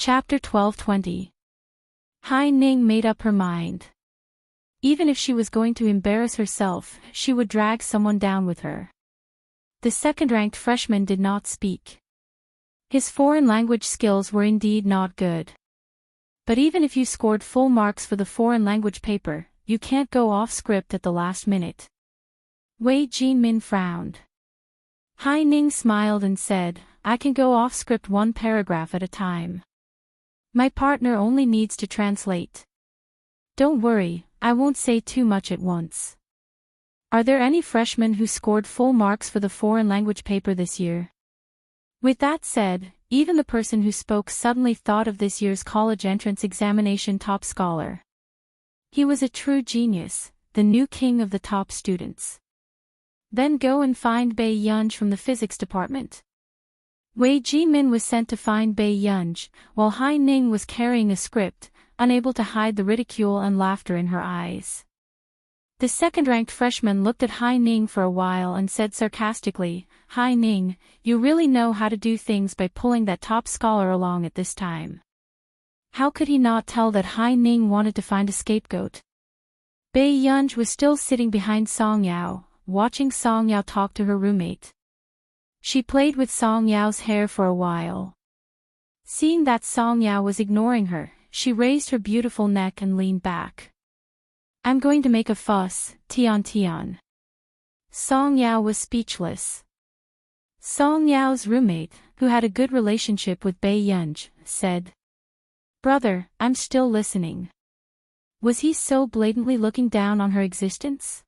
Chapter 12:20. Hai Ning made up her mind. Even if she was going to embarrass herself, she would drag someone down with her. The second-ranked freshman did not speak. His foreign language skills were indeed not good. But even if you scored full marks for the foreign language paper, you can't go off script at the last minute. Wei Jinmin frowned. Hai Ning smiled and said, I can go off script one paragraph at a time. My partner only needs to translate. Don't worry, I won't say too much at once. Are there any freshmen who scored full marks for the foreign language paper this year? With that said, even the person who spoke suddenly thought of this year's college entrance examination top scholar. He was a true genius, the new king of the top students. Then go and find Bai Yunj from the physics department. Wei Jimin was sent to find Bai Yunj, while Hai Ning was carrying a script, unable to hide the ridicule and laughter in her eyes. The second-ranked freshman looked at Hai Ning for a while and said sarcastically, Hai Ning, you really know how to do things by pulling that top scholar along at this time. How could he not tell that Hai Ning wanted to find a scapegoat? Bai Yunj was still sitting behind Song Yao, watching Song Yao talk to her roommate. She played with Song Yao's hair for a while. Seeing that Song Yao was ignoring her, she raised her beautiful neck and leaned back. I'm going to make a fuss, Tian Tian. Song Yao was speechless. Song Yao's roommate, who had a good relationship with Bai Yunj, said, Brother, I'm still listening. Was he so blatantly looking down on her existence?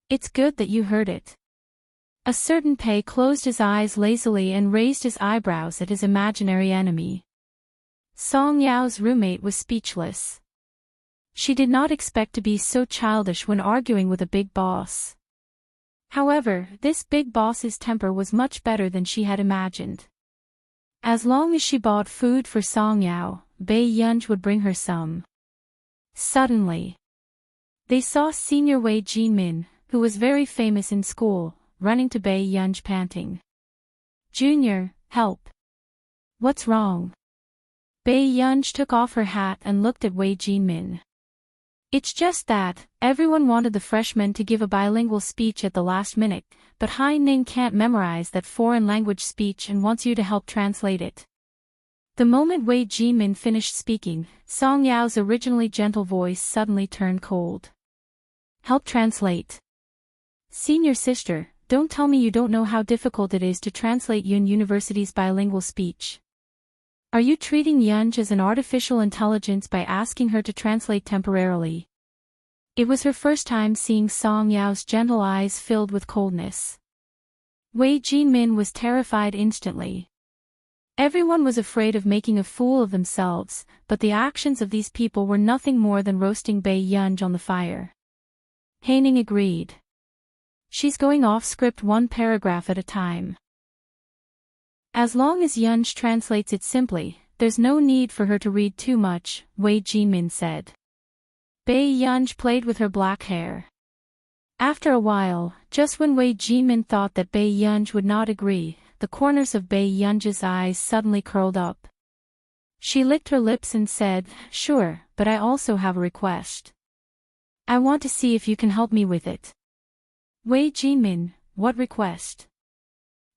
It's good that you heard it. A certain Pei closed his eyes lazily and raised his eyebrows at his imaginary enemy. Song Yao's roommate was speechless. She did not expect to be so childish when arguing with a big boss. However, this big boss's temper was much better than she had imagined. As long as she bought food for Song Yao, Bai Yunj would bring her some. Suddenly, they saw Senior Wei Jinmin, who was very famous in school, running to Bai Yunj panting. Junior, help. What's wrong? Bai Yunj took off her hat and looked at Wei Jinmin. It's just that, everyone wanted the freshman to give a bilingual speech at the last minute, but Hai Ning can't memorize that foreign language speech and wants you to help translate it. The moment Wei Jinmin finished speaking, Song Yao's originally gentle voice suddenly turned cold. Help translate. Senior sister, don't tell me you don't know how difficult it is to translate Yun University's bilingual speech. Are you treating Yunj as an artificial intelligence by asking her to translate temporarily? It was her first time seeing Song Yao's gentle eyes filled with coldness. Wei Jinmin was terrified instantly. Everyone was afraid of making a fool of themselves, but the actions of these people were nothing more than roasting Bai Yunj on the fire. Hai Ning agreed. She's going off script one paragraph at a time. As long as Yunj translates it simply, there's no need for her to read too much, Wei Jinmin said. Bai Yunj played with her black hair. After a while, just when Wei Jinmin thought that Bai Yunj would not agree, the corners of Bai Yunj's eyes suddenly curled up. She licked her lips and said, Sure, but I also have a request. I want to see if you can help me with it. Wei Jinmin, what request?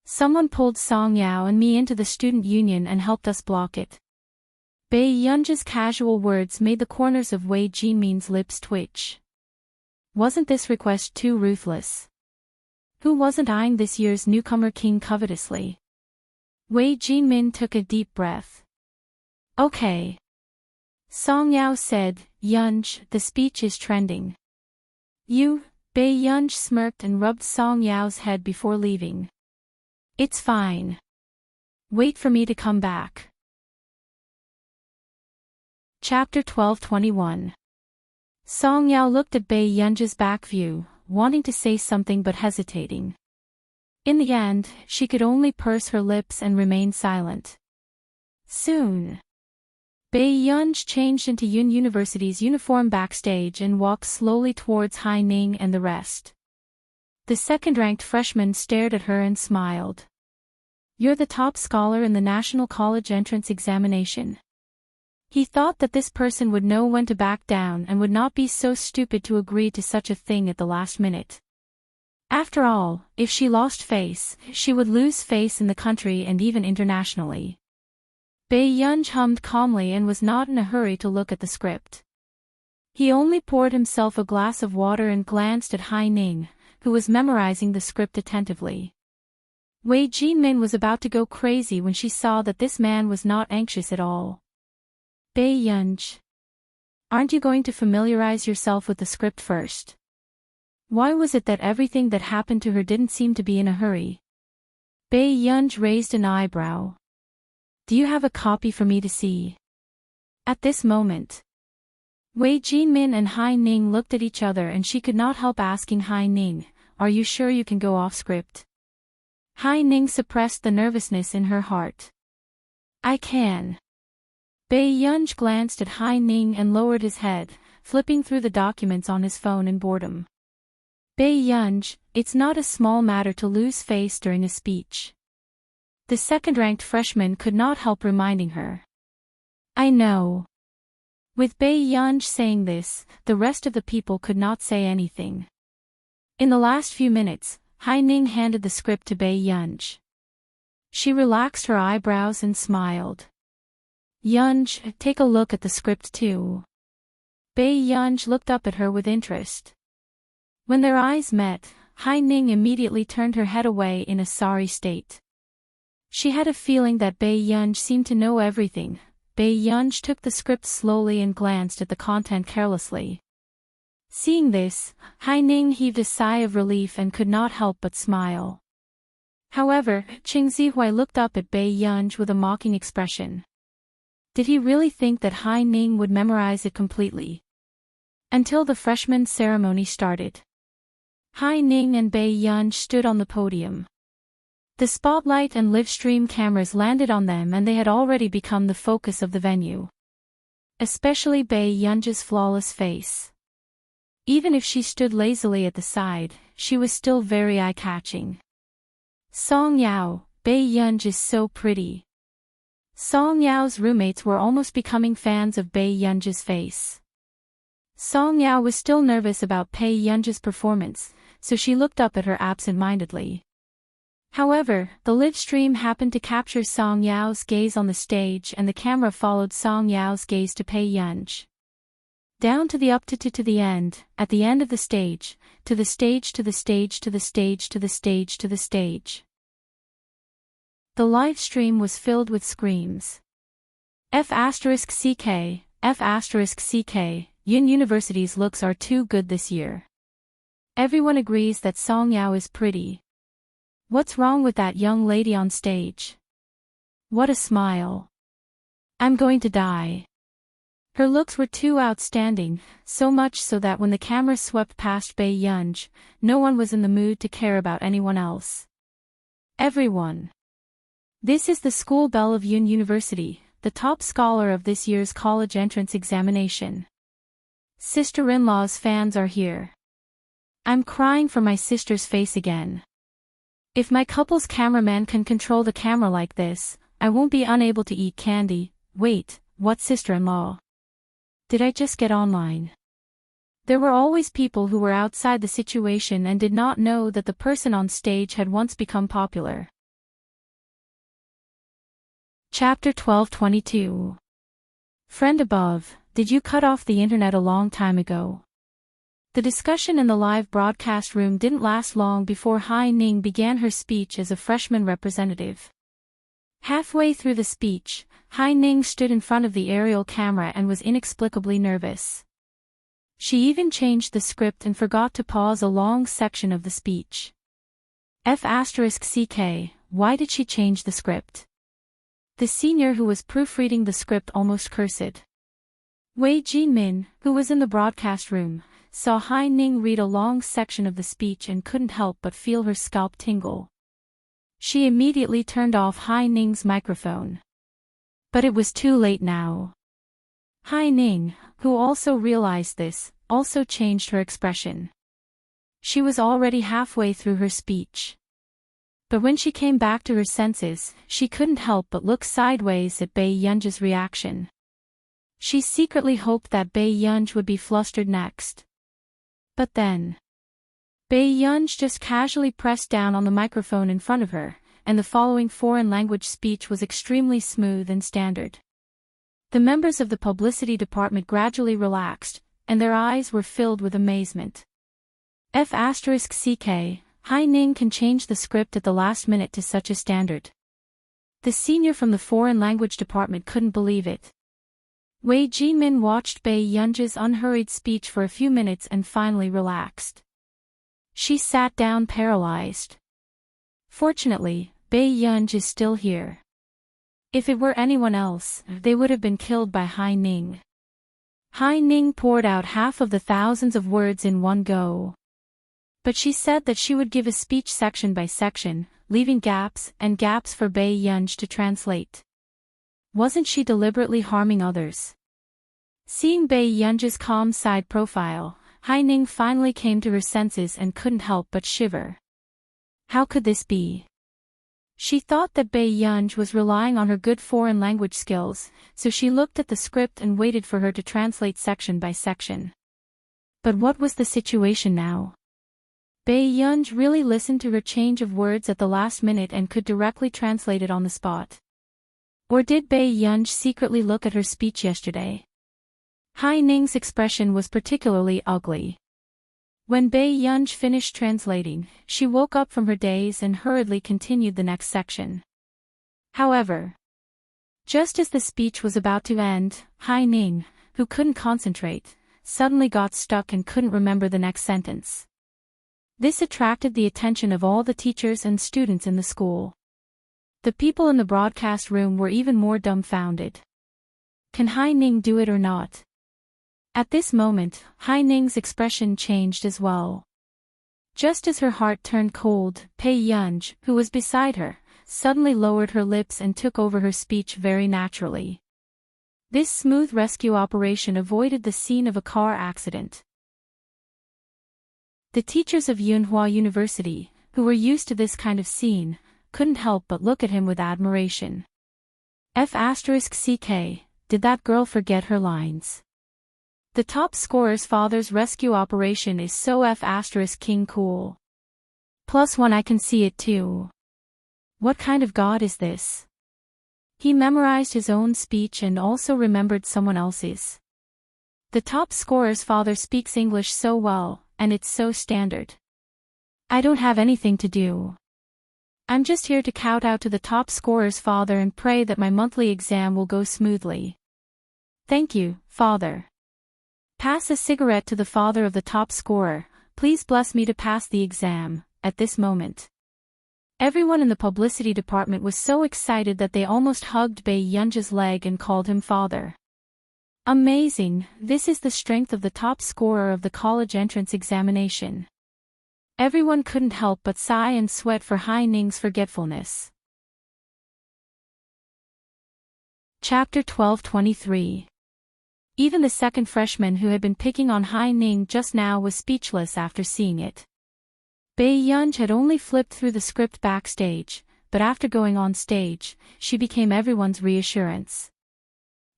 Someone pulled Song Yao and me into the student union and helped us block it. Bai Yunj's casual words made the corners of Wei Jinmin's lips twitch. Wasn't this request too ruthless? Who wasn't eyeing this year's newcomer king covetously? Wei Jinmin took a deep breath. Okay. Song Yao said, Yunj, the speech is trending. You? Bai Yunj smirked and rubbed Song Yao's head before leaving. It's fine. Wait for me to come back. Chapter 12:21. Song Yao looked at Bai Yunj's back view, wanting to say something but hesitating. In the end, she could only purse her lips and remain silent. Soon, Bai Yunj changed into Yun University's uniform backstage and walked slowly towards Hai Ning and the rest. The second-ranked freshman stared at her and smiled. You're the top scholar in the National College Entrance Examination. He thought that this person would know when to back down and would not be so stupid to agree to such a thing at the last minute. After all, if she lost face, she would lose face in the country and even internationally. Bae Yunj hummed calmly and was not in a hurry to look at the script. He only poured himself a glass of water and glanced at Hai Ning, who was memorizing the script attentively. Wei Jinmin was about to go crazy when she saw that this man was not anxious at all. Bae Yunj, aren't you going to familiarize yourself with the script first? Why was it that everything that happened to her didn't seem to be in a hurry? Bae Yunj raised an eyebrow. Do you have a copy for me to see? At this moment, Wei Jinmin and Hai Ning looked at each other and she could not help asking Hai Ning, are you sure you can go off script? Hai Ning suppressed the nervousness in her heart. I can. Bae Yunj glanced at Hai Ning and lowered his head, flipping through the documents on his phone in boredom. Bae Yunj, it's not a small matter to lose face during a speech. The second-ranked freshman could not help reminding her. I know. With Bae Yunj saying this, the rest of the people could not say anything. In the last few minutes, Hai Ning handed the script to Bae Yunj. She relaxed her eyebrows and smiled. Yunj, take a look at the script too. Bae Yunj looked up at her with interest. When their eyes met, Hai Ning immediately turned her head away in a sorry state. She had a feeling that Bae Yunj seemed to know everything. Bae Yunj took the script slowly and glanced at the content carelessly. Seeing this, Hai Ning heaved a sigh of relief and could not help but smile. However, Ching Zihui looked up at Bae Yunj with a mocking expression. Did he really think that Hai Ning would memorize it completely? Until the freshman ceremony started, Hai Ning and Bae Yunj stood on the podium. The spotlight and live stream cameras landed on them and they had already become the focus of the venue. Especially Bae Yunj's flawless face. Even if she stood lazily at the side, she was still very eye-catching. Song Yao, Bae Yunj is so pretty. Song Yao's roommates were almost becoming fans of Bae Yunj's face. Song Yao was still nervous about Bae Yunj's performance, so she looked up at her absent-mindedly. However, the live stream happened to capture Song Yao's gaze on the stage and the camera followed Song Yao's gaze to Bae Yunj. Down to the up to the end, at the end of the stage, to the stage to the stage to the stage to the stage to the stage. The live stream was filled with screams. F***CK, F***CK, Yun University's looks are too good this year. Everyone agrees that Song Yao is pretty. What's wrong with that young lady on stage? What a smile. I'm going to die. Her looks were too outstanding, so much so that when the camera swept past Bae Yunj, no one was in the mood to care about anyone else. Everyone. This is the school belle of Yun University, the top scholar of this year's college entrance examination. Sister-in-law's fans are here. I'm crying for my sister's face again. If my couple's cameraman can control the camera like this, I won't be unable to eat candy. Wait, what sister-in-law? Did I just get online? There were always people who were outside the situation and did not know that the person on stage had once become popular. Chapter 1222. Friend above, did you cut off the internet a long time ago? The discussion in the live broadcast room didn't last long before Hai Ning began her speech as a freshman representative. Halfway through the speech, Hai Ning stood in front of the aerial camera and was inexplicably nervous. She even changed the script and forgot to pause a long section of the speech. F***CK, why did she change the script? The senior who was proofreading the script almost cursed. Wei Jinmin, who was in the broadcast room, saw Hai Ning read a long section of the speech and couldn't help but feel her scalp tingle. She immediately turned off Hai Ning's microphone. But it was too late now. Hai Ning, who also realized this, also changed her expression. She was already halfway through her speech. But when she came back to her senses, she couldn't help but look sideways at Bae Yunj's reaction. She secretly hoped that Bae Yunj would be flustered next. But then, Bae Yunj just casually pressed down on the microphone in front of her, and the following foreign language speech was extremely smooth and standard. The members of the publicity department gradually relaxed, and their eyes were filled with amazement. F***ck, Hai Ning can change the script at the last minute to such a standard. The senior from the foreign language department couldn't believe it. Wei Jimin watched Bae Yunj's unhurried speech for a few minutes and finally relaxed. She sat down paralyzed. Fortunately, Bae Yunj is still here. If it were anyone else, they would have been killed by Hai Ning. Hai Ning poured out half of the thousands of words in one go. But she said that she would give a speech section by section, leaving gaps and gaps for Bae Yunj to translate. Wasn't she deliberately harming others? Seeing Bae Yunj's calm side profile, Hai Ning finally came to her senses and couldn't help but shiver. How could this be? She thought that Bae Yunj was relying on her good foreign language skills, so she looked at the script and waited for her to translate section by section. But what was the situation now? Bae Yunj really listened to her change of words at the last minute and could directly translate it on the spot. Or did Bae Yunj secretly look at her speech yesterday? Hai Ning's expression was particularly ugly. When Bae Yunj finished translating, she woke up from her daze and hurriedly continued the next section. However, just as the speech was about to end, Hai Ning, who couldn't concentrate, suddenly got stuck and couldn't remember the next sentence. This attracted the attention of all the teachers and students in the school. The people in the broadcast room were even more dumbfounded. Can Hai Ning do it or not? At this moment, Hai Ning's expression changed as well. Just as her heart turned cold, Bae Yunj, who was beside her, suddenly lowered her lips and took over her speech very naturally. This smooth rescue operation avoided the scene of a car accident. The teachers of Yunhua University, who were used to this kind of scene, couldn't help but look at him with admiration. F***ck, did that girl forget her lines? The top scorer's father's rescue operation is so F***king cool. +1 I can see it too. What kind of god is this? He memorized his own speech and also remembered someone else's. The top scorer's father speaks English so well, and it's so standard. I don't have anything to do. I'm just here to kowtow to the top scorer's father and pray that my monthly exam will go smoothly. Thank you, father. Pass a cigarette to the father of the top scorer, please bless me to pass the exam. At this moment, everyone in the publicity department was so excited that they almost hugged Bae Yunj's leg and called him father. Amazing, this is the strength of the top scorer of the college entrance examination. Everyone couldn't help but sigh and sweat for Hai Ning's forgetfulness. Chapter 12:23. Even the second freshman who had been picking on Hai Ning just now was speechless after seeing it. Bae Yunj had only flipped through the script backstage, but after going on stage, she became everyone's reassurance.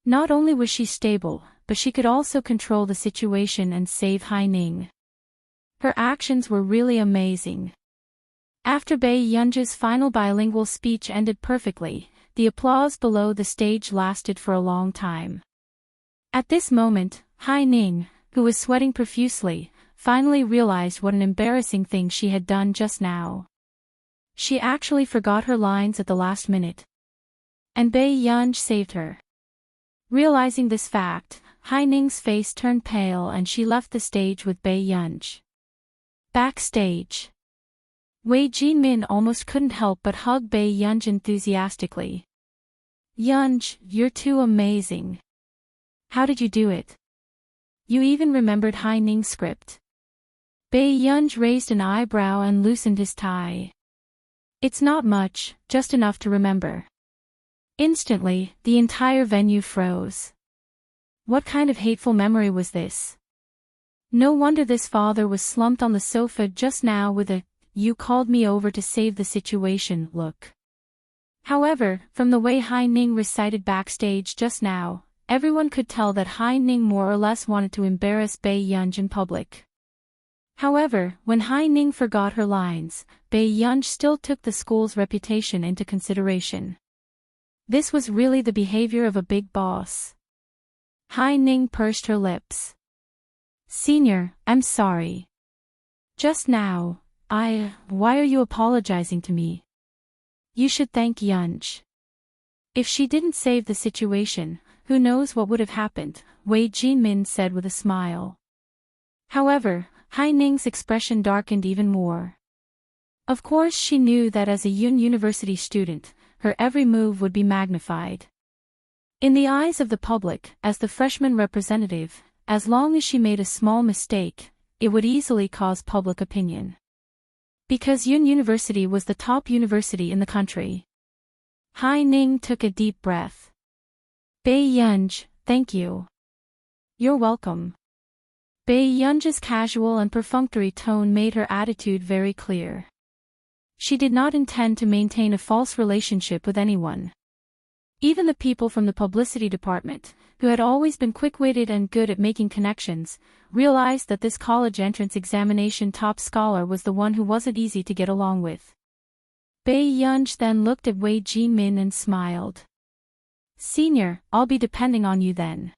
Not only was she stable, but she could also control the situation and save Hai Ning. Her actions were really amazing. After Bae Yunj's final bilingual speech ended perfectly, the applause below the stage lasted for a long time. At this moment, Hai Ning, who was sweating profusely, finally realized what an embarrassing thing she had done just now. She actually forgot her lines at the last minute. And Bae Yunj saved her. Realizing this fact, Hai Ning's face turned pale and she left the stage with Bae Yunj. Backstage, Wei Jinmin almost couldn't help but hug Bae Yunj enthusiastically. Yunj, you're too amazing. How did you do it? You even remembered Hai Ning's script. Bae Yunj raised an eyebrow and loosened his tie. It's not much, just enough to remember. Instantly, the entire venue froze. What kind of hateful memory was this? No wonder this father was slumped on the sofa just now with a, "You called me over to save the situation" look. However, from the way Hai Ning recited backstage just now, everyone could tell that Hai Ning more or less wanted to embarrass Bai Yunj in public. However, when Hai Ning forgot her lines, Bai Yunj still took the school's reputation into consideration. This was really the behavior of a big boss. Hai Ning pursed her lips. Senior, I'm sorry. Just now, why are you apologizing to me? You should thank Yunj. If she didn't save the situation, who knows what would have happened, Wei Jinmin said with a smile. However, Hai Ning's expression darkened even more. Of course she knew that as a University student, her every move would be magnified. In the eyes of the public, as the freshman representative, as long as she made a small mistake, it would easily cause public opinion. Because University was the top university in the country. Hai Ning took a deep breath. Bai Yunj, thank you. You're welcome. Bai Yunj's casual and perfunctory tone made her attitude very clear. She did not intend to maintain a false relationship with anyone. Even the people from the publicity department, who had always been quick-witted and good at making connections, realized that this college entrance examination top scholar was the one who wasn't easy to get along with. Bai Yunj then looked at Wei Jinmin and smiled. Senior, I'll be depending on you then.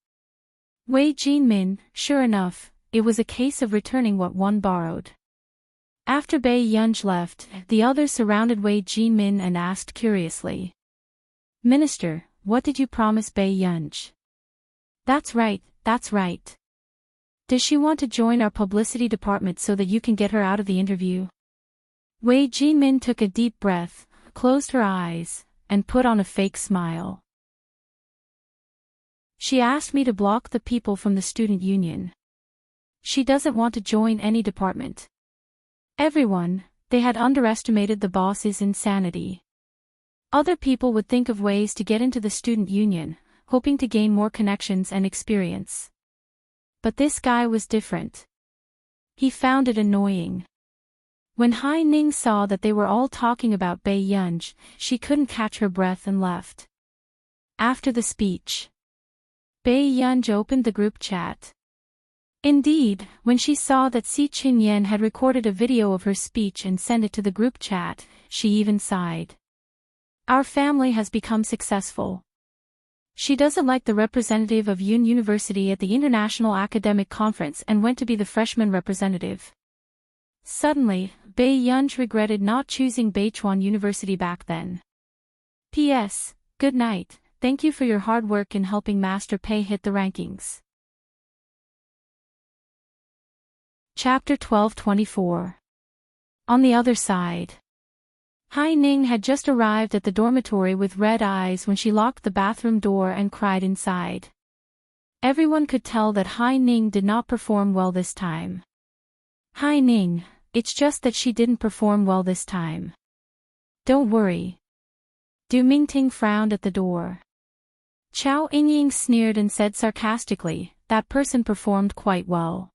Wei Jinmin, sure enough, it was a case of returning what one borrowed. After Bai Yunj left, the others surrounded Wei Jinmin and asked curiously. Minister, what did you promise Bai Yunj? That's right, that's right. Does she want to join our publicity department so that you can get her out of the interview? Wei Jinmin took a deep breath, closed her eyes, and put on a fake smile. She asked me to block the people from the student union. She doesn't want to join any department. Everyone, they had underestimated the boss's insanity. Other people would think of ways to get into the student union, hoping to gain more connections and experience. But this guy was different. He found it annoying. When Hai Ning saw that they were all talking about Bai Yunj, she couldn't catch her breath and left. After the speech, Bai Yunj opened the group chat. Indeed, when she saw that Si Qinyan had recorded a video of her speech and sent it to the group chat, she even sighed. Our family has become successful. She doesn't like the representative of University at the International Academic Conference and went to be the freshman representative. Suddenly, Bai Yunj regretted not choosing Beichuan University back then. P.S. Good night, thank you for your hard work in helping Master Pei hit the rankings. Chapter 1224. On the other side. Hai Ning had just arrived at the dormitory with red eyes when she locked the bathroom door and cried inside. Everyone could tell that Hai Ning did not perform well this time. Hai Ning, it's just that she didn't perform well this time. Don't worry. Du Mingting frowned at the door. Chao Yingying sneered and said sarcastically, that person performed quite well.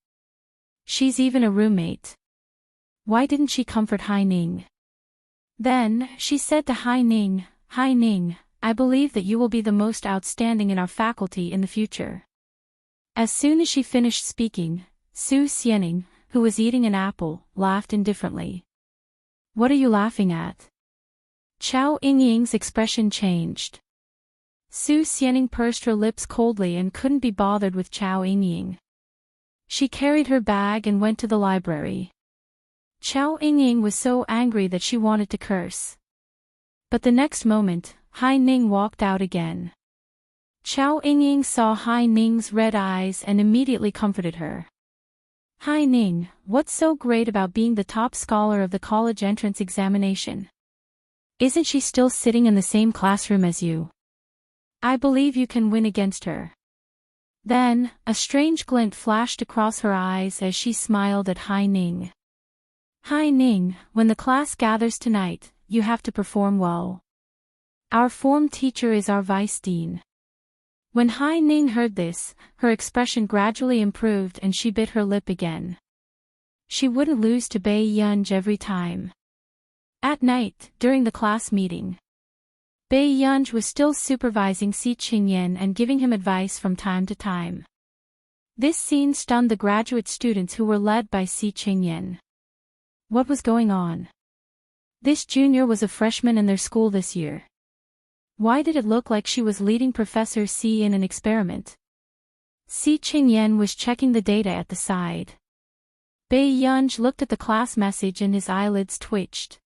She's even a roommate. Why didn't she comfort Hai Ning? Then, she said to Hai Ning, I believe that you will be the most outstanding in our faculty in the future. As soon as she finished speaking, Su Xianing, who was eating an apple, laughed indifferently. What are you laughing at? Chao Yingying's expression changed. Su Xianing pursed her lips coldly and couldn't be bothered with Chao Yingying. She carried her bag and went to the library. Chao Yingying was so angry that she wanted to curse. But the next moment, Hai Ning walked out again. Chao Yingying saw Hai Ning's red eyes and immediately comforted her. Hai Ning, what's so great about being the top scholar of the college entrance examination? Isn't she still sitting in the same classroom as you? I believe you can win against her. Then, a strange glint flashed across her eyes as she smiled at Hai Ning. Hai Ning, when the class gathers tonight, you have to perform well. Our form teacher is our vice dean. When Hai Ning heard this, her expression gradually improved and she bit her lip again. She wouldn't lose to Bai Yunj every time. At night, during the class meeting, Bei Yunj was still supervising Si Qingyan and giving him advice from time to time. This scene stunned the graduate students who were led by Si Qingyan. What was going on? This junior was a freshman in their school this year. Why did it look like she was leading Professor Si in an experiment? Si Qingyan was checking the data at the side. Bei Yunj looked at the class message and his eyelids twitched.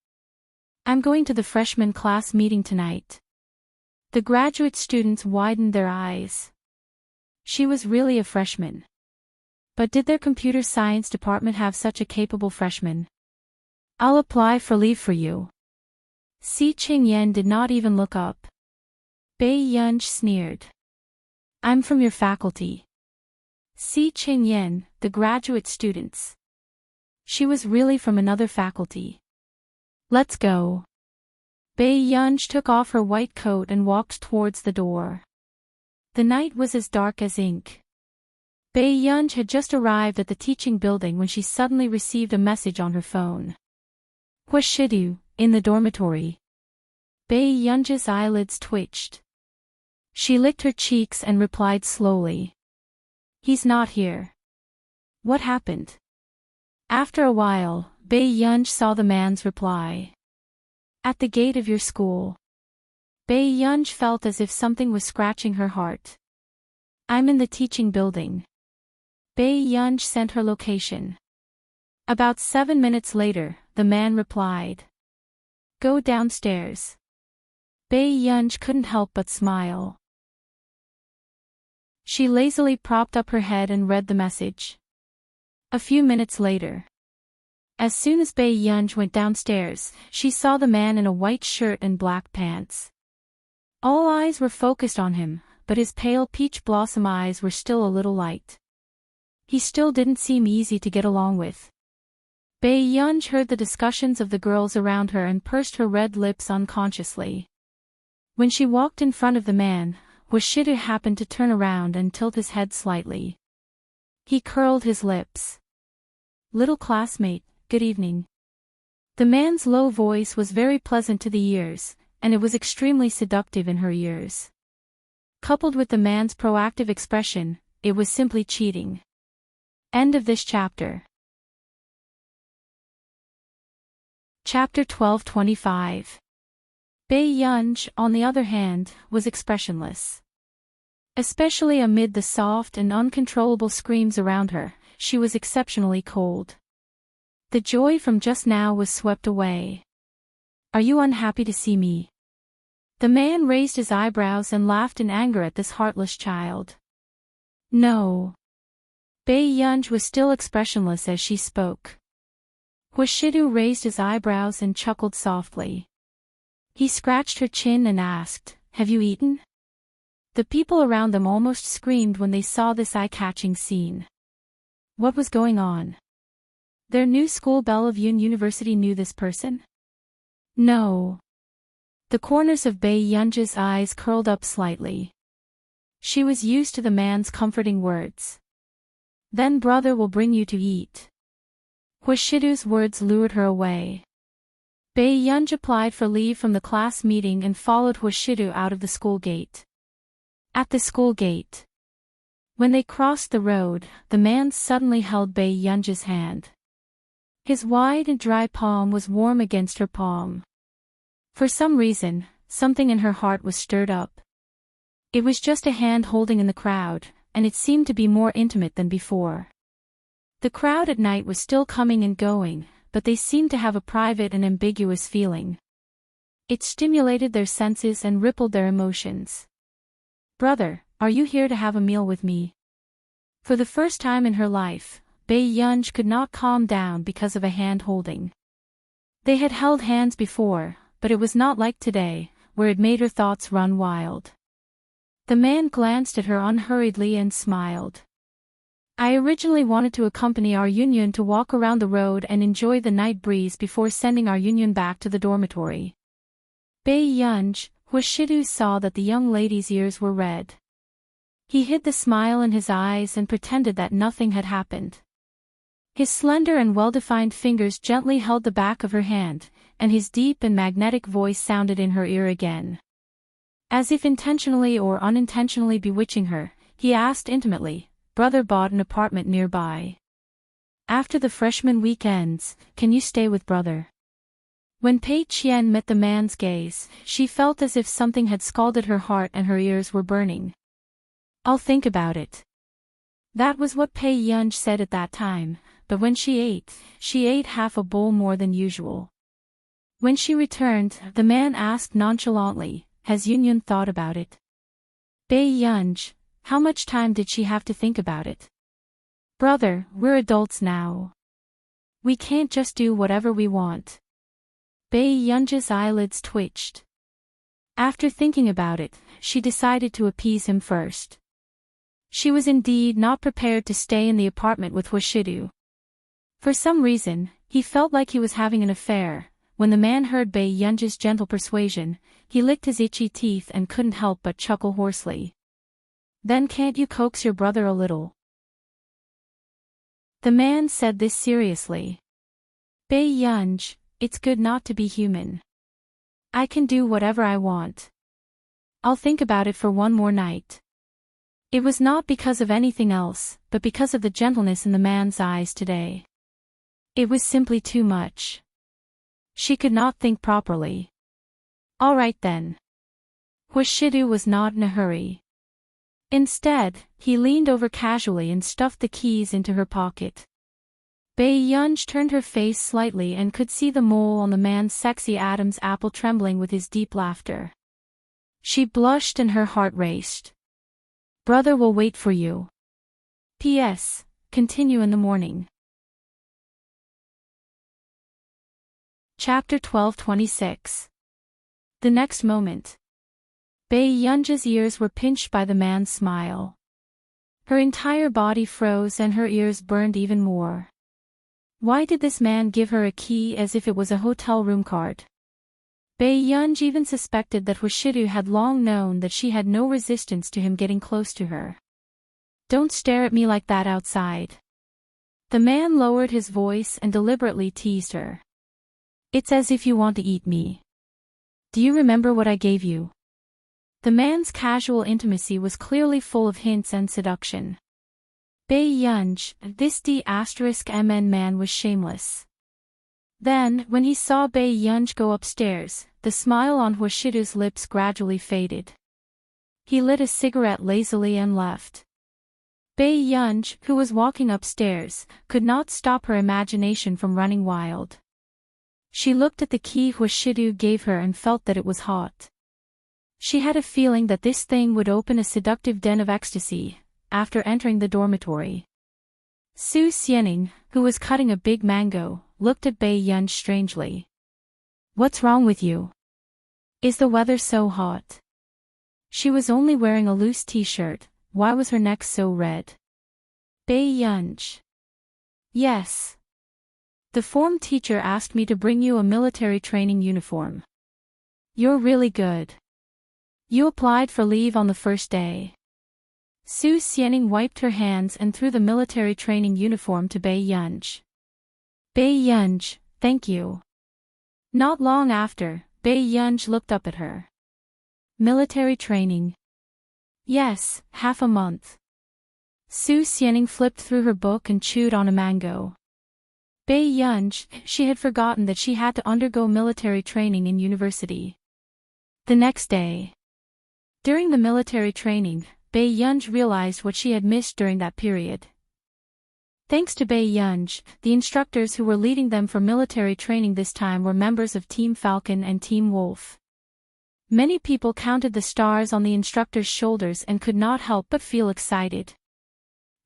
I'm going to the freshman class meeting tonight. The graduate students widened their eyes. She was really a freshman. But did their computer science department have such a capable freshman? I'll apply for leave for you. Si Qingyan did not even look up. Bei Yunj sneered. I'm from your faculty. Si Qingyan, the graduate students. She was really from another faculty. Let's go. Bei Yunj took off her white coat and walked towards the door. The night was as dark as ink. Bei Yunj had just arrived at the teaching building when she suddenly received a message on her phone. Huashidu, in the dormitory. Bei Yunj's eyelids twitched. She licked her cheeks and replied slowly. He's not here. What happened? After a while, Bei Yunj saw the man's reply. At the gate of your school. Bei Yunj felt as if something was scratching her heart. I'm in the teaching building. Bei Yunj sent her location. About 7 minutes later, the man replied. Go downstairs. Bei Yunj couldn't help but smile. She lazily propped up her head and read the message. A few minutes later. As soon as Bei Yunj went downstairs, she saw the man in a white shirt and black pants. All eyes were focused on him, but his pale peach blossom eyes were still a little light. He still didn't seem easy to get along with. Bei Yunj heard the discussions of the girls around her and pursed her red lips unconsciously. When she walked in front of the man, Huashidu happened to turn around and tilt his head slightly. He curled his lips. Little classmate, good evening. The man's low voice was very pleasant to the ears, and it was extremely seductive in her ears. Coupled with the man's proactive expression, it was simply cheating. End of this chapter. Chapter 12:25. Bei Yunj, on the other hand, was expressionless. Especially amid the soft and uncontrollable screams around her, she was exceptionally cold. The joy from just now was swept away. Are you unhappy to see me? The man raised his eyebrows and laughed in anger at this heartless child. No. Bei Yunj was still expressionless as she spoke. Huashidu raised his eyebrows and chuckled softly. He scratched her chin and asked, Have you eaten? The people around them almost screamed when they saw this eye-catching scene. What was going on? Their new school belle of Yun University knew this person? No. The corners of Bei Yunj's eyes curled up slightly. She was used to the man's comforting words. Then brother will bring you to eat. Huashidu's words lured her away. Bei Yunj applied for leave from the class meeting and followed Huashidu out of the school gate. At the school gate. When they crossed the road, the man suddenly held Bei Yunj's hand. His wide and dry palm was warm against her palm. For some reason, something in her heart was stirred up. It was just a hand holding in the crowd, and it seemed to be more intimate than before. The crowd at night was still coming and going, but they seemed to have a private and ambiguous feeling. It stimulated their senses and rippled their emotions. Brother, are you here to have a meal with me? For the first time in her life, Bei Yunj could not calm down because of a hand-holding. They had held hands before, but it was not like today, where it made her thoughts run wild. The man glanced at her unhurriedly and smiled. I originally wanted to accompany our Union to walk around the road and enjoy the night breeze before sending our Union back to the dormitory. Bei Yunj, Huashidu saw that the young lady's ears were red. He hid the smile in his eyes and pretended that nothing had happened. His slender and well-defined fingers gently held the back of her hand, and his deep and magnetic voice sounded in her ear again. As if intentionally or unintentionally bewitching her, he asked intimately, "Brother bought an apartment nearby. After the freshman week ends, can you stay with brother?" When Pei Qian met the man's gaze, she felt as if something had scalded her heart and her ears were burning. "I'll think about it." That was what Pei Yunj said at that time, but when she ate half a bowl more than usual. When she returned, the man asked nonchalantly, "Has Yunyun thought about it?" "Pei Yunj, how much time did she have to think about it?" "Brother, we're adults now. We can't just do whatever we want." Pei Yunj's eyelids twitched. After thinking about it, she decided to appease him first. She was indeed not prepared to stay in the apartment with Washidu. For some reason, he felt like he was having an affair. When the man heard Pei Yunj's gentle persuasion, he licked his itchy teeth and couldn't help but chuckle hoarsely. "Then can't you coax your brother a little?" The man said this seriously. "Pei Yunj, it's good not to be human. I can do whatever I want. I'll think about it for one more night." It was not because of anything else, but because of the gentleness in the man's eyes today. It was simply too much. She could not think properly. "All right then." Washidu was not in a hurry. Instead, he leaned over casually and stuffed the keys into her pocket. Pei Yunj turned her face slightly and could see the mole on the man's sexy Adam's apple trembling with his deep laughter. She blushed and her heart raced. "Brother will wait for you. P.S. Continue in the morning." Chapter 12:26. The next moment. Pei Yunj's ears were pinched by the man's smile. Her entire body froze and her ears burned even more. Why did this man give her a key as if it was a hotel room card? Pei Yunj even suspected that Washidu had long known that she had no resistance to him getting close to her. "Don't stare at me like that outside." The man lowered his voice and deliberately teased her. "It's as if you want to eat me. Do you remember what I gave you?" The man's casual intimacy was clearly full of hints and seduction. Pei Yunj, this D*MN man was shameless. Then, when he saw Pei Yunj go upstairs, the smile on Washidu's lips gradually faded. He lit a cigarette lazily and left. Pei Yunj, who was walking upstairs, could not stop her imagination from running wild. She looked at the key Washidu gave her and felt that it was hot. She had a feeling that this thing would open a seductive den of ecstasy. After entering the dormitory, Su Xianing, who was cutting a big mango, looked at Pei Yunj strangely. "What's wrong with you? Is the weather so hot?" She was only wearing a loose t-shirt. Why was her neck so red? Pei Yunj. "Yes. The form teacher asked me to bring you a military training uniform. You're really good. You applied for leave on the first day." Su Xianing wiped her hands and threw the military training uniform to Pei Yunj. "Pei Yunj, thank you." Not long after, Pei Yunj looked up at her. "Military training?" "Yes, half a month." Su Xianing flipped through her book and chewed on a mango. Pei Yunj, she had forgotten that she had to undergo military training in university. The next day. During the military training, Pei Yunj realized what she had missed during that period. Thanks to Pei Yunj, the instructors who were leading them for military training this time were members of Team Falcon and Team Wolf. Many people counted the stars on the instructors' shoulders and could not help but feel excited.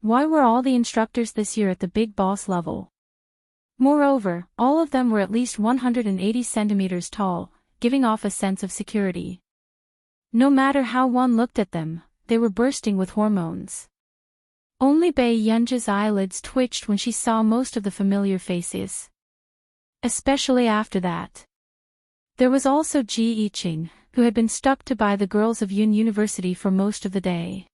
Why were all the instructors this year at the big boss level? Moreover, all of them were at least 180 centimeters tall, giving off a sense of security. No matter how one looked at them, they were bursting with hormones. Only Pei Yunj's eyelids twitched when she saw most of the familiar faces. Especially after that. There was also Ji Yiqing, who had been stuck to by the girls of Yun University for most of the day.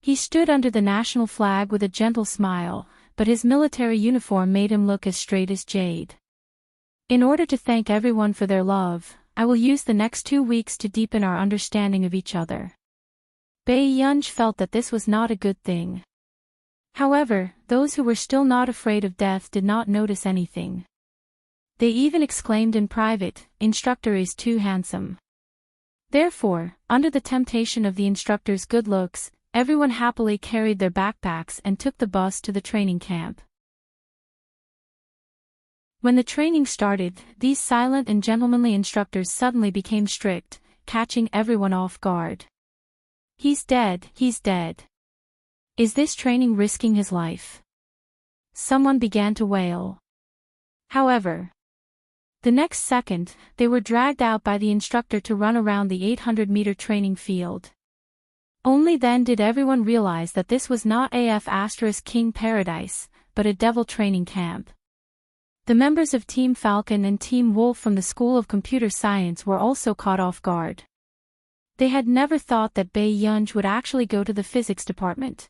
He stood under the national flag with a gentle smile, but his military uniform made him look as straight as jade. In order to thank everyone for their love, I will use the next 2 weeks to deepen our understanding of each other. Bae-yeonj felt that this was not a good thing. However, those who were still not afraid of death did not notice anything. They even exclaimed in private, "Instructor is too handsome." Therefore, under the temptation of the instructor's good looks, everyone happily carried their backpacks and took the bus to the training camp. When the training started, these silent and gentlemanly instructors suddenly became strict, catching everyone off guard. "He's dead, he's dead. Is this training risking his life?" Someone began to wail. However, the next second, they were dragged out by the instructor to run around the 800-meter training field. Only then did everyone realize that this was not King Paradise, but a devil training camp. The members of Team Falcon and Team Wolf from the School of Computer Science were also caught off guard. They had never thought that Bae-yeonj would actually go to the physics department.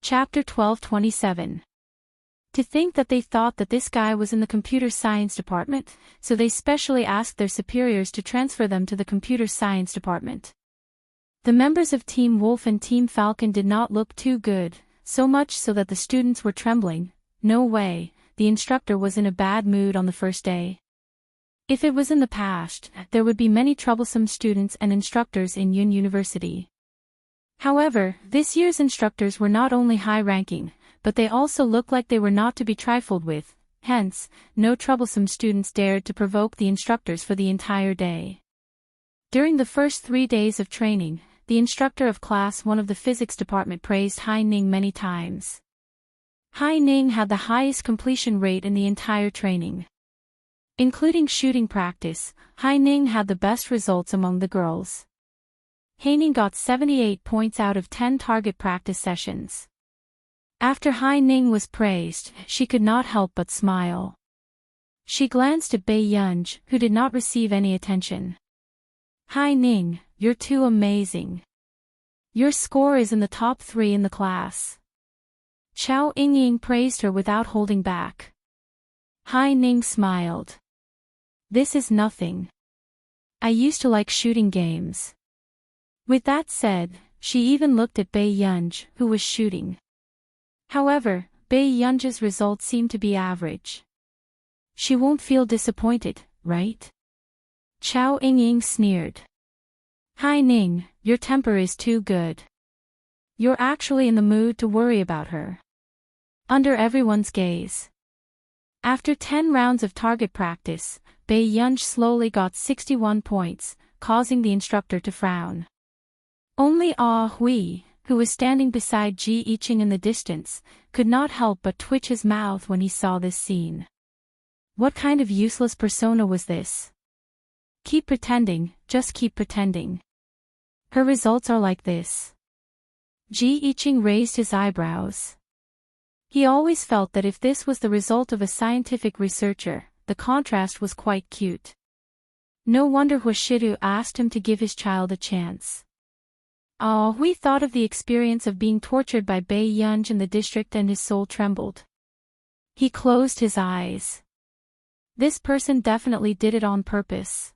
Chapter 12:27. To think that they thought that this guy was in the computer science department, so they specially asked their superiors to transfer them to the computer science department. The members of Team Wolf and Team Falcon did not look too good, so much so that the students were trembling. No way, the instructor was in a bad mood on the first day. If it was in the past, there would be many troublesome students and instructors in Yun University. However, this year's instructors were not only high-ranking, but they also looked like they were not to be trifled with, hence, no troublesome students dared to provoke the instructors for the entire day. During the first 3 days of training, the instructor of Class 1 of the physics department praised Hai-ning many times. Hai-ning had the highest completion rate in the entire training. Including shooting practice, Hai-ning had the best results among the girls. Hai-ning got 78 points out of 10 target practice sessions. After Hai-ning was praised, she could not help but smile. She glanced at Bae-yeonj, who did not receive any attention. "Hai-ning, you're too amazing. Your score is in the top 3 in the class." Chao Ying praised her without holding back. Hai-ning smiled. "This is nothing. I used to like shooting games." With that said, she even looked at Bae-yeonj, who was shooting. However, Bae-yeonj's results seemed to be average. "She won't feel disappointed, right?" Chao Ying sneered. "Hai-ning, your temper is too good. You're actually in the mood to worry about her." Under everyone's gaze. After 10 rounds of target practice, Bae-yeonj slowly got 61 points, causing the instructor to frown. Only Ah Hui, who was standing beside Ji Iching in the distance, could not help but twitch his mouth when he saw this scene. What kind of useless persona was this? Keep pretending, just keep pretending. Her results are like this. Ji Iching raised his eyebrows. He always felt that if this was the result of a scientific researcher, the contrast was quite cute. No wonder Huashiru asked him to give his child a chance. Ah Hui thought of the experience of being tortured by Bae-yeonj in the district and his soul trembled. He closed his eyes. This person definitely did it on purpose.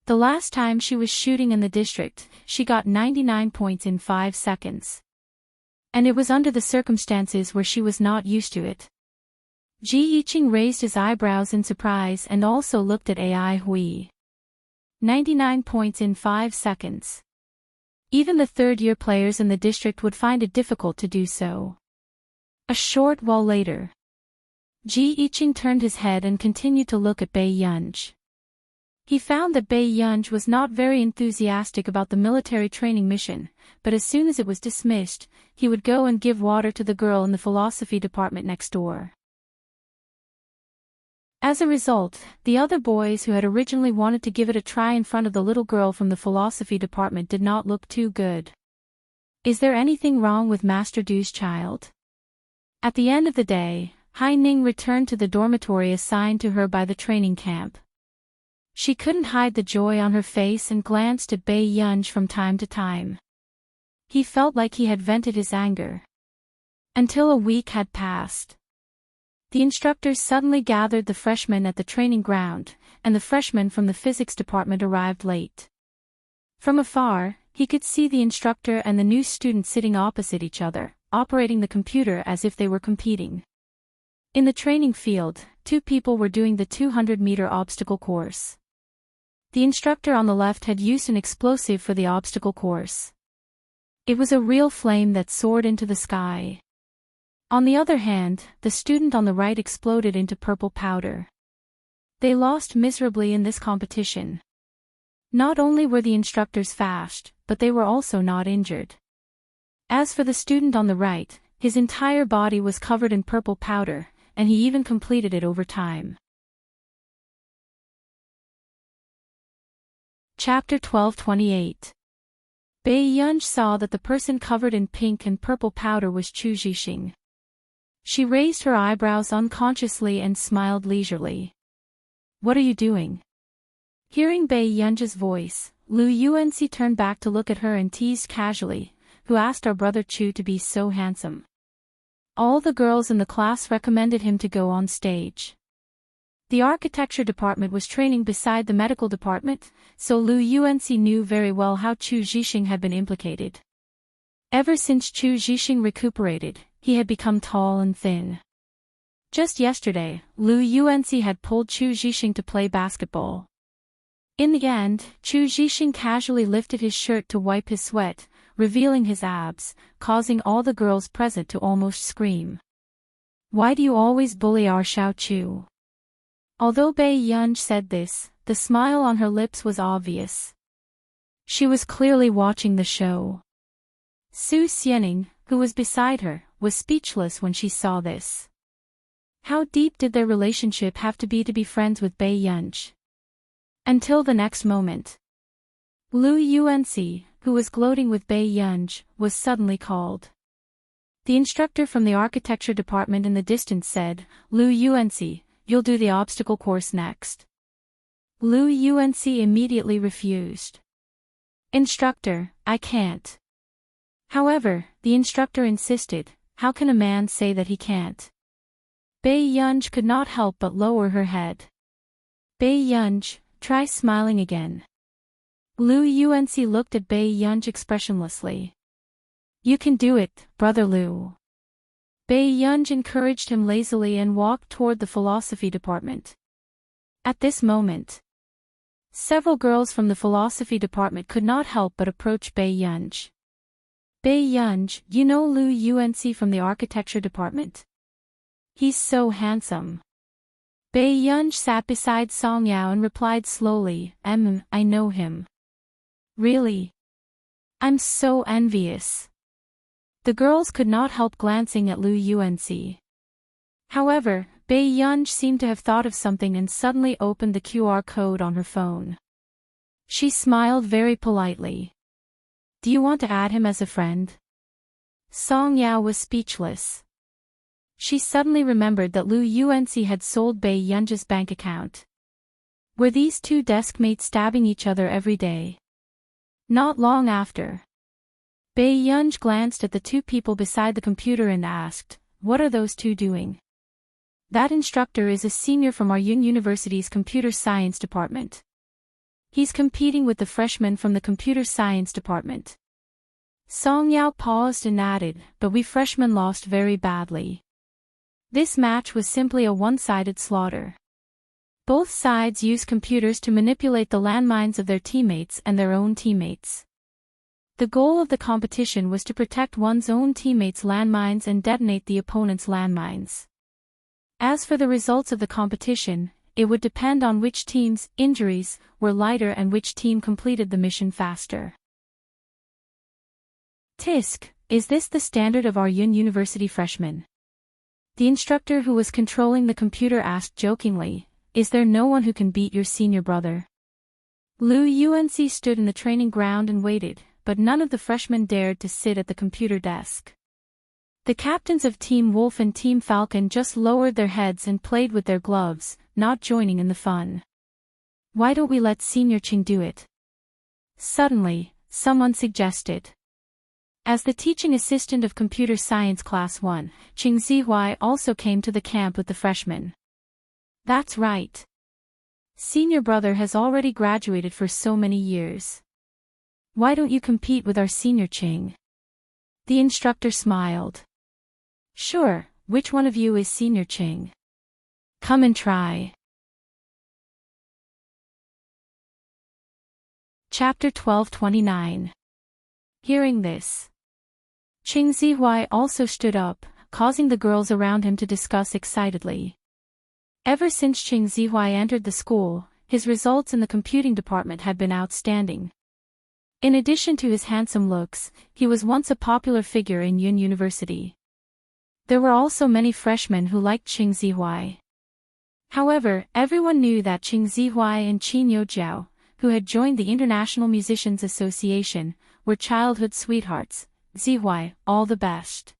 The last time she was shooting in the district, she got 99 points in 5 seconds. And it was under the circumstances where she was not used to it. Ji Iching raised his eyebrows in surprise and also looked at Ai Hui. 99 points in 5 seconds. Even the third-year players in the district would find it difficult to do so. A short while later, Ji Iching turned his head and continued to look at Bae-yeonj. He found that Bae-yeonj was not very enthusiastic about the military training mission, but as soon as it was dismissed, he would go and give water to the girl in the philosophy department next door. As a result, the other boys who had originally wanted to give it a try in front of the little girl from the philosophy department did not look too good. Is there anything wrong with Master Du's child? At the end of the day, Hai-ning returned to the dormitory assigned to her by the training camp. She couldn't hide the joy on her face and glanced at Bae-yeonj from time to time. He felt like he had vented his anger. Until a week had passed. The instructors suddenly gathered the freshmen at the training ground, and the freshman from the physics department arrived late. From afar, he could see the instructor and the new student sitting opposite each other, operating the computer as if they were competing. In the training field, two people were doing the 200-meter obstacle course. The instructor on the left had used an explosive for the obstacle course. It was a real flame that soared into the sky. On the other hand, the student on the right exploded into purple powder. They lost miserably in this competition. Not only were the instructors fast, but they were also not injured. As for the student on the right, his entire body was covered in purple powder, and he even completed it over time. Chapter 12:28. Bei Yunj saw that the person covered in pink and purple powder was Chu Zhixing. She raised her eyebrows unconsciously and smiled leisurely. "What are you doing?" Hearing Bei Yunj's voice, Lu Yuanxi turned back to look at her and teased casually, "Who asked our brother Chu to be so handsome?" All the girls in the class recommended him to go on stage. The architecture department was training beside the medical department, so Lu Yuanxi knew very well how Chu Zhixing had been implicated. Ever since Chu Zhixing recuperated, he had become tall and thin. Just yesterday, Lu Yuanxi had pulled Chu Zhixing to play basketball. In the end, Chu Zhixing casually lifted his shirt to wipe his sweat, revealing his abs, causing all the girls present to almost scream. "Why do you always bully our Xiao Chu?" Although Bei Yunj said this, the smile on her lips was obvious. She was clearly watching the show. Su Xianing, who was beside her, was speechless when she saw this. How deep did their relationship have to be friends with Bei Yunj? Until the next moment. Lu Yuanxi, who was gloating with Bei Yunj, was suddenly called. The instructor from the architecture department in the distance said, "Lu Yuanxi, you'll do the obstacle course next." Lu Yuanxi immediately refused. "Instructor, I can't." However, the instructor insisted, "How can a man say that he can't?" Bei Yunj could not help but lower her head. "Bei Yunj, try smiling again." Lu Yuanxi looked at Bei Yunj expressionlessly. "You can do it, brother Lu." Bei Yunj encouraged him lazily and walked toward the philosophy department. At this moment, several girls from the philosophy department could not help but approach Bei Yunj. "Bei Yunj, you know Lu Yuanxi from the architecture department? He's so handsome." Bei Yunj sat beside Song Yao and replied slowly, I know him." "Really? I'm so envious." The girls could not help glancing at Lu Yuanxi. However, Bei Yunj seemed to have thought of something and suddenly opened the QR code on her phone. She smiled very politely. "Do you want to add him as a friend?" Song Yao was speechless. She suddenly remembered that Lu Yuanxi had sold Bei Yunj's bank account. Were these two desk mates stabbing each other every day? Not long after, Bei Yunj glanced at the two people beside the computer and asked, "What are those two doing?" "That instructor is a senior from our University's computer science department. He's competing with the freshman from the computer science department." Song Yao paused and added, "But we freshmen lost very badly." This match was simply a one-sided slaughter. Both sides used computers to manipulate the landmines of their teammates and their own teammates. The goal of the competition was to protect one's own teammates' landmines and detonate the opponent's landmines. As for the results of the competition, it would depend on which team's injuries were lighter and which team completed the mission faster. "Tisk, is this the standard of our University freshmen?" The instructor who was controlling the computer asked jokingly, "Is there no one who can beat your senior brother?" Lu Yuanxi stood in the training ground and waited, but none of the freshmen dared to sit at the computer desk. The captains of Team Wolf and Team Falcon just lowered their heads and played with their gloves, not joining in the fun. "Why don't we let Senior Qing do it?" Suddenly, someone suggested. As the teaching assistant of Computer Science Class 1, Ching Zihui also came to the camp with the freshmen. That's right. Senior brother has already graduated for so many years. Why don't you compete with our senior Ching? The instructor smiled. Sure, which one of you is senior Ching? Come and try. Chapter 12:29. Hearing this, Ching Zihui also stood up, causing the girls around him to discuss excitedly. Ever since Ching Zihui entered the school, his results in the computing department had been outstanding. In addition to his handsome looks, he was once a popular figure in Yun University. There were also many freshmen who liked Ching Zihui. However, everyone knew that Ching Zihui and Qin Youjiao, who had joined the International Musicians Association, were childhood sweethearts. Zihui, all the best.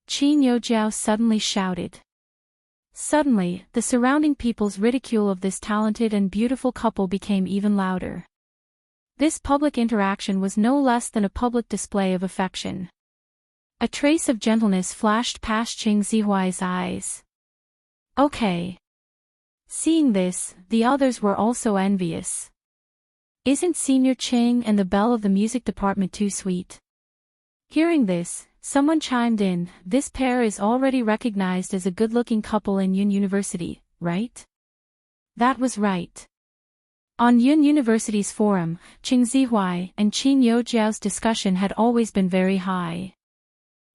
Qin Youjiao suddenly shouted. Suddenly, the surrounding people's ridicule of this talented and beautiful couple became even louder. This public interaction was no less than a public display of affection. A trace of gentleness flashed past Ching Zihui's eyes. Okay. Seeing this, the others were also envious. Isn't Senior Ching and the belle of the music department too sweet? Hearing this, someone chimed in, this pair is already recognized as a good-looking couple in Yun University, right? That was right. On Yun University's forum, Ching Zihui and Qin Youjiao's discussion had always been very high.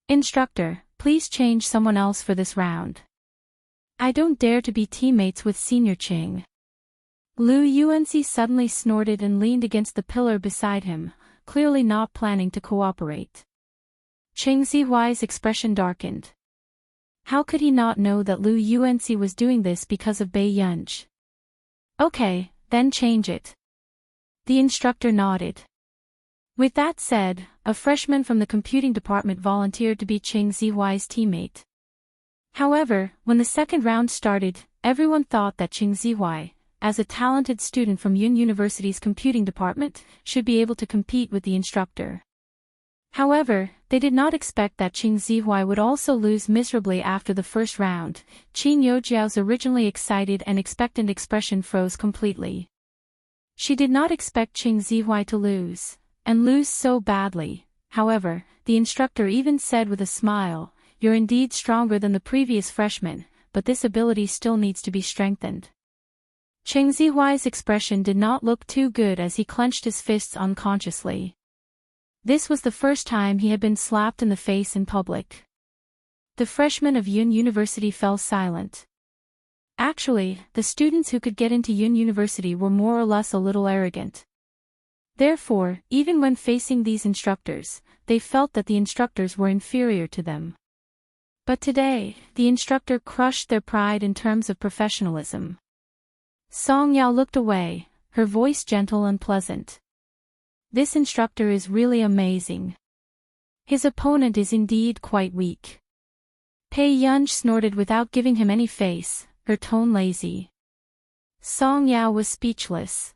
Instructor, please change someone else for this round. I don't dare to be teammates with Senior Ching. Lu Yuanzi suddenly snorted and leaned against the pillar beside him, clearly not planning to cooperate. Ching Zihui's expression darkened. How could he not know that Lu Yuanzi was doing this because of Bai Yunj? Okay, then change it. The instructor nodded. With that said, a freshman from the computing department volunteered to be Ching Zihui's teammate. However, when the second round started, everyone thought that Ching Zihui, as a talented student from Yun University's computing department, should be able to compete with the instructor. However, they did not expect that Ching Zihui would also lose miserably after the first round. Qin Youjiao's originally excited and expectant expression froze completely. She did not expect Ching Zihui to lose, and lose so badly. However, the instructor even said with a smile, "You're indeed stronger than the previous freshman, but this ability still needs to be strengthened." Ching Zihui's expression did not look too good as he clenched his fists unconsciously. This was the first time he had been slapped in the face in public. The freshmen of Yun University fell silent. Actually, the students who could get into Yun University were more or less a little arrogant. Therefore, even when facing these instructors, they felt that the instructors were inferior to them. But today, the instructor crushed their pride in terms of professionalism. Song Yao looked away, her voice gentle and pleasant. This instructor is really amazing. His opponent is indeed quite weak. Pei Yunj snorted without giving him any face, her tone lazy. Song Yao was speechless.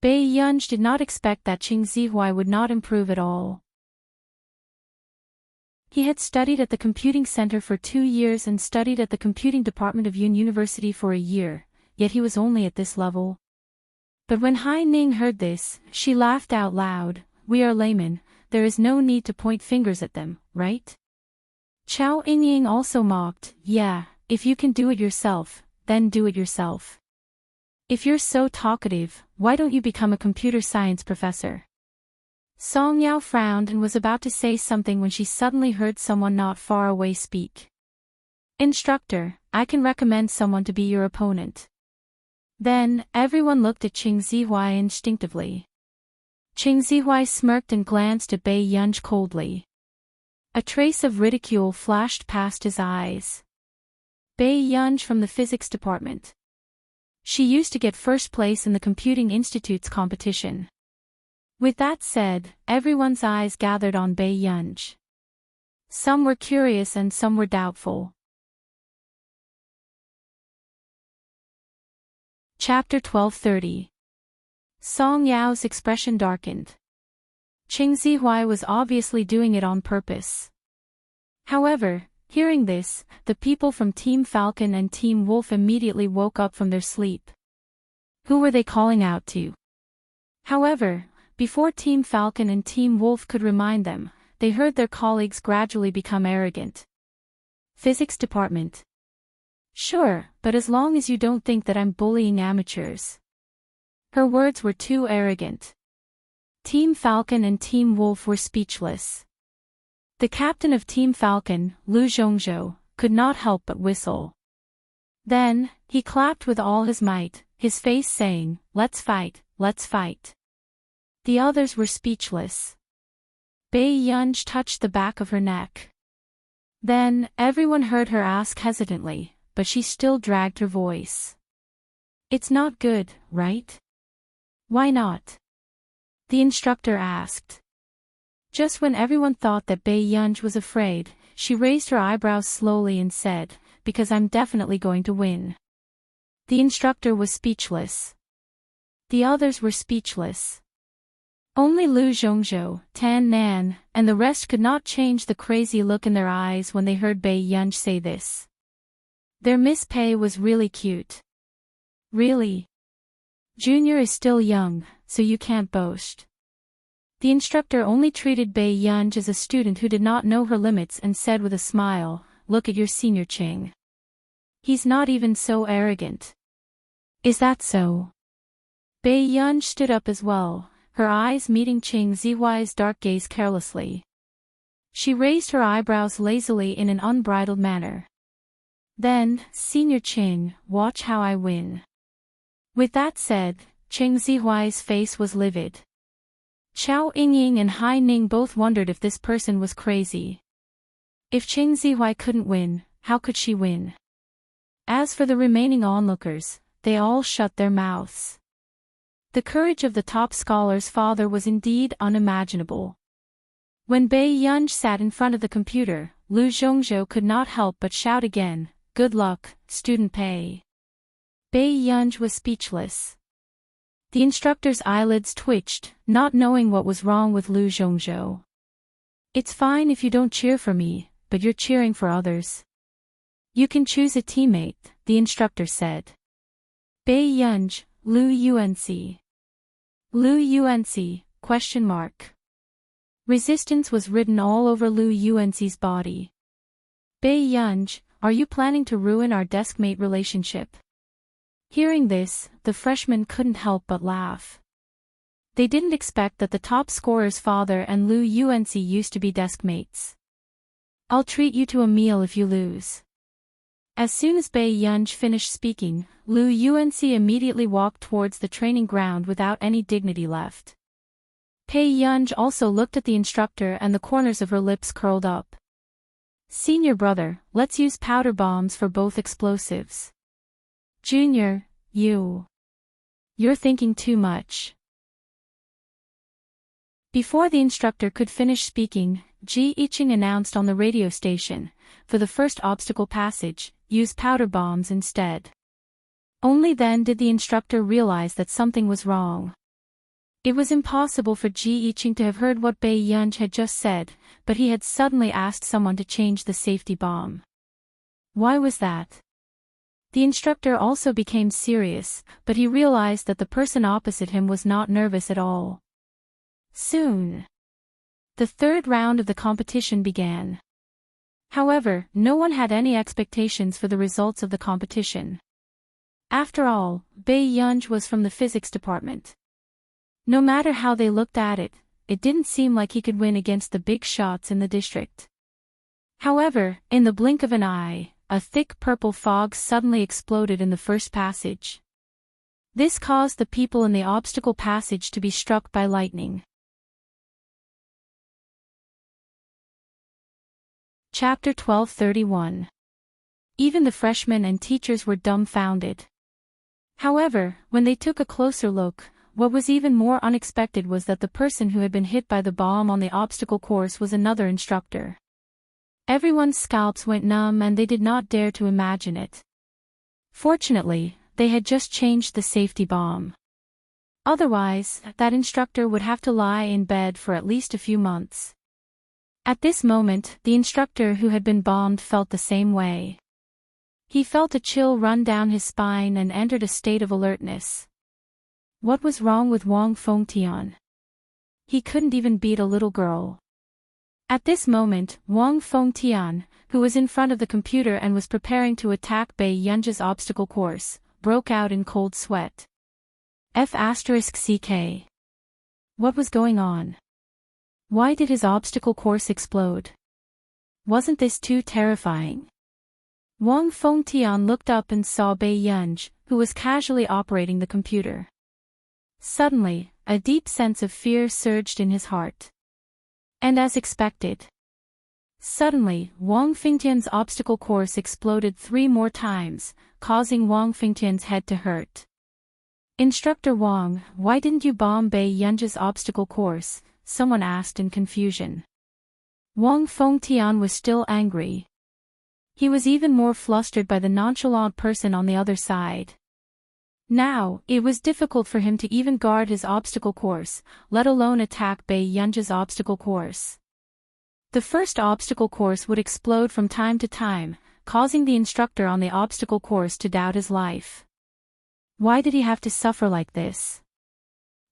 Bai Yunj did not expect that Ching Zihui would not improve at all. He had studied at the computing center for 2 years and studied at the computing department of Yun University for a year, yet he was only at this level. But when Hai Ning heard this, she laughed out loud. We are laymen, there is no need to point fingers at them, right? Chao Yingying also mocked, yeah, if you can do it yourself, then do it yourself. If you're so talkative, why don't you become a computer science professor? Song Yao frowned and was about to say something when she suddenly heard someone not far away speak. Instructor, I can recommend someone to be your opponent. Then, everyone looked at Ching Zihui instinctively. Ching Zihui smirked and glanced at Bai Yunj coldly. A trace of ridicule flashed past his eyes. Bai Yunj from the physics department. She used to get first place in the Computing Institute's competition. With that said, everyone's eyes gathered on Bai Yunj. Some were curious and some were doubtful. Chapter 12:30. Song Yao's expression darkened. Ching Zihuai was obviously doing it on purpose. However, hearing this, the people from Team Falcon and Team Wolf immediately woke up from their sleep. Who were they calling out to? However, before Team Falcon and Team Wolf could remind them, they heard their colleagues gradually become arrogant. Physics department. Sure, but as long as you don't think that I'm bullying amateurs. Her words were too arrogant. Team Falcon and Team Wolf were speechless. The captain of Team Falcon, Lu Zhongzhou, could not help but whistle. Then, he clapped with all his might, his face saying, "Let's fight, let's fight." The others were speechless. Bei Yunj touched the back of her neck. Then, everyone heard her ask hesitantly, but she still dragged her voice. "It's not good, right?" "Why not?" the instructor asked. Just when everyone thought that Bei Yunj was afraid, she raised her eyebrows slowly and said, "Because I'm definitely going to win." The instructor was speechless. The others were speechless. Only Lu Zhongzhou, Tan Nan, and the rest could not change the crazy look in their eyes when they heard Bei Yunj say this. Their Miss Pei was really cute. Really? Junior is still young, so you can't boast. The instructor only treated Bei Yunj as a student who did not know her limits and said with a smile, "Look at your senior Ching. He's not even so arrogant." "Is that so?" Bei Yunj stood up as well, her eyes meeting Ching Zihuai's dark gaze carelessly. She raised her eyebrows lazily in an unbridled manner. Then, "Senior Ching, watch how I win." With that said, Ching Zihuai's face was livid. Qiao Yingying and Hai Ning both wondered if this person was crazy. If Ching Zihuai couldn't win, how could she win? As for the remaining onlookers, they all shut their mouths. The courage of the top scholar's father was indeed unimaginable. When Bei Yunj sat in front of the computer, Lu Zhongzhou could not help but shout again, "Good luck, student Pei." Bei Yunj was speechless. The instructor's eyelids twitched, not knowing what was wrong with Lu Zhongzhou. "It's fine if you don't cheer for me, but you're cheering for others. You can choose a teammate," the instructor said. Bei Yunj, Lu Yuanci. Lu Yuanci, question mark. Resistance was written all over Lu Yuanci's body. Bei Yunj, are you planning to ruin our deskmate relationship? Hearing this, the freshmen couldn't help but laugh. They didn't expect that the top scorer's father and Lu Yuanci used to be deskmates. "I'll treat you to a meal if you lose." As soon as Bei Yunj finished speaking, Lu Yuanci immediately walked towards the training ground without any dignity left. Bei Yunj also looked at the instructor and the corners of her lips curled up. "Senior brother, let's use powder bombs for both explosives." "Junior, you're thinking too much." Before the instructor could finish speaking, Ji Yiqing announced on the radio station, "For the first obstacle passage, use powder bombs instead." Only then did the instructor realize that something was wrong. It was impossible for Ji Yiqing to have heard what Bei Yunj had just said, but he had suddenly asked someone to change the safety bomb. Why was that? The instructor also became serious, but he realized that the person opposite him was not nervous at all. Soon, the third round of the competition began. However, no one had any expectations for the results of the competition. After all, Bei Yunj was from the physics department. No matter how they looked at it, it didn't seem like he could win against the big shots in the district. However, in the blink of an eye, a thick purple fog suddenly exploded in the first passage. This caused the people in the obstacle passage to be struck by lightning. Chapter 1231. Even the freshmen and teachers were dumbfounded. However, when they took a closer look, what was even more unexpected was that the person who had been hit by the bomb on the obstacle course was another instructor. Everyone's scalps went numb and they did not dare to imagine it. Fortunately, they had just changed the safety bomb. Otherwise, that instructor would have to lie in bed for at least a few months. At this moment, the instructor who had been bombed felt the same way. He felt a chill run down his spine and entered a state of alertness. What was wrong with Wang Fengtian? He couldn't even beat a little girl. At this moment, Wang Fengtian, who was in front of the computer and was preparing to attack Bai Yunji's obstacle course, broke out in cold sweat. F***CK. What was going on? Why did his obstacle course explode? Wasn't this too terrifying? Wang Fengtian looked up and saw Bai Yunji, who was casually operating the computer. Suddenly, a deep sense of fear surged in his heart. And as expected. Suddenly, Wang Fengtian's obstacle course exploded 3 more times, causing Wang Fengtian's head to hurt. Instructor Wang, why didn't you bomb Bai Yunji's obstacle course? Someone asked in confusion. Wang Fengtian was still angry. He was even more flustered by the nonchalant person on the other side. Now, it was difficult for him to even guard his obstacle course, let alone attack Bai Yunji's obstacle course. The first obstacle course would explode from time to time, causing the instructor on the obstacle course to doubt his life. Why did he have to suffer like this?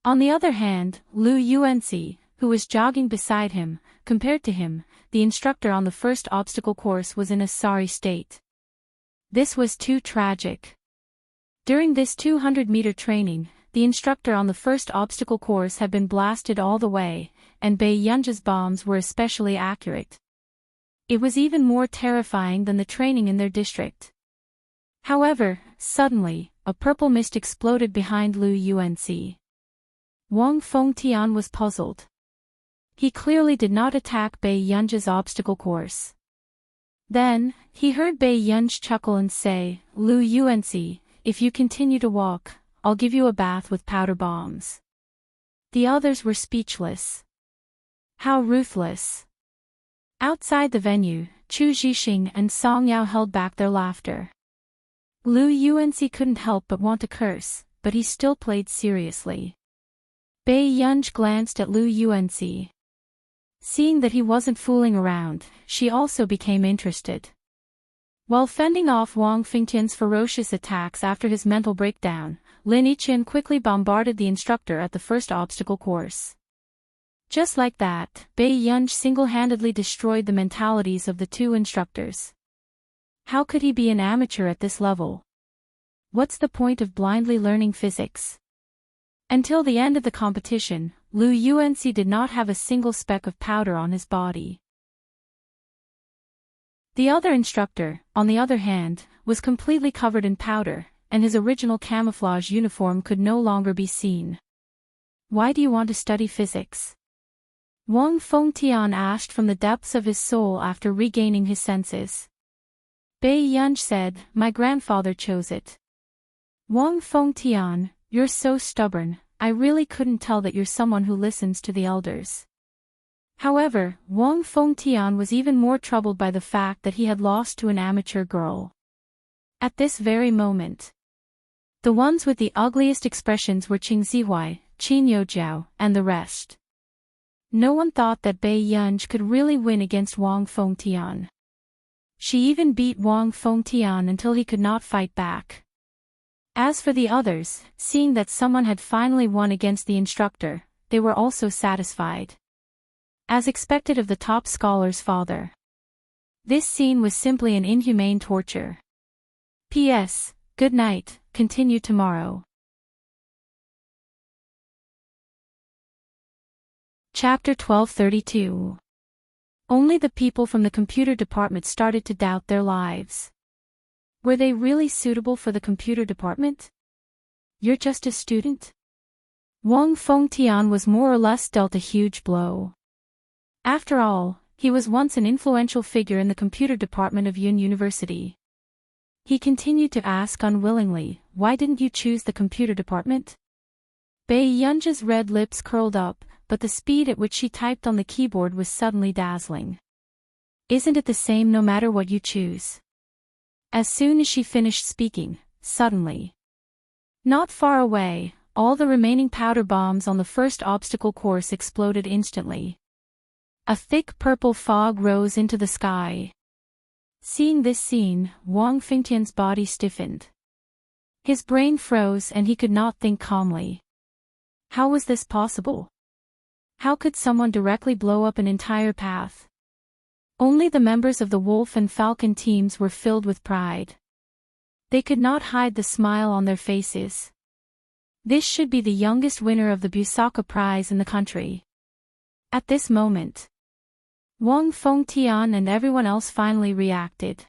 On the other hand, Lu Yuanxi, who was jogging beside him, compared to him, the instructor on the first obstacle course was in a sorry state. This was too tragic. During this 200-meter training, the instructor on the first obstacle course had been blasted all the way, and Bai Yunji's bombs were especially accurate. It was even more terrifying than the training in their district. However, suddenly, a purple mist exploded behind Lu Yuanxi. Wang Fengtian was puzzled. He clearly did not attack Bai Yunji's obstacle course. Then, he heard Bai Yunji chuckle and say, Lu Yuanxi, if you continue to walk, I'll give you a bath with powder bombs. The others were speechless. How ruthless. Outside the venue, Chu Zhixing and Song Yao held back their laughter. Lu Yuanxi couldn't help but want to curse, but he still played seriously. Bai Yunji glanced at Lu Yuanxi. Seeing that he wasn't fooling around, she also became interested. While fending off Wang Fengtian's ferocious attacks after his mental breakdown, Lin Yiqian quickly bombarded the instructor at the first obstacle course. Just like that, Bai Yunji single-handedly destroyed the mentalities of the 2 instructors. How could he be an amateur at this level? What's the point of blindly learning physics? Until the end of the competition, Lu Yuanxi did not have a single speck of powder on his body. The other instructor, on the other hand, was completely covered in powder, and his original camouflage uniform could no longer be seen. Why do you want to study physics? Wang Fengtian asked from the depths of his soul after regaining his senses. Bai Yunji said, my grandfather chose it. Wang Fengtian, you're so stubborn, I really couldn't tell that you're someone who listens to the elders. However, Wang Fengtian was even more troubled by the fact that he had lost to an amateur girl. At this very moment, the ones with the ugliest expressions were Qing Zihuai, Qin Youjiao, and the rest. No one thought that Bai Yunji could really win against Wang Fengtian. She even beat Wang Fengtian until he could not fight back. As for the others, seeing that someone had finally won against the instructor, they were also satisfied. As expected of the top scholar's father. This scene was simply an inhumane torture. P.S. Good night, continue tomorrow. Chapter 1232. Only the people from the computer department started to doubt their lives. Were they really suitable for the computer department? You're just a student? Wang Fengtian was more or less dealt a huge blow. After all, he was once an influential figure in the computer department of Yun University. He continued to ask unwillingly, why didn't you choose the computer department? Bai Yunji's red lips curled up, but the speed at which she typed on the keyboard was suddenly dazzling. Isn't it the same no matter what you choose? As soon as she finished speaking, suddenly, not far away, all the remaining powder bombs on the first obstacle course exploded instantly. A thick purple fog rose into the sky. Seeing this scene, Wang Fengtian's body stiffened. His brain froze and he could not think calmly. How was this possible? How could someone directly blow up an entire path? Only the members of the Wolf and Falcon teams were filled with pride. They could not hide the smile on their faces. This should be the youngest winner of the Busaka Prize in the country. At this moment, Wang Fengtian and everyone else finally reacted.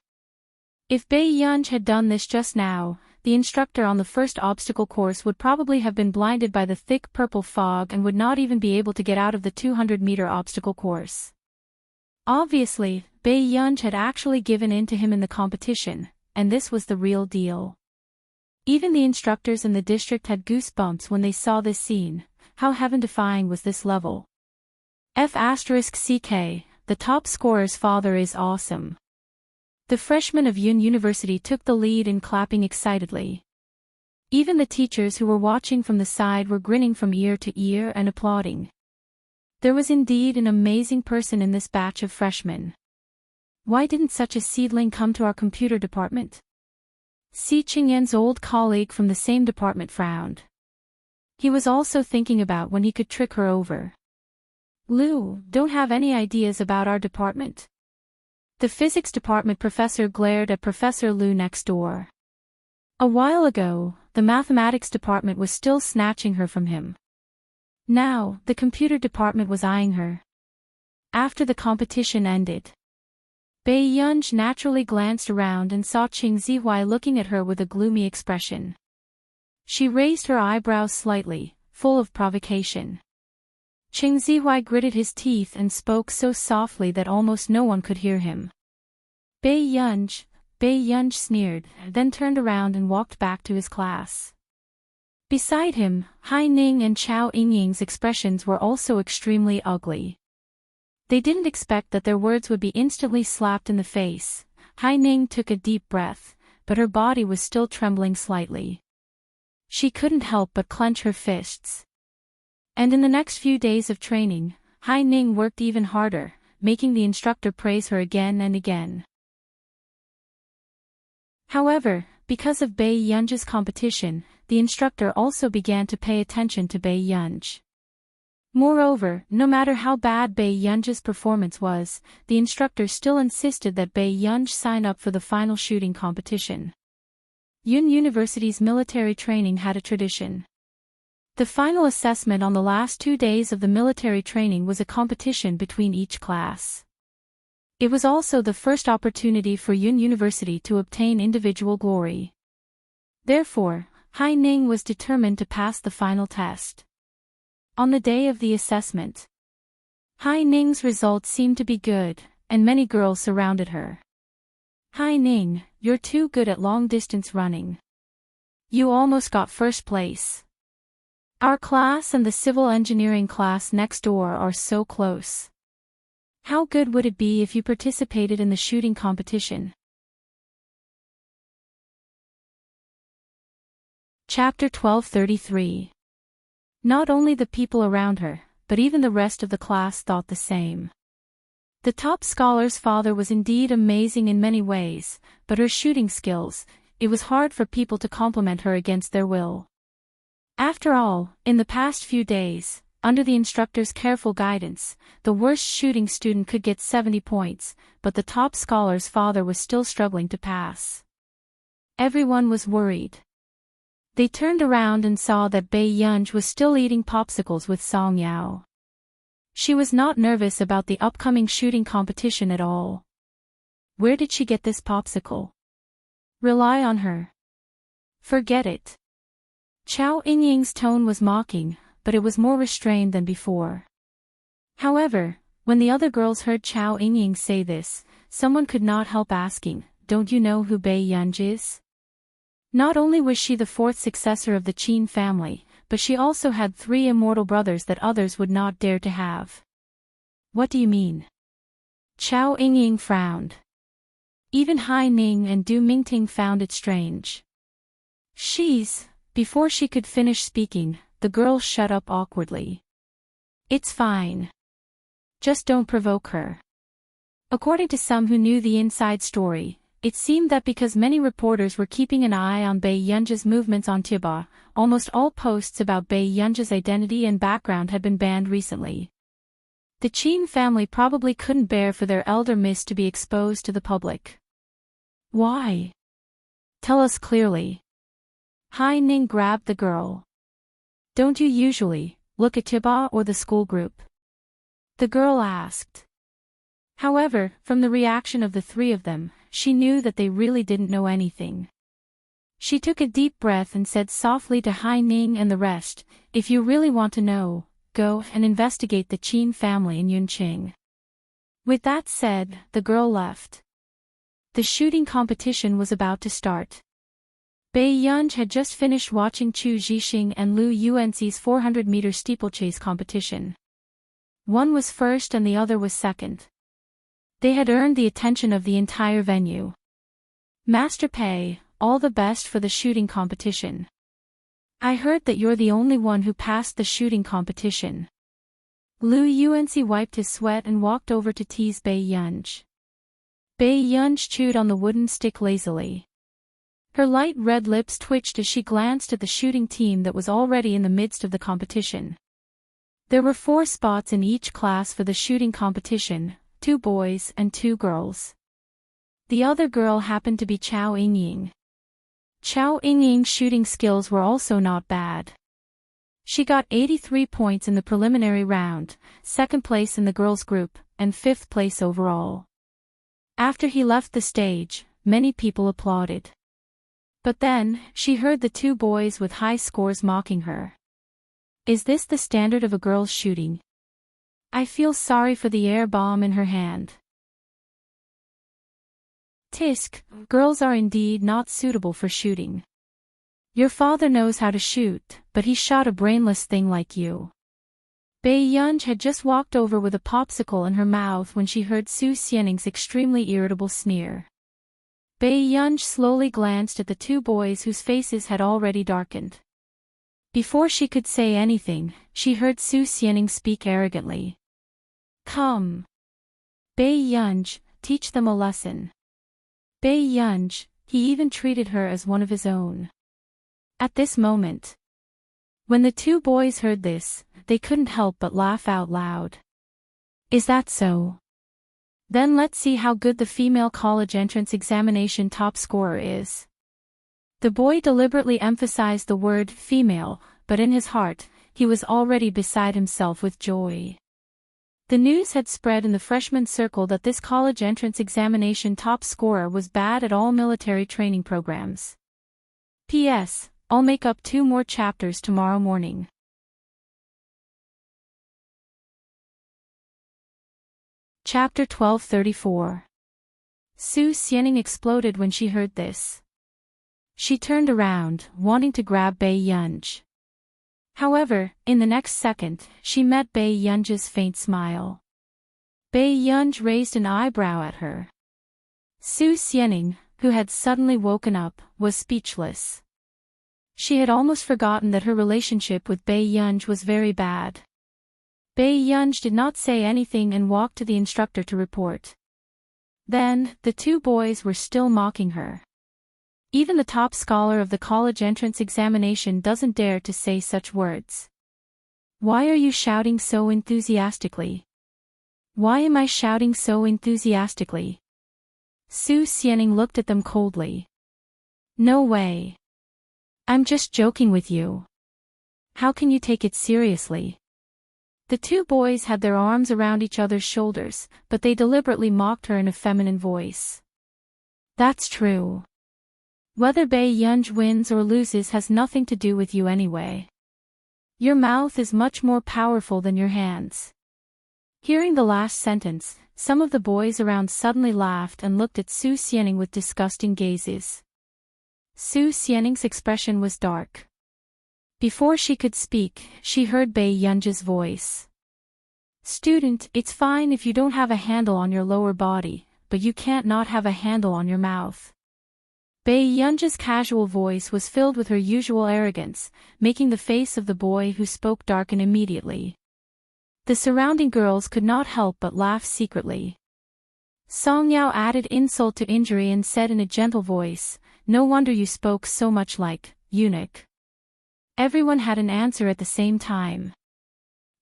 If Bai Yunj had done this just now, the instructor on the first obstacle course would probably have been blinded by the thick purple fog and would not even be able to get out of the 200-meter obstacle course. Obviously, Bai Yunj had actually given in to him in the competition, and this was the real deal. Even the instructors in the district had goosebumps when they saw this scene. How heaven-defying was this level? F***CK, the top scorer's father is awesome. The freshmen of Yun University took the lead in clapping excitedly. Even the teachers who were watching from the side were grinning from ear to ear and applauding. There was indeed an amazing person in this batch of freshmen. Why didn't such a seedling come to our computer department? Si Qingyan's old colleague from the same department frowned. He was also thinking about when he could trick her over. Lu, don't have any ideas about our department? The physics department professor glared at Professor Lu next door. A while ago, the mathematics department was still snatching her from him. Now, the computer department was eyeing her. After the competition ended, Bai Yunj naturally glanced around and saw Qing Zihuai looking at her with a gloomy expression. She raised her eyebrows slightly, full of provocation. Qing Zihuai gritted his teeth and spoke so softly that almost no one could hear him. Bai Yunj sneered, then turned around and walked back to his class. Beside him, Hai Ning and Chao Yingying's expressions were also extremely ugly. They didn't expect that their words would be instantly slapped in the face. Hai Ning took a deep breath, but her body was still trembling slightly. She couldn't help but clench her fists. And in the next few days of training, Hai Ning worked even harder, making the instructor praise her again and again. However, because of Bai Yunj's competition, the instructor also began to pay attention to Bai Yunj. Moreover, no matter how bad Bai Yunj's performance was, the instructor still insisted that Bai Yunj sign up for the final shooting competition. Yun University's military training had a tradition. The final assessment on the last 2 days of the military training was a competition between each class. It was also the first opportunity for Yun University to obtain individual glory. Therefore, Hai Ning was determined to pass the final test. On the day of the assessment, Hai Ning's results seemed to be good, and many girls surrounded her. Hai Ning, you're too good at long-distance running. You almost got first place. Our class and the civil engineering class next door are so close. How good would it be if you participated in the shooting competition? Chapter 1233. Not only the people around her, but even the rest of the class thought the same. The top scholar's father was indeed amazing in many ways, but her shooting skills, it was hard for people to compliment her against their will. After all, in the past few days, under the instructor's careful guidance, the worst shooting student could get 70 points, but the top scholar's father was still struggling to pass. Everyone was worried. They turned around and saw that Bai Yunj was still eating popsicles with Song Yao. She was not nervous about the upcoming shooting competition at all. Where did she get this popsicle? Rely on her. Forget it. Chao Yingying's tone was mocking, but it was more restrained than before. However, when the other girls heard Chao Yingying say this, someone could not help asking, "Don't you know who Bai Yunj is?" Not only was she the fourth successor of the Qin family, but she also had 3 immortal brothers that others would not dare to have. What do you mean? Chao Yingying frowned. Even Hai Ning and Du Mingting found it strange. She's Before she could finish speaking, the girl shut up awkwardly. It's fine. Just don't provoke her. According to some who knew the inside story, it seemed that because many reporters were keeping an eye on Bae Yunja's movements on Tiba, almost all posts about Bae Yunja's identity and background had been banned recently. The Chin family probably couldn't bear for their elder miss to be exposed to the public. Why? Tell us clearly. Hai Ning grabbed the girl. Don't you usually look at Tiba or the school group? The girl asked. However, from the reaction of the three of them, she knew that they really didn't know anything. She took a deep breath and said softly to Hai Ning and the rest, if you really want to know, go and investigate the Chin family in Yunqing. With that said, the girl left. The shooting competition was about to start. Bae Yunj had just finished watching Chu Zhixing and Lu Yuanxi's 400-meter steeplechase competition. One was first and the other was second. They had earned the attention of the entire venue. Master Pei, all the best for the shooting competition. I heard that you're the only one who passed the shooting competition. Lu Yuanxi wiped his sweat and walked over to tease Bae Yunj. Bae Yunj chewed on the wooden stick lazily. Her light red lips twitched as she glanced at the shooting team that was already in the midst of the competition. There were 4 spots in each class for the shooting competition, 2 boys and 2 girls. The other girl happened to be Chao Yingying. Chao Yingying's shooting skills were also not bad. She got 83 points in the preliminary round, 2nd place in the girls' group, and 5th place overall. After he left the stage, many people applauded. But then, she heard the 2 boys with high scores mocking her. Is this the standard of a girl's shooting? I feel sorry for the air bomb in her hand. Tisk, girls are indeed not suitable for shooting. Your father knows how to shoot, but he shot a brainless thing like you. Bae Yunj had just walked over with a popsicle in her mouth when she heard Su Xianing's extremely irritable sneer. Bae Yunj slowly glanced at the 2 boys whose faces had already darkened. Before she could say anything, she heard Su Xianing speak arrogantly. Come. Bae Yunj, teach them a lesson. Bae Yunj, he even treated her as one of his own. At this moment. When the 2 boys heard this, they couldn't help but laugh out loud. Is that so? Then let's see how good the female college entrance examination top scorer is. The boy deliberately emphasized the word female, but in his heart, he was already beside himself with joy. The news had spread in the freshman circle that this college entrance examination top scorer was bad at all military training programs. P.S. I'll make up 2 more chapters tomorrow morning. Chapter 1234. Su Xianing exploded when she heard this. She turned around, wanting to grab Bae Yunj. However, in the next second, she met Bae Yunj's faint smile. Bae Yunj raised an eyebrow at her. Su Xianing, who had suddenly woken up, was speechless. She had almost forgotten that her relationship with Bae Yunj was very bad. Bae Yunj did not say anything and walked to the instructor to report. Then, the 2 boys were still mocking her. Even the top scholar of the college entrance examination doesn't dare to say such words. Why are you shouting so enthusiastically? Why am I shouting so enthusiastically? Su Xianing looked at them coldly. No way. I'm just joking with you. How can you take it seriously? The 2 boys had their arms around each other's shoulders, but they deliberately mocked her in a feminine voice. That's true. Whether Bae Yunj wins or loses has nothing to do with you anyway. Your mouth is much more powerful than your hands. Hearing the last sentence, some of the boys around suddenly laughed and looked at Su Xianing with disgusting gazes. Su Xianing's expression was dark. Before she could speak, she heard Bae Yunj's voice. Student, it's fine if you don't have a handle on your lower body, but you can't not have a handle on your mouth. Bei Yunji's casual voice was filled with her usual arrogance, making the face of the boy who spoke darken immediately. The surrounding girls could not help but laugh secretly. Song Yao added insult to injury and said in a gentle voice, "No wonder you spoke so much like eunuch." Everyone had an answer at the same time.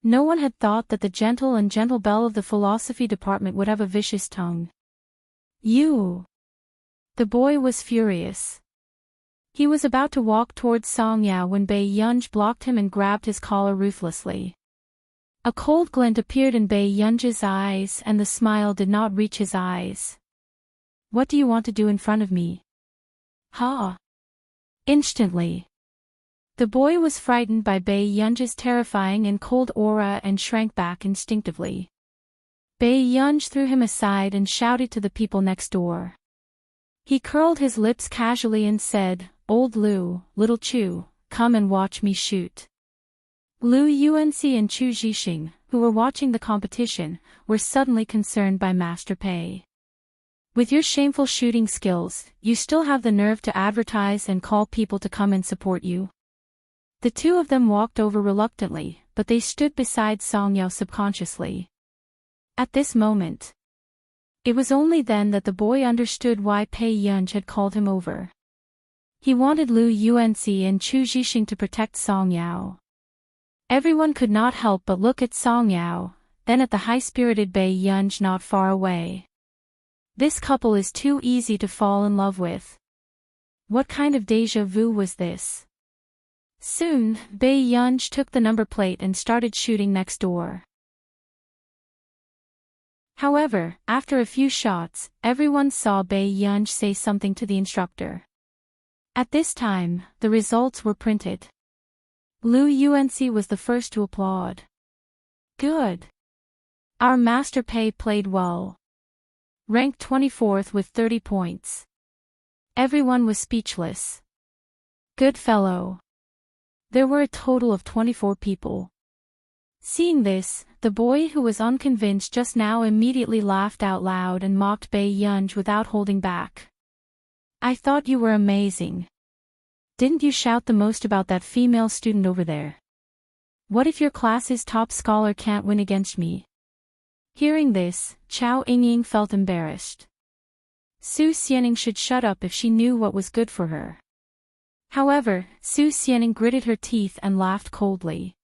No one had thought that the gentle belle of the philosophy department would have a vicious tongue. You! The boy was furious. He was about to walk towards Song Yao when Bei Yunji blocked him and grabbed his collar ruthlessly. A cold glint appeared in Bei Yunji's eyes and the smile did not reach his eyes. "What do you want to do in front of me?" "Ha!" Instantly. The boy was frightened by Bei Yunji's terrifying and cold aura and shrank back instinctively. Bei Yunji threw him aside and shouted to the people next door. He curled his lips casually and said, "Old Lu, little Chu, come and watch me shoot." Lu Yuanxi and Chu Zhixing, who were watching the competition, were suddenly concerned by Master Pei. "With your shameful shooting skills, you still have the nerve to advertise and call people to come and support you?" The two of them walked over reluctantly, but they stood beside Song Yao subconsciously. At this moment, it was only then that the boy understood why Pei Yunji had called him over. He wanted Lu Yuanxi and Chu Zhixing to protect Song Yao. Everyone could not help but look at Song Yao, then at the high-spirited Bei Yunji not far away. This couple is too easy to fall in love with. What kind of déjà vu was this? Soon, Bei Yunji took the number plate and started shooting next door. However, after a few shots, everyone saw Bei Yunji say something to the instructor. At this time, the results were printed. Lu Yuanxi was the first to applaud. "Good. Our Master Pei played well. Ranked 24th with 30 points. Everyone was speechless. Good fellow." There were a total of 24 people. Seeing this, the boy who was unconvinced just now immediately laughed out loud and mocked Bei Yunji without holding back. "I thought you were amazing. Didn't you shout the most about that female student over there? What if your class's top scholar can't win against me?" Hearing this, Chao Yingying felt embarrassed. Su Xianing should shut up if she knew what was good for her. However, Su Xianing gritted her teeth and laughed coldly.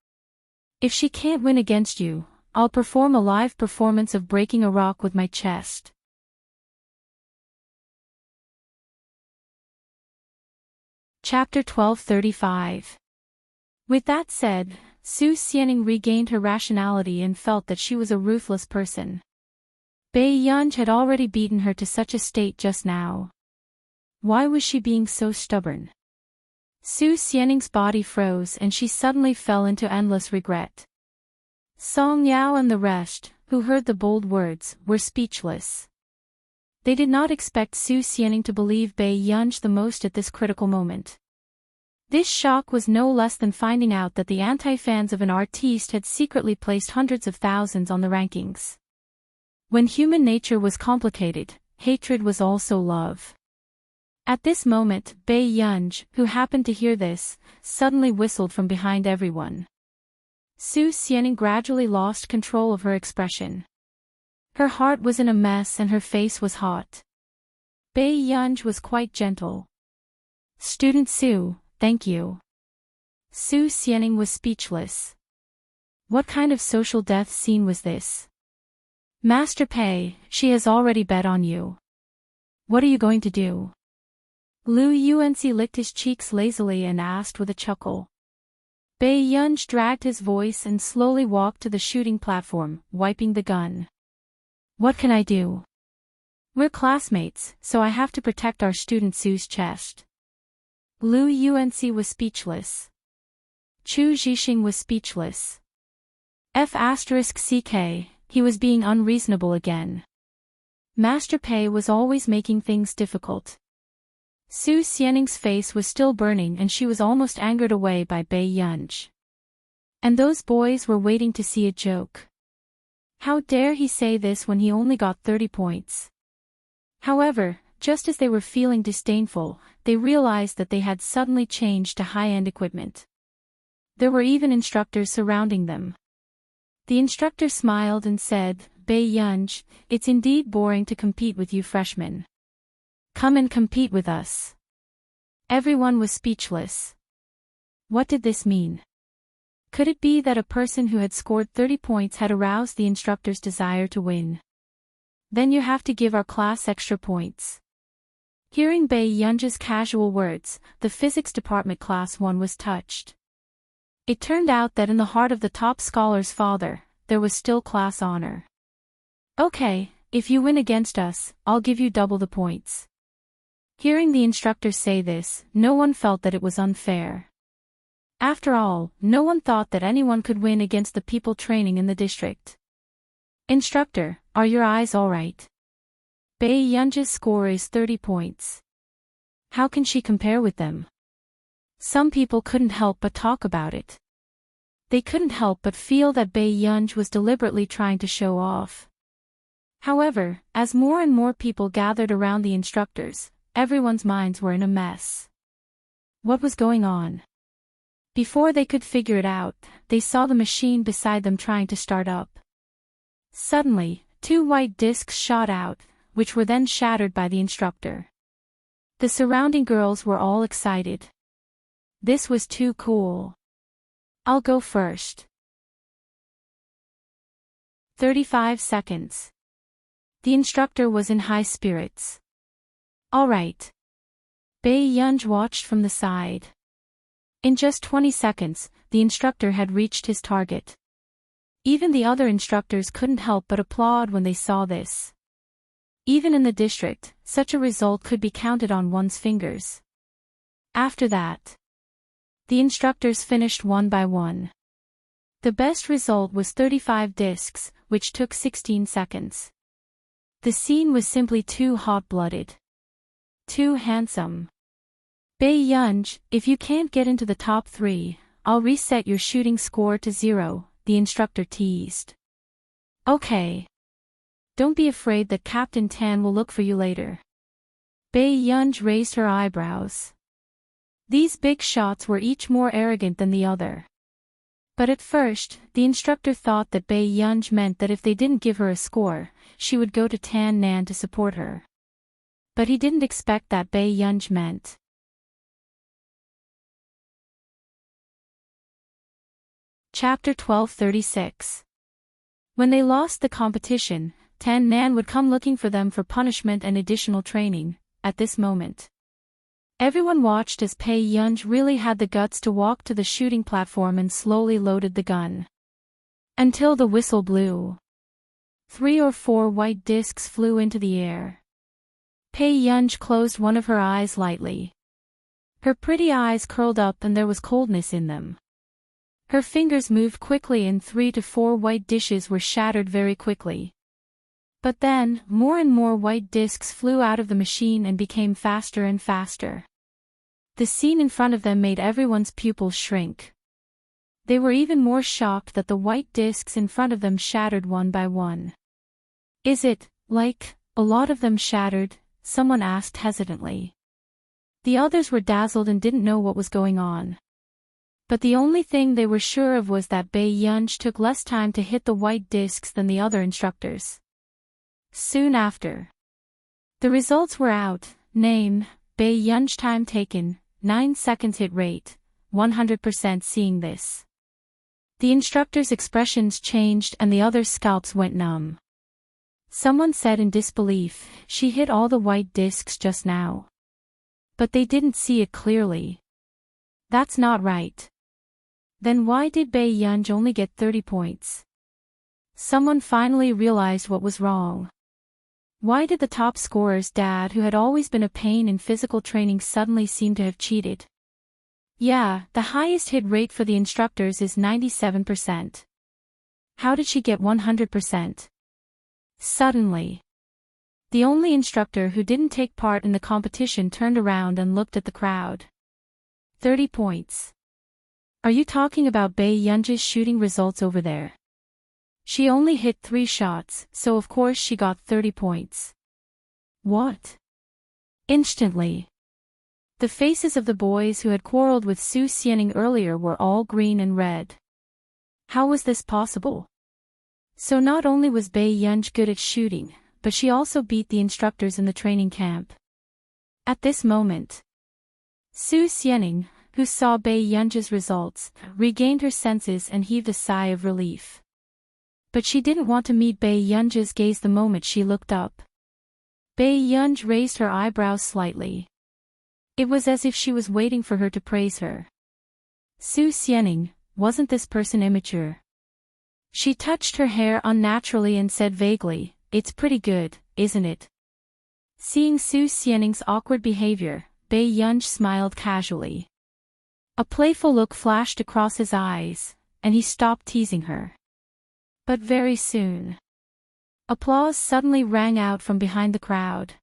"If she can't win against you, I'll perform a live performance of breaking a rock with my chest." Chapter 1235. With that said, Su Xianing regained her rationality and felt that she was a ruthless person. Bei Yunji had already beaten her to such a state just now. Why was she being so stubborn? Su Xianing's body froze and she suddenly fell into endless regret. Song Yao and the rest, who heard the bold words, were speechless. They did not expect Su Xianing to believe Bei Yunji the most at this critical moment. This shock was no less than finding out that the anti-fans of an artiste had secretly placed hundreds of thousands on the rankings. When human nature was complicated, hatred was also love. At this moment, Bei Yunji, who happened to hear this, suddenly whistled from behind everyone. Su Xianing gradually lost control of her expression. Her heart was in a mess and her face was hot. Bei Yunji was quite gentle. "Student Su, thank you." Su Xianing was speechless. What kind of social death scene was this? "Master Pei, she has already bet on you. What are you going to do?" Lu Yuanxi licked his cheeks lazily and asked with a chuckle. Bei Yunji dragged his voice and slowly walked to the shooting platform, wiping the gun. "What can I do? We're classmates, so I have to protect our student Su's chest." Lu Yuanxi was speechless. Chu Zhixing was speechless. F*ck, he was being unreasonable again. Master Pei was always making things difficult. Su Xianing's face was still burning and she was almost angered away by Bei Yunji. And those boys were waiting to see a joke. How dare he say this when he only got 30 points? However, just as they were feeling disdainful, they realized that they had suddenly changed to high-end equipment. There were even instructors surrounding them. The instructor smiled and said, "Bei Yunj, it's indeed boring to compete with you freshmen. Come and compete with us." Everyone was speechless. What did this mean? Could it be that a person who had scored 30 points had aroused the instructor's desire to win? Then you have to give our class extra points. Hearing Bei Yunj's casual words, the physics department class 1 was touched. It turned out that in the heart of the top scholar's father, there was still class honor. "Okay, if you win against us, I'll give you double the points." Hearing the instructor say this, no one felt that it was unfair. After all, no one thought that anyone could win against the people training in the district. "Instructor, are your eyes all right? Bei Yunj's score is 30 points. How can she compare with them?" Some people couldn't help but talk about it. They couldn't help but feel that Bei Yunj was deliberately trying to show off. However, as more and more people gathered around the instructors, everyone's minds were in a mess. What was going on? Before they could figure it out, they saw the machine beside them trying to start up. Suddenly, 2 white discs shot out, which were then shattered by the instructor. The surrounding girls were all excited. This was too cool. "I'll go first." 35 seconds. The instructor was in high spirits. "All right." Bei Yunj watched from the side. In just 20 seconds, the instructor had reached his target. Even the other instructors couldn't help but applaud when they saw this. Even in the district, such a result could be counted on one's fingers. After that, the instructors finished one by one. The best result was 35 discs, which took 16 seconds. The scene was simply too hot-blooded. Too handsome. "Bei Yunj, if you can't get into the top 3, I'll reset your shooting score to 0, the instructor teased. "Okay. Don't be afraid that Captain Tan will look for you later." Bei Yunj raised her eyebrows. These big shots were each more arrogant than the other. But at first, the instructor thought that Bei Yunj meant that if they didn't give her a score, she would go to Tan Nan to support her. But he didn't expect that Bei Yunj meant. Chapter 1236. When they lost the competition, Tan Nan would come looking for them for punishment and additional training. At this moment, everyone watched as Bei Yunj really had the guts to walk to the shooting platform and slowly loaded the gun. Until the whistle blew. 3 or 4 white discs flew into the air. Bei Yunj closed one of her eyes lightly. Her pretty eyes curled up and there was coldness in them. Her fingers moved quickly and 3 to 4 white dishes were shattered very quickly. But then, more and more white discs flew out of the machine and became faster and faster. The scene in front of them made everyone's pupils shrink. They were even more shocked that the white discs in front of them shattered one by one. "Is it, like, a lot of them shattered?" someone asked hesitantly. The others were dazzled and didn't know what was going on. But the only thing they were sure of was that Bei Yunj took less time to hit the white discs than the other instructors. Soon after, the results were out. Name, Bei Yunj. Time taken, 9 seconds. Hit rate, 100%. Seeing this, the instructors' expressions changed and the others' scalps went numb. Someone said in disbelief, "She hit all the white discs just now." But they didn't see it clearly. That's not right. Then why did Bei Yunj only get 30 points? Someone finally realized what was wrong. Why did the top scorer's dad, who had always been a pain in physical training, suddenly seem to have cheated? Yeah, the highest hit rate for the instructors is 97%. How did she get 100%? Suddenly, the only instructor who didn't take part in the competition turned around and looked at the crowd. 30 points. Are you talking about Bei Yunj's shooting results over there? She only hit 3 shots, so of course she got 30 points. What? Instantly, the faces of the boys who had quarreled with Su Xianing earlier were all green and red. How was this possible? So not only was Bai Yunj good at shooting, but she also beat the instructors in the training camp. At this moment, Su Xianing, who saw Bai Yunj's results, regained her senses and heaved a sigh of relief. But she didn't want to meet Bai Yunj's gaze the moment she looked up. Bai Yunj raised her eyebrows slightly. It was as if she was waiting for her to praise her. Su Xianing, wasn't this person immature? She touched her hair unnaturally and said vaguely, "It's pretty good, isn't it?" Seeing Su Xianing's awkward behavior, Bai Yunj smiled casually. A playful look flashed across his eyes, and he stopped teasing her. But very soon, applause suddenly rang out from behind the crowd.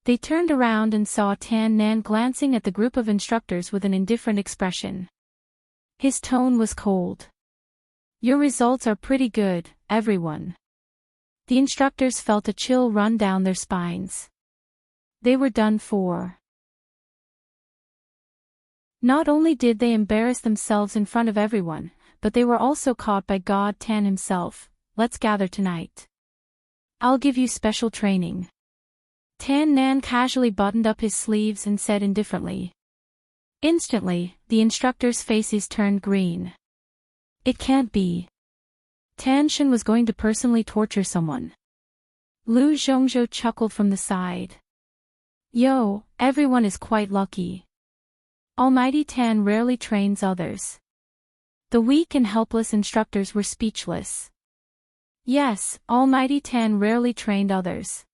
They turned around and saw Tan Nan glancing at the group of instructors with an indifferent expression. His tone was cold. "Your results are pretty good, everyone." The instructors felt a chill run down their spines. They were done for. Not only did they embarrass themselves in front of everyone, but they were also caught by God Tan himself. "Let's gather tonight. I'll give you special training." Tan Nan casually buttoned up his sleeves and said indifferently. Instantly, the instructors' faces turned green. It can't be. Tan Shen was going to personally torture someone. Lu Zhongzhou chuckled from the side. "Yo, everyone is quite lucky. Almighty Tan rarely trains others." The weak and helpless instructors were speechless. Yes, Almighty Tan rarely trained others.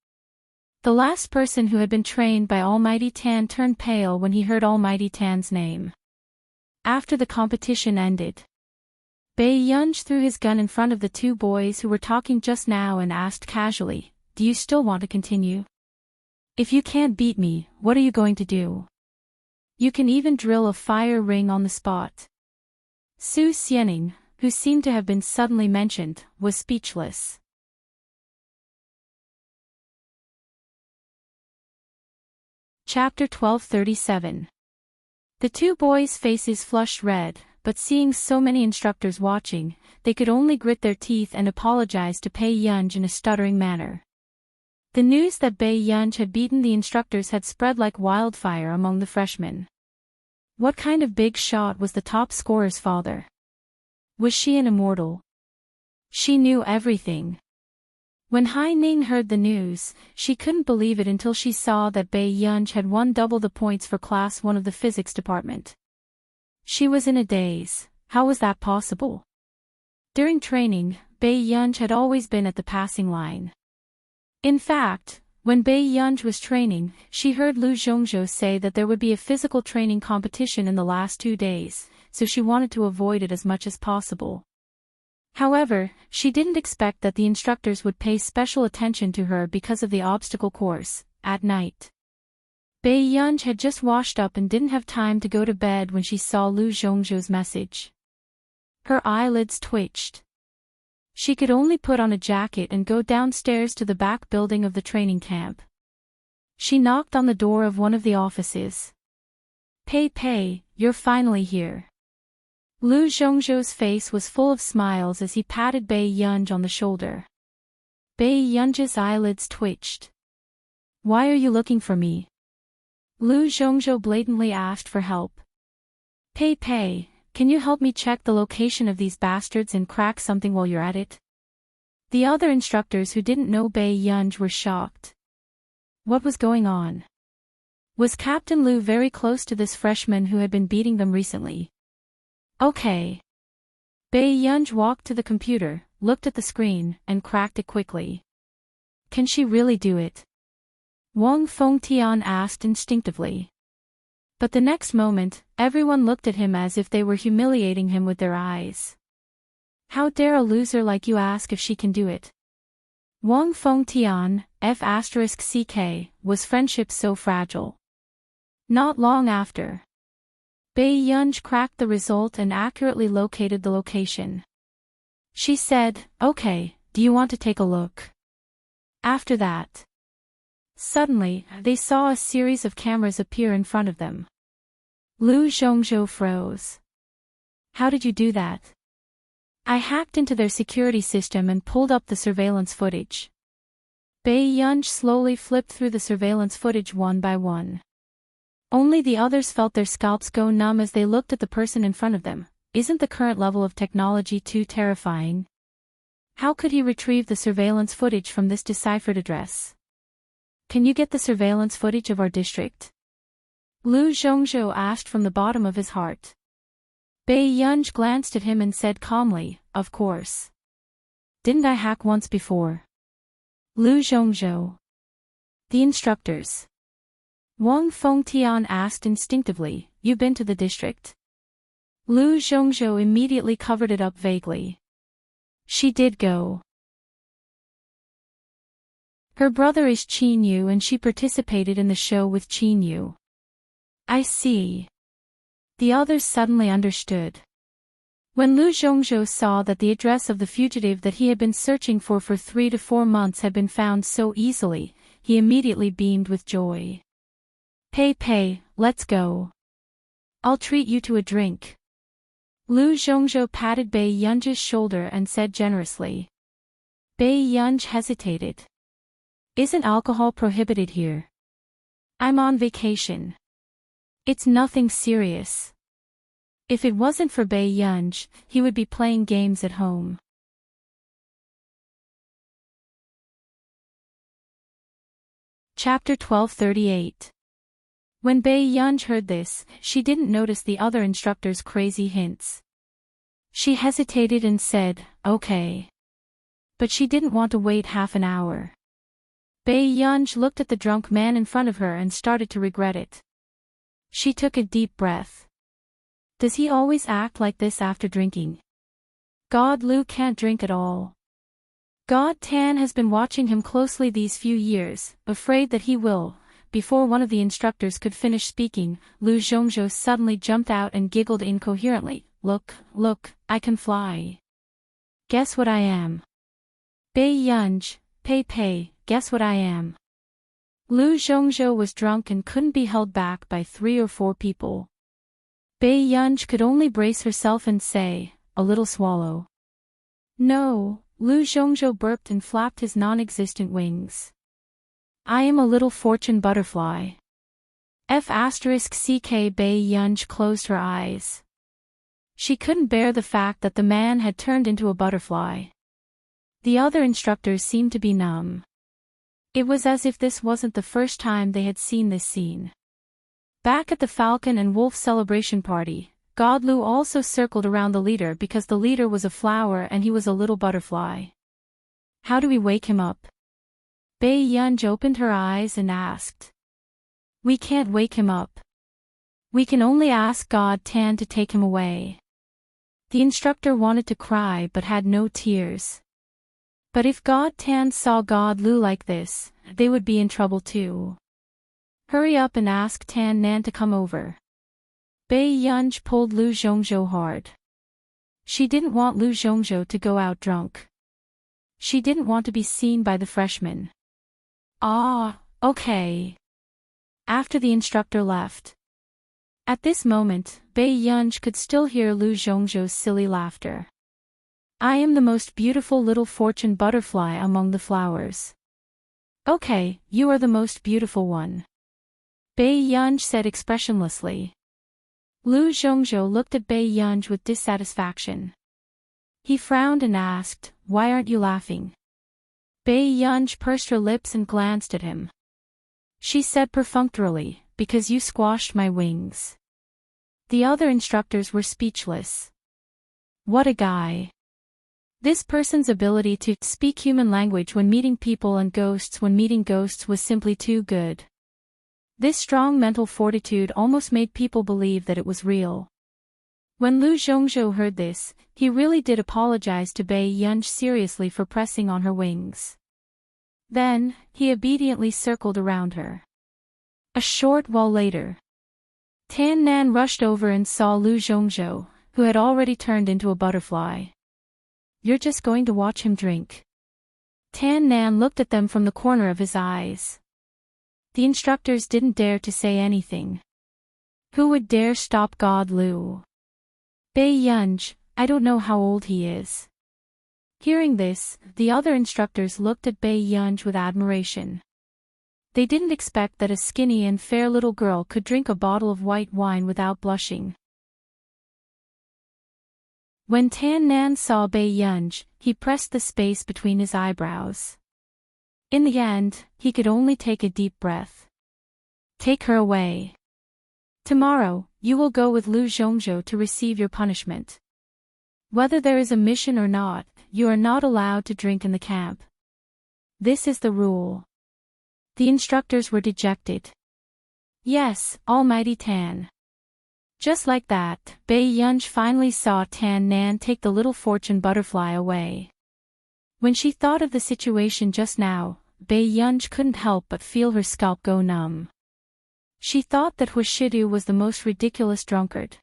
The last person who had been trained by Almighty Tan turned pale when he heard Almighty Tan's name. After the competition ended, Bai Yunj threw his gun in front of the two boys who were talking just now and asked casually, "Do you still want to continue? If you can't beat me, what are you going to do? You can even drill a fire ring on the spot." Su Xianing, who seemed to have been suddenly mentioned, was speechless. Chapter 1237. The two boys' faces flushed red, but seeing so many instructors watching, they could only grit their teeth and apologize to Bai Yunj in a stuttering manner. The news that Bai Yunj had beaten the instructors had spread like wildfire among the freshmen. What kind of big shot was the top scorer's father? Was she an immortal? She knew everything. When Hai Ning heard the news, she couldn't believe it until she saw that Bai Yunj had won double the points for Class 1 of the physics department. She was in a daze. How was that possible? During training, Bai Yunj had always been at the passing line. In fact, when Bai Yunj was training, she heard Lu Zhongzhou say that there would be a physical training competition in the last 2 days, so she wanted to avoid it as much as possible. However, she didn't expect that the instructors would pay special attention to her because of the obstacle course. At night, Bai Yunj had just washed up and didn't have time to go to bed when she saw Lu Zhongzhou's message. Her eyelids twitched. She could only put on a jacket and go downstairs to the back building of the training camp. She knocked on the door of one of the offices. "Pei, you're finally here." Lu Zhongzhou's face was full of smiles as he patted Bai Yunj on the shoulder. Bai Yunj's eyelids twitched. "Why are you looking for me?" Lu Zhongzhou blatantly asked for help. Pei, can you help me check the location of these bastards and crack something while you're at it?" The other instructors who didn't know Bai Yunj were shocked. What was going on? Was Captain Lu very close to this freshman who had been beating them recently? Okay. Bai Yunj walked to the computer, looked at the screen, and cracked it quickly. Can she really do it? Wang Fengtian asked instinctively. But the next moment, everyone looked at him as if they were humiliating him with their eyes. How dare a loser like you ask if she can do it? Wang Fengtian, F***CK, was friendship so fragile? Not long after, Bai Yunj cracked the result and accurately located the location. She said, "Okay, do you want to take a look?" After that, Suddenly, they saw a series of cameras appear in front of them. Lu Zhongzhou froze. How did you do that? I hacked into their security system and pulled up the surveillance footage. Bei Yunj slowly flipped through the surveillance footage one by one. Only the others felt their scalps go numb as they looked at the person in front of them. Isn't the current level of technology too terrifying? How could he retrieve the surveillance footage from this deciphered address? Can you get the surveillance footage of our district? Lu Zhongzhou asked from the bottom of his heart. Bei Yunj glanced at him and said calmly, of course. Didn't I hack once before? Lu Zhongzhou. The instructors. Wang Fengtian asked instinctively, you've been to the district? Lu Zhongzhou immediately covered it up vaguely. She did go. Her brother is Qin Yu and she participated in the show with Qin Yu. I see. The others suddenly understood. When Lu Zhongzhou saw that the address of the fugitive that he had been searching for 3 to 4 months had been found so easily, he immediately beamed with joy. Pei, let's go. I'll treat you to a drink. Lu Zhongzhou patted Bei Yunj's shoulder and said generously. Bei Yunj hesitated. Isn't alcohol prohibited here? I'm on vacation. It's nothing serious. If it wasn't for Bei Yunj, he would be playing games at home. Chapter 1238. When Bei Yunj heard this, she didn't notice the other instructor's crazy hints. She hesitated and said, okay. But she didn't want to wait half an hour. Bei Yunj looked at the drunk man in front of her and started to regret it. She took a deep breath. Does he always act like this after drinking? God Lu can't drink at all. God Tan has been watching him closely these few years, afraid that he will. Before one of the instructors could finish speaking, Lu Zhongzhou suddenly jumped out and giggled incoherently. Look, I can fly. Guess what I am? Bei Yunj, Pei, guess what I am? Lu Zhongzhou was drunk and couldn't be held back by 3 or 4 people. Bei Yunj could only brace herself and say, a little swallow. No, Lu Zhongzhou burped and flapped his non-existent wings. I am a little fortune butterfly. F***ck Bei Yunj closed her eyes. She couldn't bear the fact that the man had turned into a butterfly. The other instructors seemed to be numb. It was as if this wasn't the first time they had seen this scene. Back at the Falcon and Wolf celebration party, God Lu also circled around the leader because the leader was a flower and he was a little butterfly. How do we wake him up? Bei Yunj opened her eyes and asked. We can't wake him up. We can only ask God Tan to take him away. The instructor wanted to cry but had no tears. But if God Tan saw God Lu like this, they would be in trouble too. Hurry up and ask Tan Nan to come over. Bei Yunj pulled Lu Zhongzhou hard. She didn't want Lu Zhongzhou to go out drunk. She didn't want to be seen by the freshmen. Okay. After the instructor left. At this moment, Bei Yunj could still hear Lu Zhongzhou's silly laughter. I am the most beautiful little fortune butterfly among the flowers. Okay, you are the most beautiful one. Bei Yunj said expressionlessly. Lu Zhongzhou looked at Bei Yunj with dissatisfaction. He frowned and asked, why aren't you laughing? Bei Yunj pursed her lips and glanced at him. She said perfunctorily, because you squashed my wings. The other instructors were speechless. What a guy. This person's ability to speak human language when meeting people and ghosts when meeting ghosts was simply too good. This strong mental fortitude almost made people believe that it was real. When Lu Zhongzhou heard this, he really did apologize to Bei Yunj seriously for pressing on her wings. Then, he obediently circled around her. A short while later, Tan Nan rushed over and saw Lu Zhongzhou, who had already turned into a butterfly. You're just going to watch him drink? Tan Nan looked at them from the corner of his eyes. The instructors didn't dare to say anything. Who would dare stop God Lu? Bei Yunj, I don't know how old he is. Hearing this, the other instructors looked at Bei Yunj with admiration. They didn't expect that a skinny and fair little girl could drink a bottle of white wine without blushing. When Tan Nan saw Bei Yunj, he pressed the space between his eyebrows. In the end, he could only take a deep breath. Take her away. Tomorrow, you will go with Lu Zhongzhou to receive your punishment. Whether there is a mission or not, you are not allowed to drink in the camp. This is the rule. The instructors were dejected. Yes, Almighty Tan. Just like that, Bei Yunj finally saw Tan Nan take the little fortune butterfly away. When she thought of the situation just now, Bei Yunj couldn't help but feel her scalp go numb. She thought that Huashidu was the most ridiculous drunkard.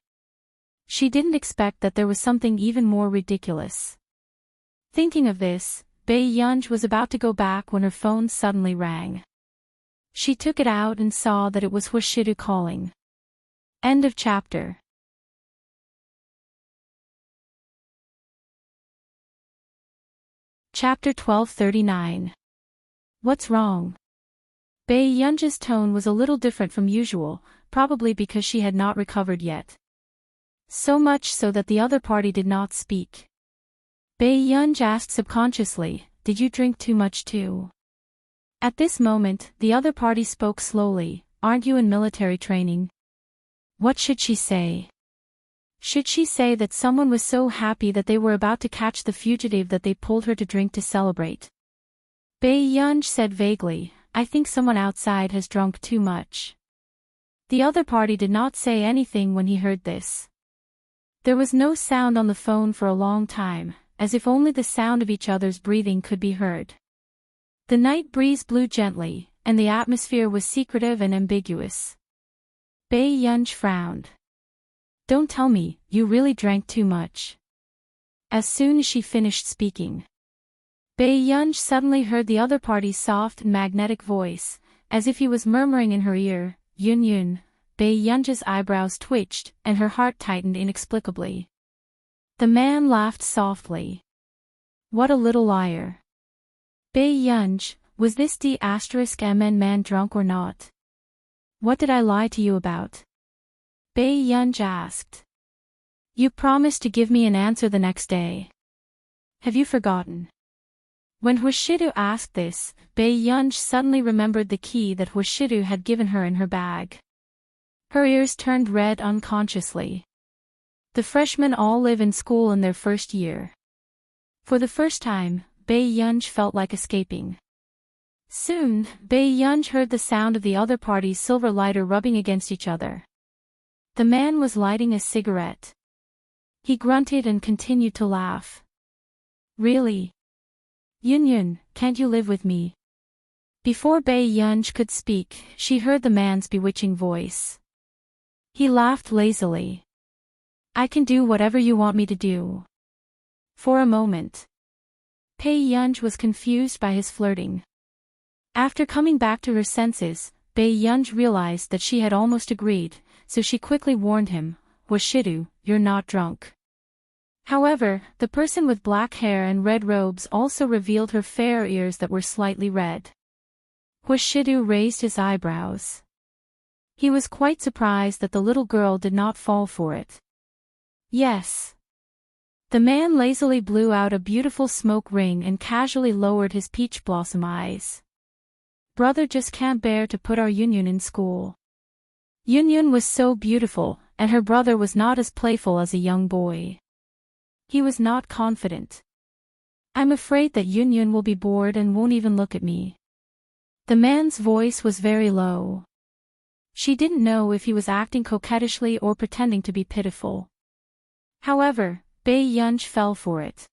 She didn't expect that there was something even more ridiculous. Thinking of this, Bei Yunj was about to go back when her phone suddenly rang. She took it out and saw that it was Huashidu calling. End of chapter. Chapter 1239. What's wrong? Bei Yunj's tone was a little different from usual, probably because she had not recovered yet. So much so that the other party did not speak. Bei Yunj asked subconsciously, "Did you drink too much too?" At this moment, the other party spoke slowly, "Aren't you in military training?" What should she say? Should she say that someone was so happy that they were about to catch the fugitive that they pulled her to drink to celebrate? Bei Yunj said vaguely, "I think someone outside has drunk too much." The other party did not say anything when he heard this. There was no sound on the phone for a long time, as if only the sound of each other's breathing could be heard. The night breeze blew gently, and the atmosphere was secretive and ambiguous. Bei Yunj frowned. "Don't tell me, you really drank too much." As soon as she finished speaking, Bei Yunj suddenly heard the other party's soft and magnetic voice, as if he was murmuring in her ear, "Yun Yun." Bei Yunj's eyebrows twitched, and her heart tightened inexplicably. The man laughed softly. "What a little liar." Bei Yunj, was this D*MN man drunk or not? What did I lie to you about? Bei Yunj asked. You promised to give me an answer the next day. Have you forgotten? When Huashidu asked this, Bei Yunj suddenly remembered the key that Huashidu had given her in her bag. Her ears turned red unconsciously. The freshmen all live in school in their first year. For the first time, Bei Yunj felt like escaping. Soon, Bei Yunj heard the sound of the other party's silver lighter rubbing against each other. The man was lighting a cigarette. He grunted and continued to laugh. Really? Yun Yun, can't you live with me? Before Bei Yunj could speak, she heard the man's bewitching voice. He laughed lazily. I can do whatever you want me to do. For a moment, Bei Yunj was confused by his flirting. After coming back to her senses, Bei Yunj realized that she had almost agreed, so she quickly warned him, Huashidu, you're not drunk. However, the person with black hair and red robes also revealed her fair ears that were slightly red. Huashidu raised his eyebrows. He was quite surprised that the little girl did not fall for it. Yes. The man lazily blew out a beautiful smoke ring and casually lowered his peach blossom eyes. Brother just can't bear to put our Yun Yun in school. Yun Yun was so beautiful, and her brother was not as playful as a young boy. He was not confident. I'm afraid that Yun Yun will be bored and won't even look at me. The man's voice was very low. She didn't know if he was acting coquettishly or pretending to be pitiful. However, Bei Yunj fell for it.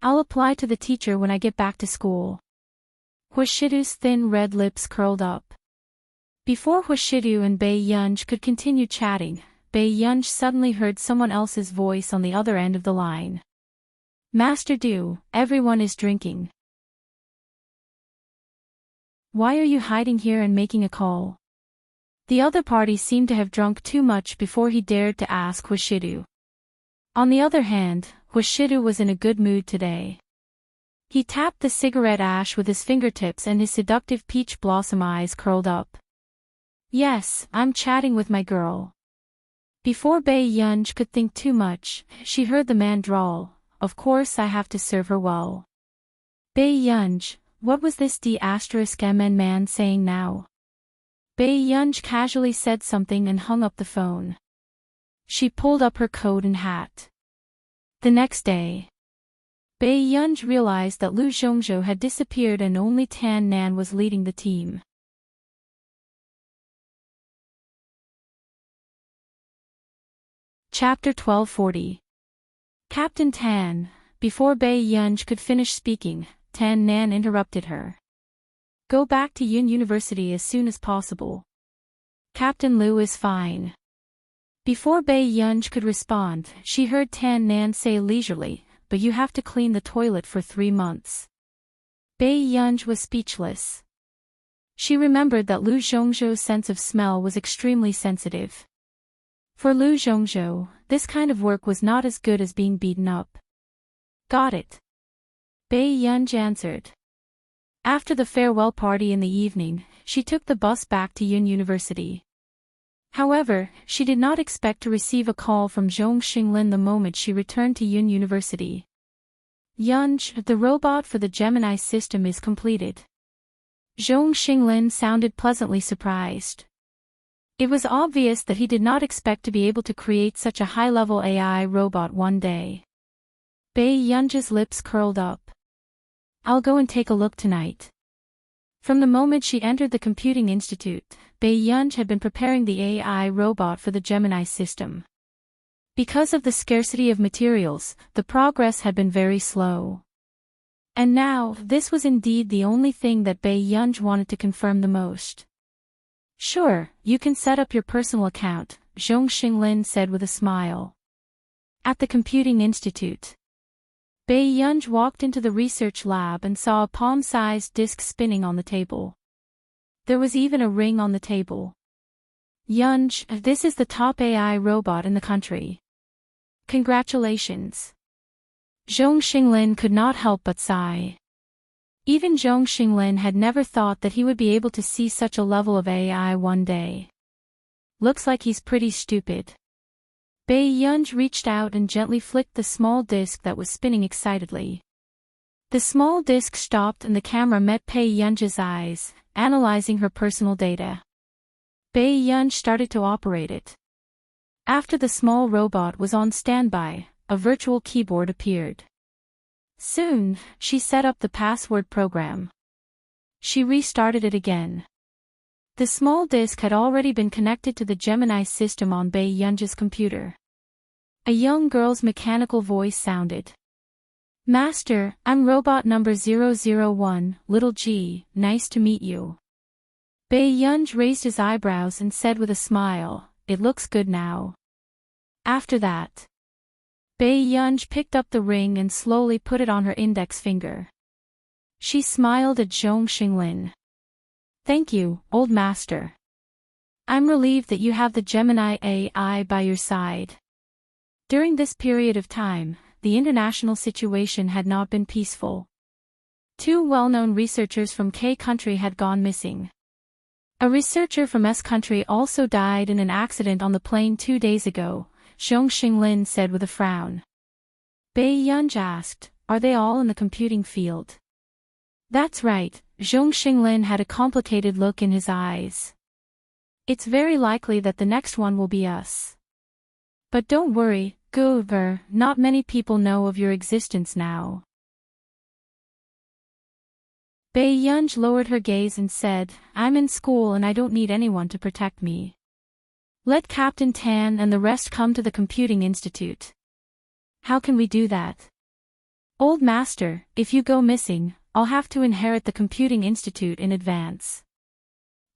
I'll apply to the teacher when I get back to school. Huashidu's thin red lips curled up. Before Huashidu and Bei Yunj could continue chatting, Bei Yunj suddenly heard someone else's voice on the other end of the line. Master Du, everyone is drinking. why are you hiding here and making a call? The other party seemed to have drunk too much before he dared to ask Hoshidu. On the other hand, Hoshidu was in a good mood today. He tapped the cigarette ash with his fingertips and his seductive peach blossom eyes curled up. Yes, I'm chatting with my girl. Before Bei Yunj could think too much, she heard the man drawl, of course I have to serve her well. Bei Yunj, what was this D*MN man saying now? Bei Yunj casually said something and hung up the phone. She pulled up her coat and hat. The next day, Bei Yunj realized that Lu Zhongzhou had disappeared and only Tan Nan was leading the team. Chapter 1240. Captain Tan. Before Bei Yunj could finish speaking, Tan Nan interrupted her. Go back to Yun University as soon as possible. Captain Lu is fine. Before Bei Yunj could respond, she heard Tan Nan say leisurely, but you have to clean the toilet for 3 months. Bei Yunj was speechless. She remembered that Lu Zhongzhou's sense of smell was extremely sensitive. For Lu Zhongzhou, this kind of work was not as good as being beaten up. Got it. Bei Yunj answered. After the farewell party in the evening, she took the bus back to Yun University. However, she did not expect to receive a call from Zhong Xinglin the moment she returned to Yun University. Yunj, the robot for the Gemini system is completed. Zhong Xinglin sounded pleasantly surprised. It was obvious that he did not expect to be able to create such a high-level AI robot one day. Bei Yunj's lips curled up. I'll go and take a look tonight. From the moment she entered the Computing Institute, Bei Yunj had been preparing the AI robot for the Gemini system. Because of the scarcity of materials, the progress had been very slow. And now, this was indeed the only thing that Bei Yunj wanted to confirm the most. Sure, you can set up your personal account, Zhong Xinglin said with a smile. At the Computing Institute, Bei Yunj walked into the research lab and saw a palm-sized disk spinning on the table. There was even a ring on the table. Yunj, this is the top AI robot in the country. Congratulations. Zhong Xinglin could not help but sigh. Even Zhong Xinglin had never thought that he would be able to see such a level of AI one day. Looks like he's pretty stupid. Bei Yunj reached out and gently flicked the small disk that was spinning excitedly. The small disk stopped and the camera met Bei Yunj's eyes, analyzing her personal data. Bei Yunj started to operate it. After the small robot was on standby, a virtual keyboard appeared. Soon, she set up the password program. She restarted it again. The small disk had already been connected to the Gemini system on Bei Yunj's computer. A young girl's mechanical voice sounded. Master, I'm robot number 001, little G, nice to meet you. Bei Yunj raised his eyebrows and said with a smile, it looks good now. After that, Bei Yunj picked up the ring and slowly put it on her index finger. She smiled at Zhong Xinglin. Thank you, old master. I'm relieved that you have the Gemini AI by your side. During this period of time, the international situation had not been peaceful. 2 well-known researchers from K country had gone missing. A researcher from S country also died in an accident on the plane 2 days ago, Zhong Xinglin said with a frown. Bei Yunj asked, are they all in the computing field? That's right, Zhong Xinglin had a complicated look in his eyes. It's very likely that the next one will be us. But don't worry, Goober, not many people know of your existence now. Bei Yunj lowered her gaze and said, I'm in school and I don't need anyone to protect me. Let Captain Tan and the rest come to the Computing Institute. How can we do that? Old master, if you go missing, I'll have to inherit the Computing Institute in advance.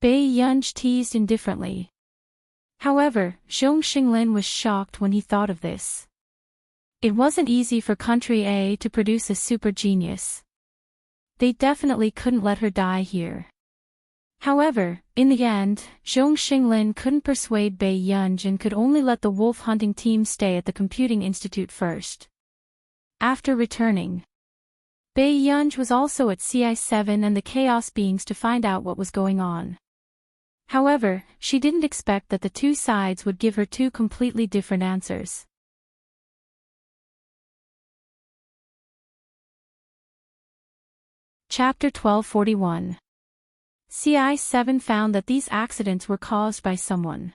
Bei Yunj teased indifferently. However, Zhong Xinglin was shocked when he thought of this. It wasn't easy for Country A to produce a super genius. They definitely couldn't let her die here. However, in the end, Zhong Xinglin couldn't persuade Bai Yunj and could only let the wolf hunting team stay at the computing institute first. After returning, Bai Yunj was also at CI7 and the chaos beings to find out what was going on. However, she didn't expect that the two sides would give her two completely different answers. Chapter 1241. CI7 found that these accidents were caused by someone.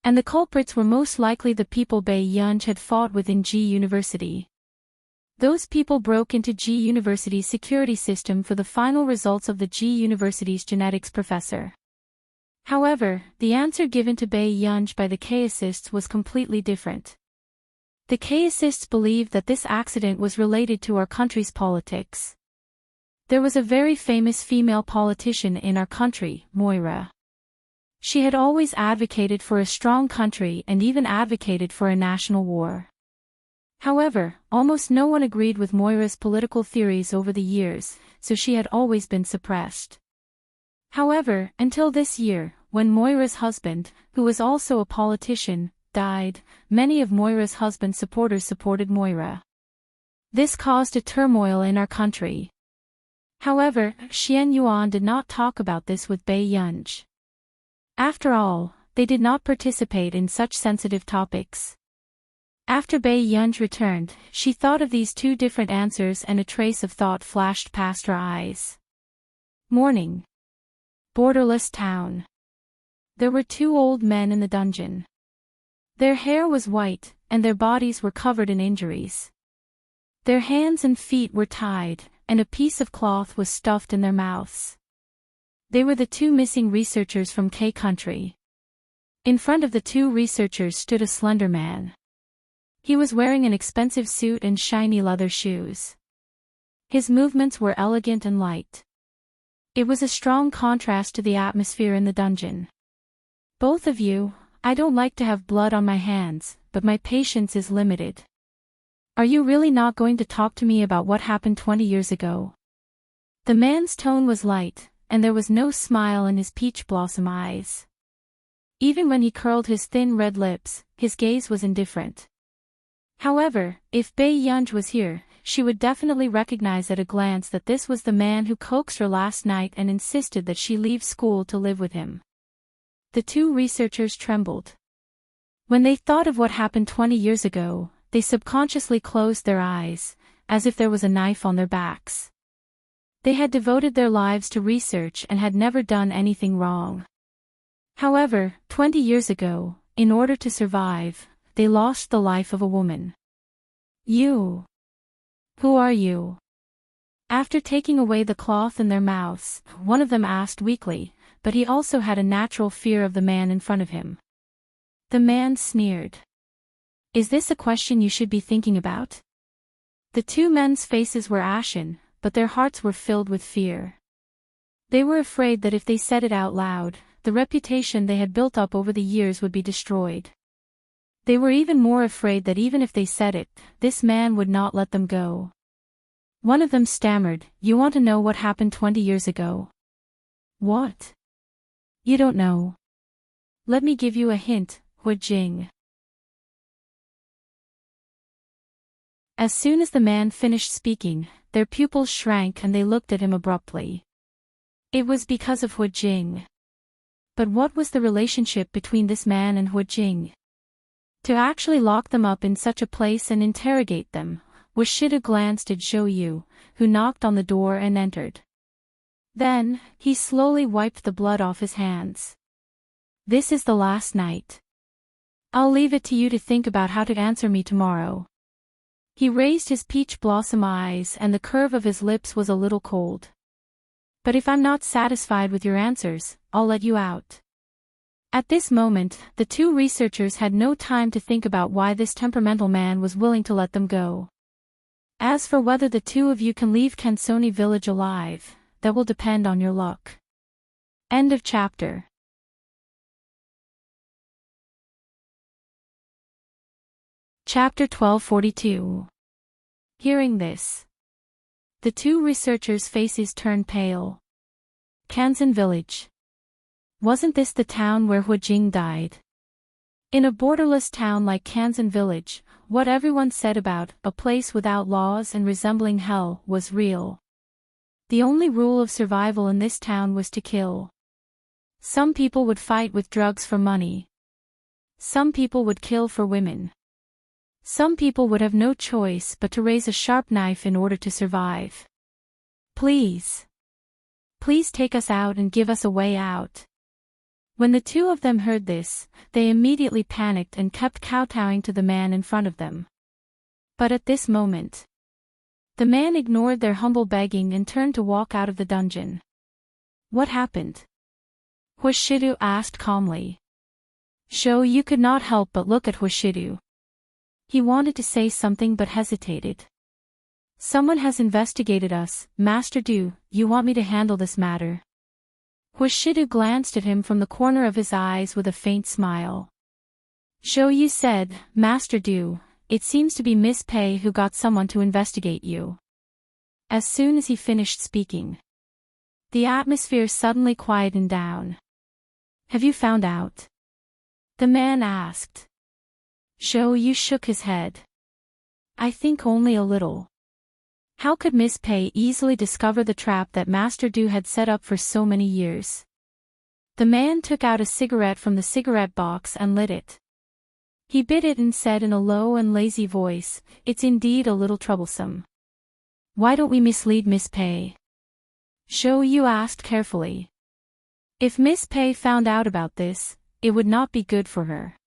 And the culprits were most likely the people Bai Yunj had fought with in G University. Those people broke into G University's security system for the final results of the G University's genetics professor. However, the answer given to Bai Yunj by the Chaosists was completely different. The Chaosists believed that this accident was related to our country's politics. There was a very famous female politician in our country, Moira. She had always advocated for a strong country and even advocated for a national war. However, almost no one agreed with Moira's political theories over the years, so she had always been suppressed. However, until this year, when Moira's husband, who was also a politician, died, many of Moira's husband's supporters supported Moira. This caused a turmoil in our country. However, Xian Yuan did not talk about this with Bai Yunj. After all, they did not participate in such sensitive topics. After Bai Yunj returned, she thought of these two different answers and a trace of thought flashed past her eyes. Morning. Borderless town. There were two old men in the dungeon. Their hair was white, and their bodies were covered in injuries. Their hands and feet were tied, and a piece of cloth was stuffed in their mouths. They were the two missing researchers from K country. In front of the two researchers stood a slender man. He was wearing an expensive suit and shiny leather shoes. His movements were elegant and light. It was a strong contrast to the atmosphere in the dungeon. Both of you, I don't like to have blood on my hands, but my patience is limited. Are you really not going to talk to me about what happened 20 years ago? The man's tone was light, and there was no smile in his peach blossom eyes. Even when he curled his thin red lips, his gaze was indifferent. However, if Bai Yunj was here, she would definitely recognize at a glance that this was the man who coaxed her last night and insisted that she leave school to live with him. The two researchers trembled. When they thought of what happened 20 years ago, they subconsciously closed their eyes, as if there was a knife on their backs. They had devoted their lives to research and had never done anything wrong. However, 20 years ago, in order to survive, they lost the life of a woman. You. Who are you? After taking away the cloth in their mouths, one of them asked weakly, but he also had a natural fear of the man in front of him. The man sneered. Is this a question you should be thinking about? The two men's faces were ashen, but their hearts were filled with fear. They were afraid that if they said it out loud, the reputation they had built up over the years would be destroyed. They were even more afraid that even if they said it, this man would not let them go. One of them stammered, "You want to know what happened 20 years ago?" "What? You don't know. Let me give you a hint, Hu Jing." As soon as the man finished speaking, their pupils shrank and they looked at him abruptly. It was because of Hu Jing. But what was the relationship between this man and Hu Jing? To actually lock them up in such a place and interrogate them, Washida glanced at Zhou Yu, who knocked on the door and entered. Then, he slowly wiped the blood off his hands. This is the last night. I'll leave it to you to think about how to answer me tomorrow. He raised his peach blossom eyes and the curve of his lips was a little cold. But if I'm not satisfied with your answers, I'll let you out. At this moment, the two researchers had no time to think about why this temperamental man was willing to let them go. As for whether the two of you can leave Kansoni village alive, that will depend on your luck. End of chapter. Chapter 1242. Hearing this, the two researchers' faces turned pale. Kansan village. Wasn't this the town where Hu Jing died? In a borderless town like Kansan village, what everyone said about a place without laws and resembling hell was real. The only rule of survival in this town was to kill. Some people would fight with drugs for money. Some people would kill for women. Some people would have no choice but to raise a sharp knife in order to survive. Please. Please take us out and give us a way out. When the two of them heard this, they immediately panicked and kept kowtowing to the man in front of them. But at this moment, the man ignored their humble begging and turned to walk out of the dungeon. What happened? Huashidu asked calmly. Shou Yu could not help but look at Huashidu. He wanted to say something but hesitated. Someone has investigated us, Master Du. You want me to handle this matter? Huashidu glanced at him from the corner of his eyes with a faint smile. Shou Yu said, Master Du, it seems to be Miss Pei who got someone to investigate you. As soon as he finished speaking, the atmosphere suddenly quietened down. Have you found out? The man asked. Shou Yu shook his head. I think only a little. How could Miss Pei easily discover the trap that Master Du had set up for so many years? The man took out a cigarette from the cigarette box and lit it. He bit it and said in a low and lazy voice, It's indeed a little troublesome. Why don't we mislead Miss Pei? Shou Yu asked carefully. If Miss Pei found out about this, it would not be good for her.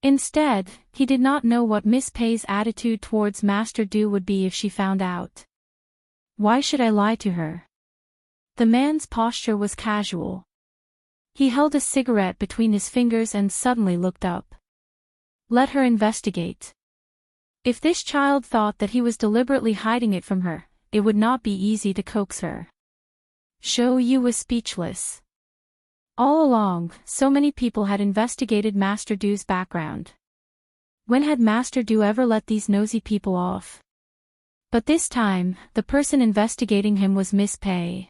Instead, he did not know what Miss Pei's attitude towards Master Du would be if she found out. Why should I lie to her? The man's posture was casual. He held a cigarette between his fingers and suddenly looked up. Let her investigate. If this child thought that he was deliberately hiding it from her, it would not be easy to coax her. Shou Yu was speechless. All along, so many people had investigated Master Du's background. When had Master Du ever let these nosy people off? But this time, the person investigating him was Miss Pei.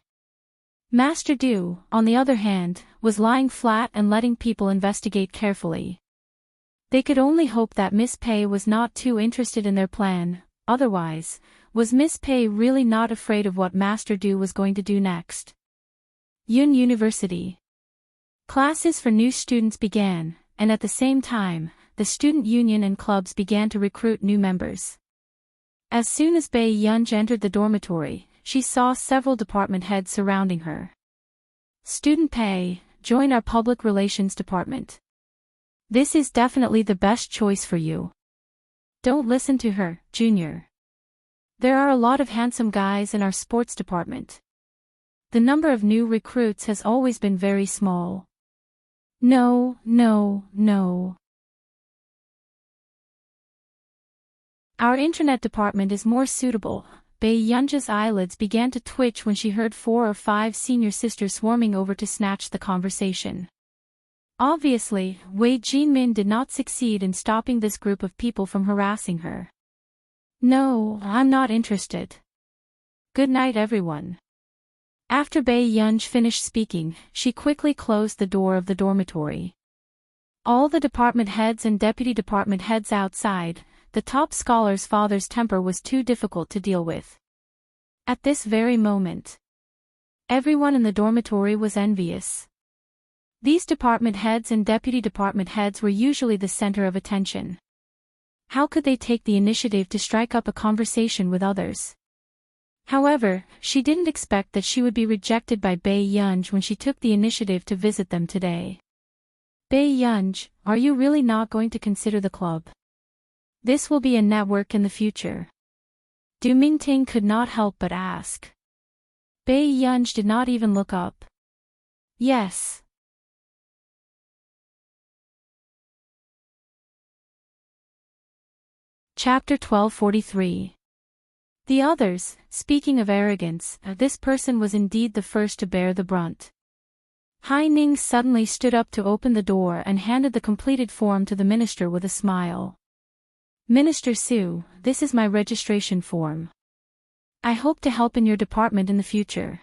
Master Du, on the other hand, was lying flat and letting people investigate carefully. They could only hope that Miss Pei was not too interested in their plan, otherwise, was Miss Pei really not afraid of what Master Du was going to do next? Yun University. Classes for new students began, and at the same time, the student union and clubs began to recruit new members. As soon as Bei Yunj entered the dormitory, she saw several department heads surrounding her. Student Pei, join our public relations department. This is definitely the best choice for you. Don't listen to her, Junior. There are a lot of handsome guys in our sports department. The number of new recruits has always been very small. No. Our internet department is more suitable. Bei Yunja's eyelids began to twitch when she heard 4 or 5 senior sisters swarming over to snatch the conversation. Obviously, Wei Jinmin did not succeed in stopping this group of people from harassing her. No, I'm not interested. Good night everyone. After Bei Yunj finished speaking, she quickly closed the door of the dormitory. All the department heads and deputy department heads outside, the top scholar's father's temper was too difficult to deal with. At this very moment, everyone in the dormitory was envious. These department heads and deputy department heads were usually the center of attention. How could they take the initiative to strike up a conversation with others? However, she didn't expect that she would be rejected by Bei Yunj when she took the initiative to visit them today. Bei Yunj, are you really not going to consider the club? This will be a network in the future. Du Mingting could not help but ask. Bei Yunj did not even look up. Yes. Chapter 1243. The others, speaking of arrogance, this person was indeed the first to bear the brunt. Hai Ning suddenly stood up to open the door and handed the completed form to the minister with a smile. Minister Su, this is my registration form. I hope to help in your department in the future.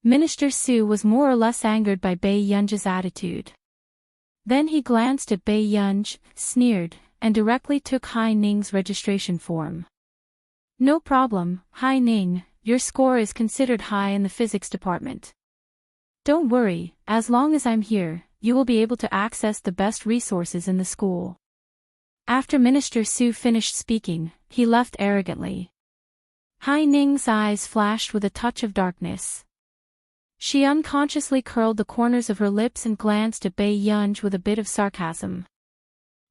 Minister Su was more or less angered by Bai Yunji's attitude. Then he glanced at Bai Yunji, sneered, and directly took Hai Ning's registration form. No problem, Hai Ning, your score is considered high in the physics department. Don't worry, as long as I'm here, you will be able to access the best resources in the school. After Minister Su finished speaking, he left arrogantly. Hai Ning's eyes flashed with a touch of darkness. She unconsciously curled the corners of her lips and glanced at Bai Yunji with a bit of sarcasm.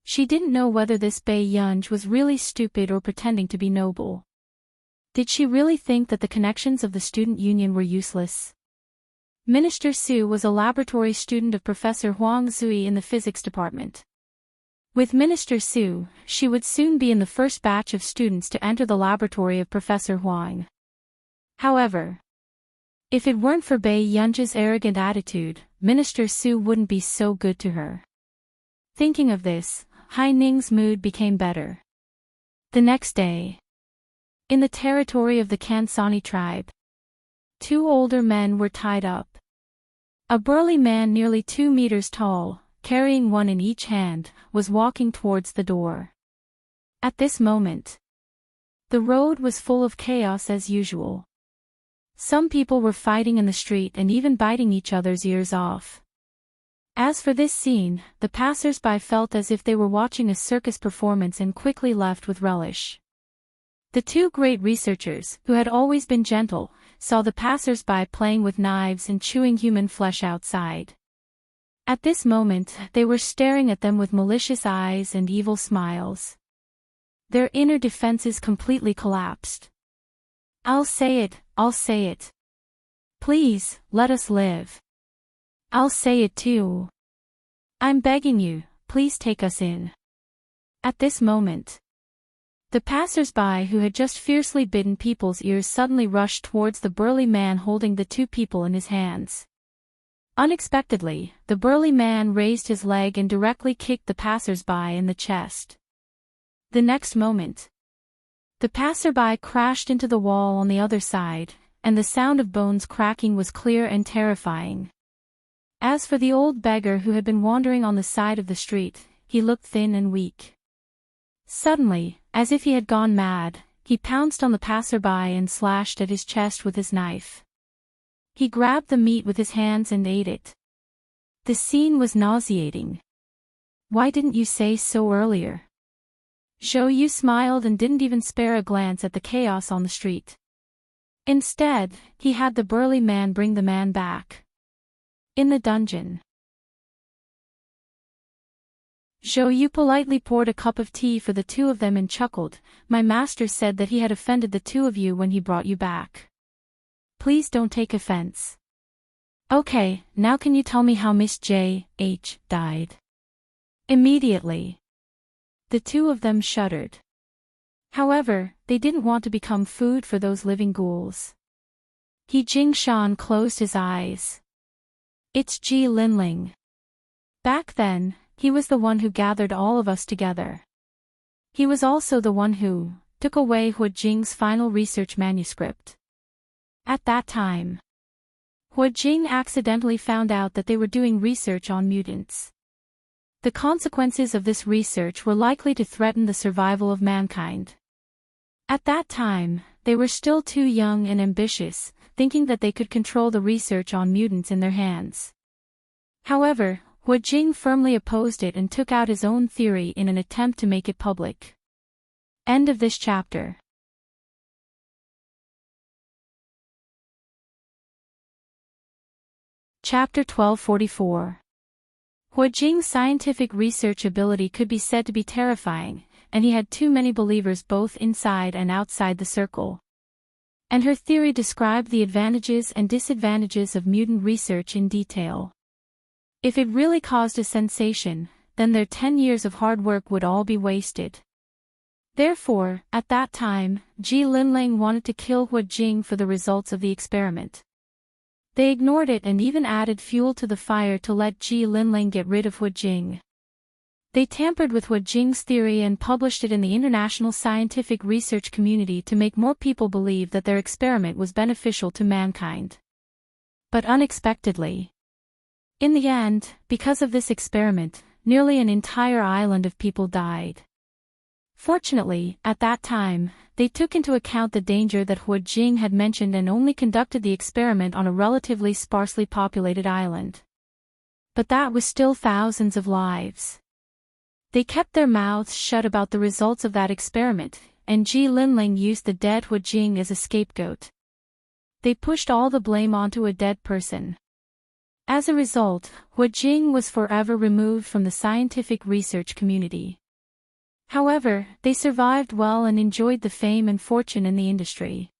She didn't know whether this Bai Yunji was really stupid or pretending to be noble. Did she really think that the connections of the student union were useless? Minister Su was a laboratory student of Professor Huang Zui in the physics department. With Minister Su, she would soon be in the first batch of students to enter the laboratory of Professor Huang. However, if it weren't for Bai Yunji's arrogant attitude, Minister Su wouldn't be so good to her. Thinking of this, Hai Ning's mood became better. The next day, in the territory of the Kansani tribe, 2 older men were tied up. A burly man nearly 2 meters tall, carrying one in each hand, was walking towards the door. At this moment, the road was full of chaos as usual. Some people were fighting in the street and even biting each other's ears off. As for this scene, the passers-by felt as if they were watching a circus performance and quickly left with relish. The 2 great researchers, who had always been gentle, saw the passers-by playing with knives and chewing human flesh outside. At this moment, they were staring at them with malicious eyes and evil smiles. Their inner defenses completely collapsed. I'll say it. Please, let us live. I'll say it too. I'm begging you, please take us in. At this moment, the passers-by who had just fiercely bitten people's ears suddenly rushed towards the burly man holding the 2 people in his hands. Unexpectedly, the burly man raised his leg and directly kicked the passers-by in the chest. The next moment, the passerby crashed into the wall on the other side, and the sound of bones cracking was clear and terrifying. As for the old beggar who had been wandering on the side of the street, he looked thin and weak. Suddenly, as if he had gone mad, he pounced on the passerby and slashed at his chest with his knife. He grabbed the meat with his hands and ate it. The scene was nauseating. Why didn't you say so earlier? Zhou Yu smiled and didn't even spare a glance at the chaos on the street. Instead, he had the burly man bring the man back. In the dungeon, Zhou Yu politely poured a cup of tea for the 2 of them and chuckled. My master said that he had offended the 2 of you when he brought you back. Please don't take offense. Okay, now can you tell me how Miss J.H. died? Immediately, the 2 of them shuddered. However, they didn't want to become food for those living ghouls. He Jingshan closed his eyes. It's Ji Linling. Back then, he was the one who gathered all of us together. He was also the one who took away Hua Jing's final research manuscript. At that time, Hua Jing accidentally found out that they were doing research on mutants. The consequences of this research were likely to threaten the survival of mankind. At that time, they were still too young and ambitious, thinking that they could control the research on mutants in their hands. However, Hua Jing firmly opposed it and took out his own theory in an attempt to make it public. End of this chapter. Chapter 1244. Hua Jing's scientific research ability could be said to be terrifying, and he had too many believers both inside and outside the circle. And her theory described the advantages and disadvantages of mutant research in detail. If it really caused a sensation, then their 10 years of hard work would all be wasted. Therefore, at that time, Ji Linling wanted to kill Hua Jing for the results of the experiment. They ignored it and even added fuel to the fire to let Ji Linling get rid of Hua Jing. They tampered with Hua Jing's theory and published it in the international scientific research community to make more people believe that their experiment was beneficial to mankind. But unexpectedly. In the end, because of this experiment, nearly an entire island of people died. Fortunately, at that time, they took into account the danger that Hu Jing had mentioned and only conducted the experiment on a relatively sparsely populated island. But that was still thousands of lives. They kept their mouths shut about the results of that experiment, and Ji Linling used the dead Hu Jing as a scapegoat. They pushed all the blame onto a dead person. As a result, Hu Jing was forever removed from the scientific research community. However, they survived well and enjoyed the fame and fortune in the industry.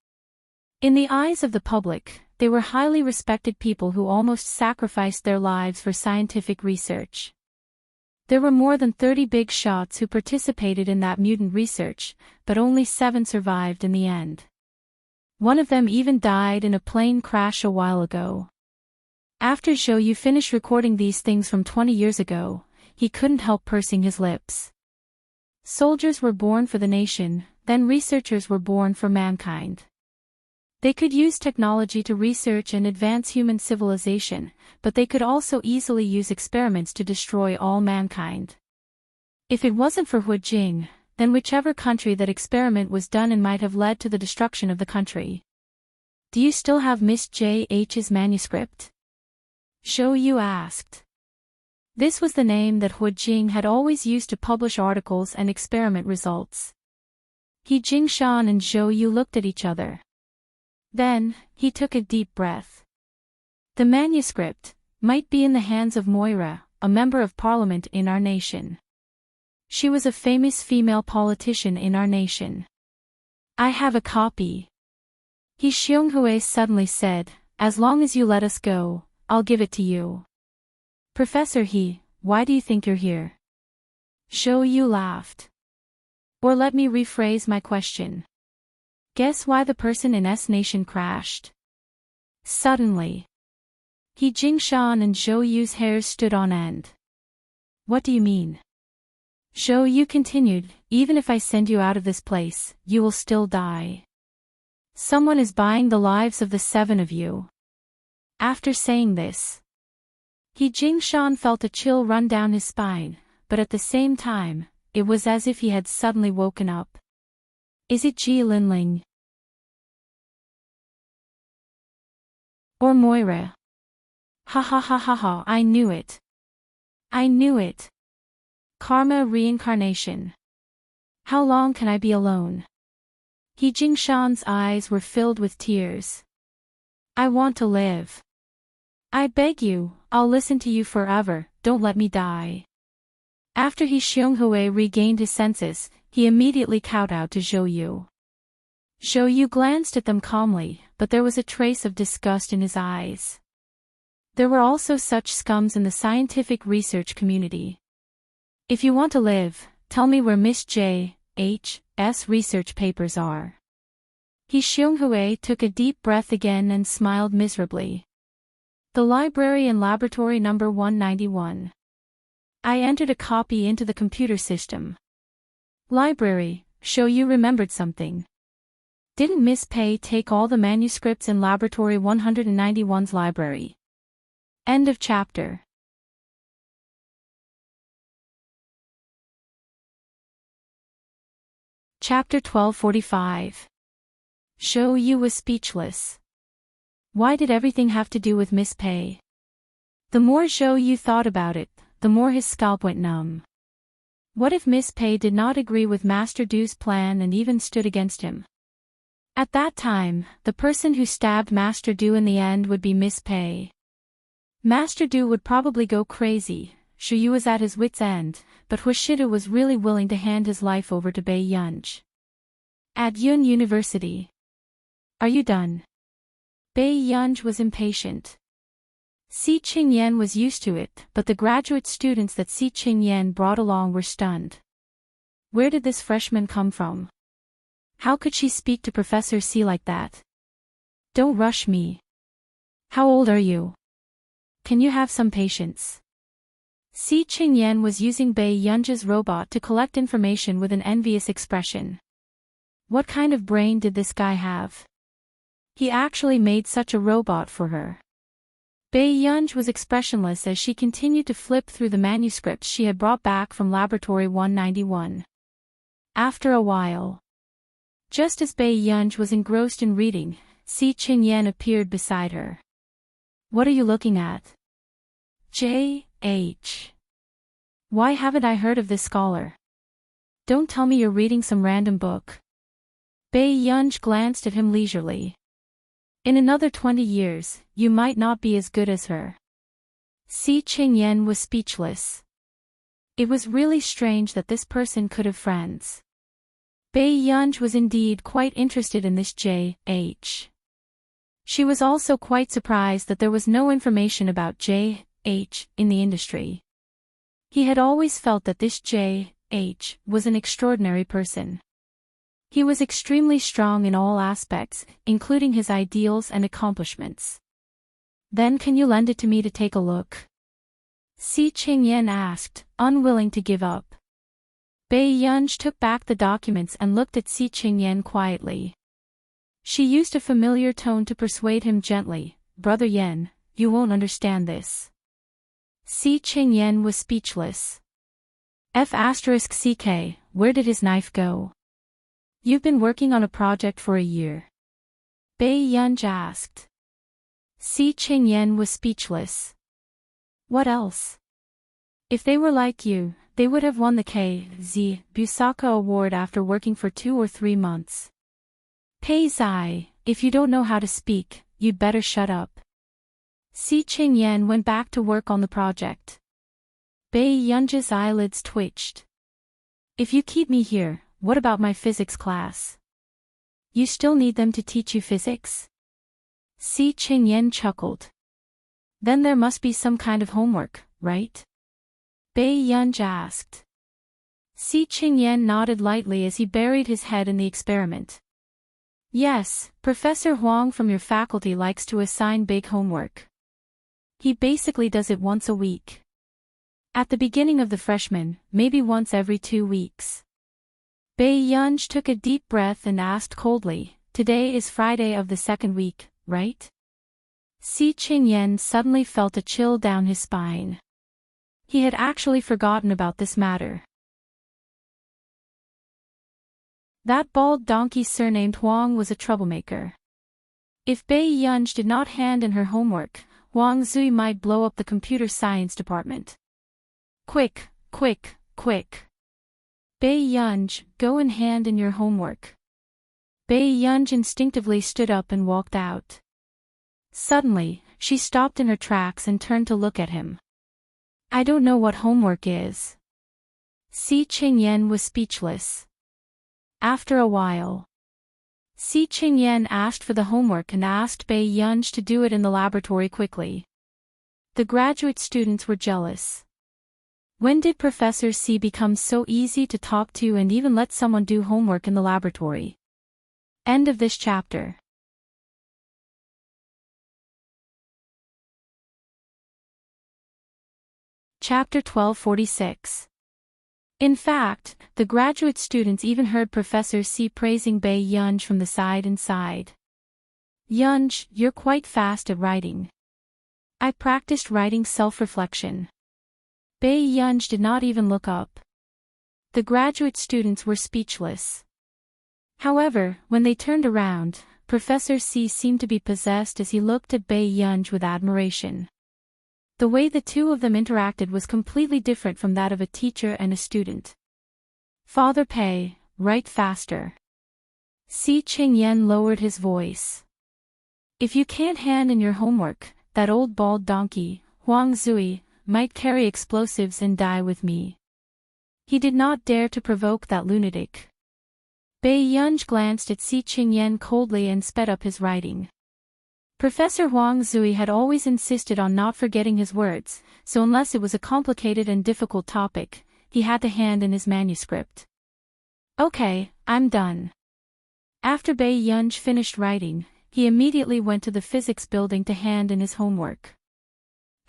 In the eyes of the public, they were highly respected people who almost sacrificed their lives for scientific research. There were more than 30 big shots who participated in that mutant research, but only 7 survived in the end. One of them even died in a plane crash a while ago. After Zhou Yu finished recording these things from 20 years ago, he couldn't help pursing his lips. Soldiers were born for the nation, then researchers were born for mankind. They could use technology to research and advance human civilization, but they could also easily use experiments to destroy all mankind. If it wasn't for Hu Jing, then whichever country that experiment was done in might have led to the destruction of the country. Do you still have Miss J.'s manuscript? Zhou Yu asked. This was the name that Hu Jing had always used to publish articles and experiment results. He Jingshan and Zhou Yu looked at each other. Then, he took a deep breath. The manuscript might be in the hands of Moira, a member of parliament in our nation. She was a famous female politician in our nation. I have a copy. He Xionghui suddenly said, as long as you let us go, I'll give it to you. Professor He, why do you think you're here? Zhou Yu laughed. Or let me rephrase my question. Guess why the person in S Nation crashed? Suddenly, He Jingshan and Zhou Yu's hairs stood on end. What do you mean? Zhou Yu continued, even if I send you out of this place, you will still die. Someone is buying the lives of the 7 of you. After saying this, He Jingshan felt a chill run down his spine, but at the same time, it was as if he had suddenly woken up. Is it Ji Linling? Or Moira? Ha ha ha ha ha, I knew it. I knew it. Karma reincarnation. How long can I be alone? He Jingshan's eyes were filled with tears. I want to live. I beg you, I'll listen to you forever, don't let me die. After He Xionghui regained his senses, he immediately kowtowed to Zhou Yu. Zhou Yu glanced at them calmly, but there was a trace of disgust in his eyes. There were also such scums in the scientific research community. If you want to live, tell me where Miss J.'s research papers are. He Xionghui took a deep breath again and smiled miserably. The library in laboratory number 191. I entered a copy into the computer system. Library, Zhou Yu remembered something. Didn't Miss Pei take all the manuscripts in laboratory 191's library? End of chapter. Chapter 1245. Zhou Yu was speechless. Why did everything have to do with Miss Pei? The more Zhou Yu thought about it, the more his scalp went numb. What if Miss Pei did not agree with Master Du's plan and even stood against him? At that time, the person who stabbed Master Du in the end would be Miss Pei. Master Du would probably go crazy. Zhou Yu was at his wit's end, but Huishidu was really willing to hand his life over to Bai Yunj. At Yun University. Are you done? Bai Yunj was impatient. Si Qingyan was used to it, but the graduate students that Si Qingyan brought along were stunned. Where did this freshman come from? How could she speak to Professor Si like that? Don't rush me. How old are you? Can you have some patience? Si Qingyan was using Bai Yunj's robot to collect information with an envious expression. What kind of brain did this guy have? He actually made such a robot for her. Bei-Yunj was expressionless as she continued to flip through the manuscripts she had brought back from Laboratory 191. After a while, just as Bei-Yunj was engrossed in reading, Si Qingyan appeared beside her. "What are you looking at?" "J.H. Why haven't I heard of this scholar? Don't tell me you're reading some random book." Bei-Yunj glanced at him leisurely. "In another 20 years, you might not be as good as her." Si Qingyan was speechless. It was really strange that this person could have friends. Bei-Yunj was indeed quite interested in this J.H. She was also quite surprised that there was no information about J.H. in the industry. He had always felt that this J.H. was an extraordinary person. He was extremely strong in all aspects, including his ideals and accomplishments. "Then can you lend it to me to take a look?" Si Qingyan asked, unwilling to give up. Bei-Yunj took back the documents and looked at Si Qingyan quietly. She used a familiar tone to persuade him gently, "Brother Yen, you won't understand this." Si Qingyan was speechless. F***CK, where did his knife go? "You've been working on a project for a year?" Bei-Yunj asked. Si Qingyan was speechless. "What else? If they were like you, they would have won the K.Z. Busaka Award after working for 2 or 3 months. Pei-Zai, if you don't know how to speak, you'd better shut up." Si Qingyan went back to work on the project. Bei-Yunj's eyelids twitched. "If you keep me here, what about my physics class? You still need them to teach you physics?" Si Qingyan chuckled. "Then there must be some kind of homework, right?" Bei-Yunj asked. Si Qingyan nodded lightly as he buried his head in the experiment. "Yes, Professor Huang from your faculty likes to assign big homework. He basically does it once a week. At the beginning of the freshman, maybe once every 2 weeks." Bei-Yunj took a deep breath and asked coldly, "Today is Friday of the 2nd week, right?" Si Qingyan suddenly felt a chill down his spine. He had actually forgotten about this matter. That bald donkey surnamed Huang was a troublemaker. If Bei-Yunj did not hand in her homework, Huang Zui might blow up the computer science department. "Quick, quick, quick. Bei-Yunj, go and hand in your homework." Bei-Yunj instinctively stood up and walked out. Suddenly, she stopped in her tracks and turned to look at him. "I don't know what homework is." Si Qingyan was speechless. After a while, Si Qingyan asked for the homework and asked Bei-Yunj to do it in the laboratory quickly. The graduate students were jealous. When did Professor Si become so easy to talk to and even let someone do homework in the laboratory? End of this chapter. Chapter 1246. In fact, the graduate students even heard Professor Si praising Bei-Yunj from the side and side. "Yunj, you're quite fast at writing. I practiced writing self-reflection." Bei-Yunj did not even look up. The graduate students were speechless. However, when they turned around, Professor Si seemed to be possessed as he looked at Bei-Yunj with admiration. The way the two of them interacted was completely different from that of a teacher and a student. "Father Pei, write faster." Si Qingyan lowered his voice. "If you can't hand in your homework, that old bald donkey, Huang Zui, might carry explosives and die with me." He did not dare to provoke that lunatic. Bei-Yunj glanced at Si Qingyan coldly and sped up his writing. Professor Huang Zui had always insisted on not forgetting his words, so unless it was a complicated and difficult topic, he had to hand in his manuscript. "Okay, I'm done." After Bei-Yunj finished writing, he immediately went to the physics building to hand in his homework.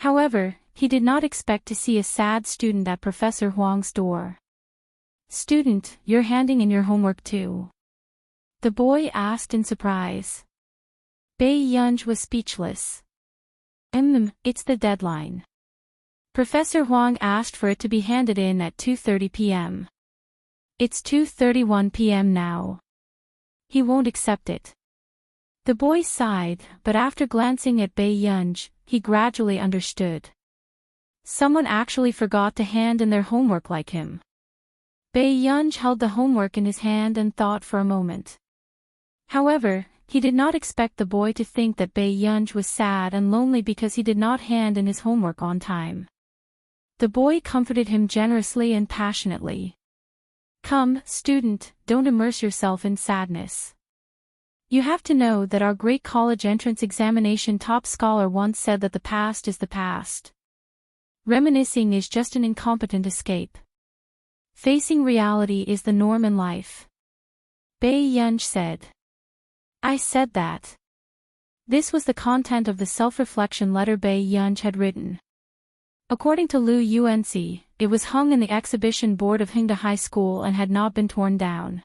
However, he did not expect to see a sad student at Professor Huang's door. "Student, you're handing in your homework too?" the boy asked in surprise. Bei-Yunj was speechless. It's the deadline. Professor Huang asked for it to be handed in at 2:30 p.m. It's 2:31 p.m. now. He won't accept it. The boy sighed, but after glancing at Bei Yunj, he gradually understood. Someone actually forgot to hand in their homework like him. Bei Yunj held the homework in his hand and thought for a moment. However, he did not expect the boy to think that Bei Yunj was sad and lonely because he did not hand in his homework on time. The boy comforted him generously and passionately. Come, student, don't immerse yourself in sadness. You have to know that our great college entrance examination top scholar once said that the past is the past. Reminiscing is just an incompetent escape. Facing reality is the norm in life. Bei Yunj said. I said that. This was the content of the self-reflection letter Bei Yunj had written. According to Lu Yuanxi, it was hung in the exhibition board of Hingda High School and had not been torn down.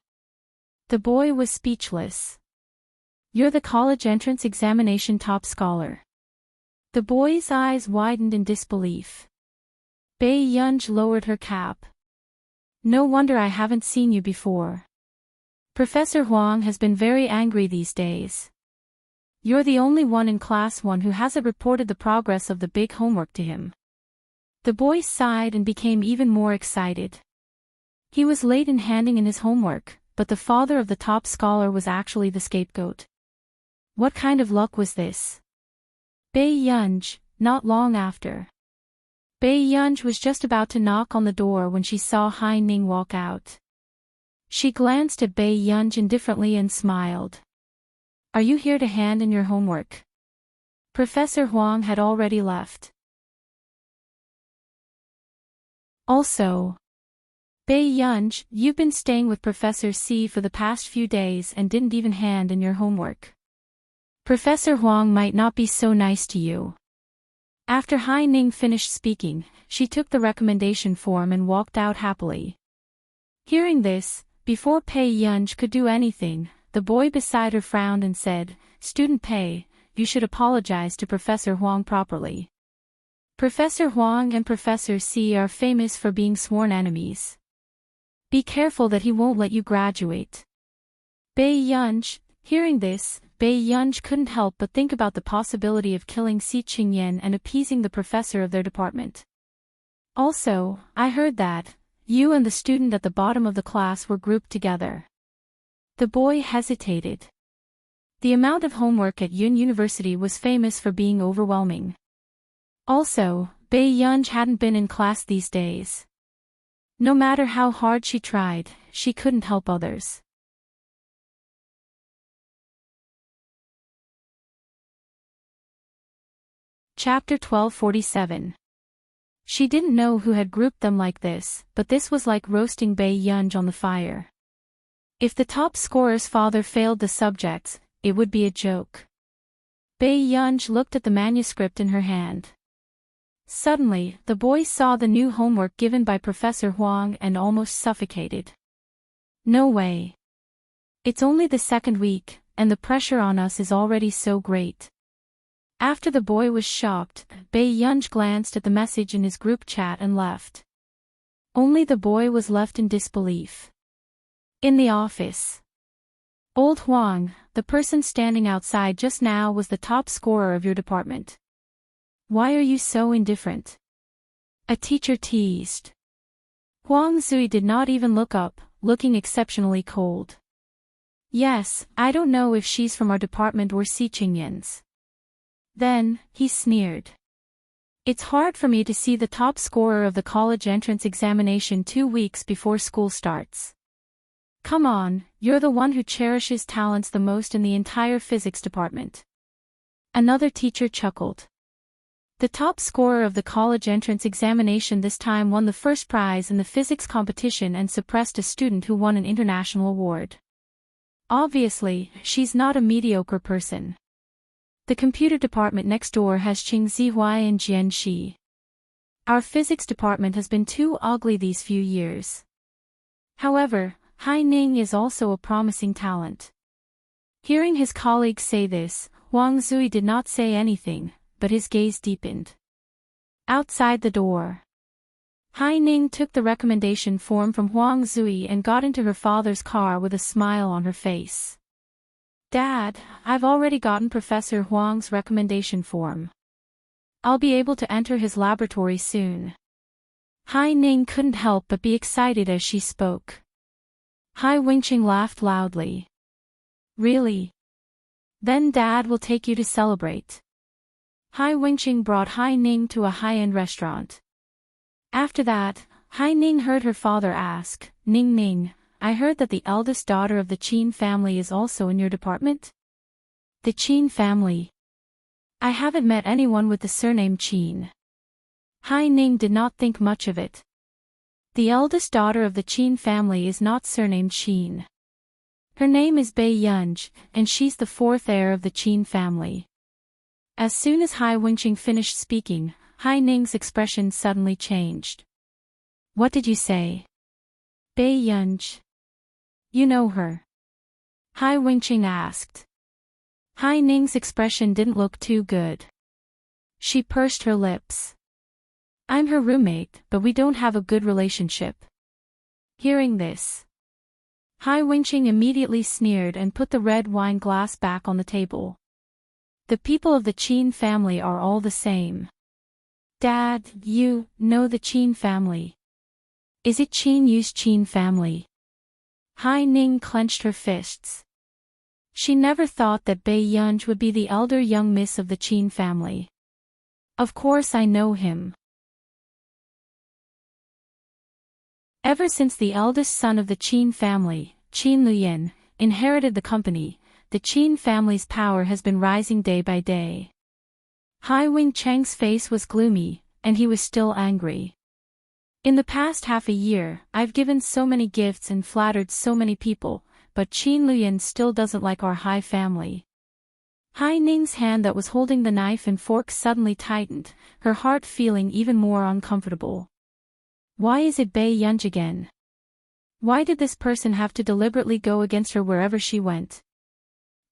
The boy was speechless. You're the college entrance examination top scholar. The boy's eyes widened in disbelief. Bei Yunj lowered her cap. No wonder I haven't seen you before. Professor Huang has been very angry these days. You're the only one in class 1 who hasn't reported the progress of the big homework to him. The boy sighed and became even more excited. He was late in handing in his homework, but the father of the top scholar was actually the scapegoat. What kind of luck was this? Bei Yunj, not long after. Bei Yunj was just about to knock on the door when she saw Hai Ning walk out. She glanced at Bei Yunj indifferently and smiled. Are you here to hand in your homework? Professor Huang had already left. Also, Bei Yunj, you've been staying with Professor C for the past few days and didn't even hand in your homework. Professor Huang might not be so nice to you. After Hai Ning finished speaking, she took the recommendation form and walked out happily. Hearing this, before Bei Yunj could do anything, the boy beside her frowned and said, Student Pei, you should apologize to Professor Huang properly. Professor Huang and Professor C are famous for being sworn enemies. Be careful that he won't let you graduate. Bei Yunj, hearing this, Bei Yunj couldn't help but think about the possibility of killing Si Qingyan and appeasing the professor of their department. Also, I heard that you and the student at the bottom of the class were grouped together. The boy hesitated. The amount of homework at Yun University was famous for being overwhelming. Also, Bei Yunj hadn't been in class these days. No matter how hard she tried, she couldn't help others. Chapter 1247. She didn't know who had grouped them like this, but this was like roasting Bei Yunj on the fire. If the top scorer's father failed the subjects, it would be a joke. Bei Yunj looked at the manuscript in her hand. Suddenly, the boy saw the new homework given by Professor Huang and almost suffocated. No way. It's only the second week, and the pressure on us is already so great. After the boy was shocked, Bei Yunj glanced at the message in his group chat and left. Only the boy was left in disbelief. In the office. Old Huang, the person standing outside just now was the top scorer of your department. Why are you so indifferent? A teacher teased. Huang Zui did not even look up, looking exceptionally cold. Yes, I don't know if she's from our department or Si Qingyan's. Then, he sneered. It's hard for me to see the top scorer of the college entrance examination 2 weeks before school starts. Come on, you're the one who cherishes talents the most in the entire physics department. Another teacher chuckled. The top scorer of the college entrance examination this time won the first prize in the physics competition and suppressed a student who won an international award. Obviously, she's not a mediocre person. The computer department next door has Qing Zihuai and Jian Shi. Our physics department has been too ugly these few years. However, Hai Ning is also a promising talent. Hearing his colleagues say this, Huang Zui did not say anything, but his gaze deepened. Outside the door, Hai Ning took the recommendation form from Huang Zui and got into her father's car with a smile on her face. Dad, I've already gotten Professor Huang's recommendation form. I'll be able to enter his laboratory soon. Hai Ning couldn't help but be excited as she spoke. Hai Wingqing laughed loudly. Really? Then Dad will take you to celebrate. Hai Wingqing brought Hai Ning to a high-end restaurant. After that, Hai Ning heard her father ask, Ning Ning, I heard that the eldest daughter of the Qin family is also in your department? The Qin family? I haven't met anyone with the surname Qin. Hai Ning did not think much of it. The eldest daughter of the Qin family is not surnamed Qin. Her name is Bai Yunj, and she's the fourth heir of the Qin family. As soon as Hai Wingqing finished speaking, Hai Ning's expression suddenly changed. What did you say? Bai Yunj. You know her? Hai Wingqing asked. Hai Ning's expression didn't look too good. She pursed her lips. I'm her roommate, but we don't have a good relationship. Hearing this, Hai Wingqing immediately sneered and put the red wine glass back on the table. The people of the Qin family are all the same. Dad, you know the Qin family. Is it Qin Yu's Qin family? Hai Ning clenched her fists. She never thought that Bai Yunj would be the elder young miss of the Qin family. Of course I know him. Ever since the eldest son of the Qin family, Qin Luyan, inherited the company, the Qin family's power has been rising day by day. Hai Wingcheng's face was gloomy, and he was still angry. In the past half a year, I've given so many gifts and flattered so many people, but Qin Luyan still doesn't like our Hai family. Hai Ning's hand that was holding the knife and fork suddenly tightened, her heart feeling even more uncomfortable. Why is it Bai Yunj again? Why did this person have to deliberately go against her wherever she went?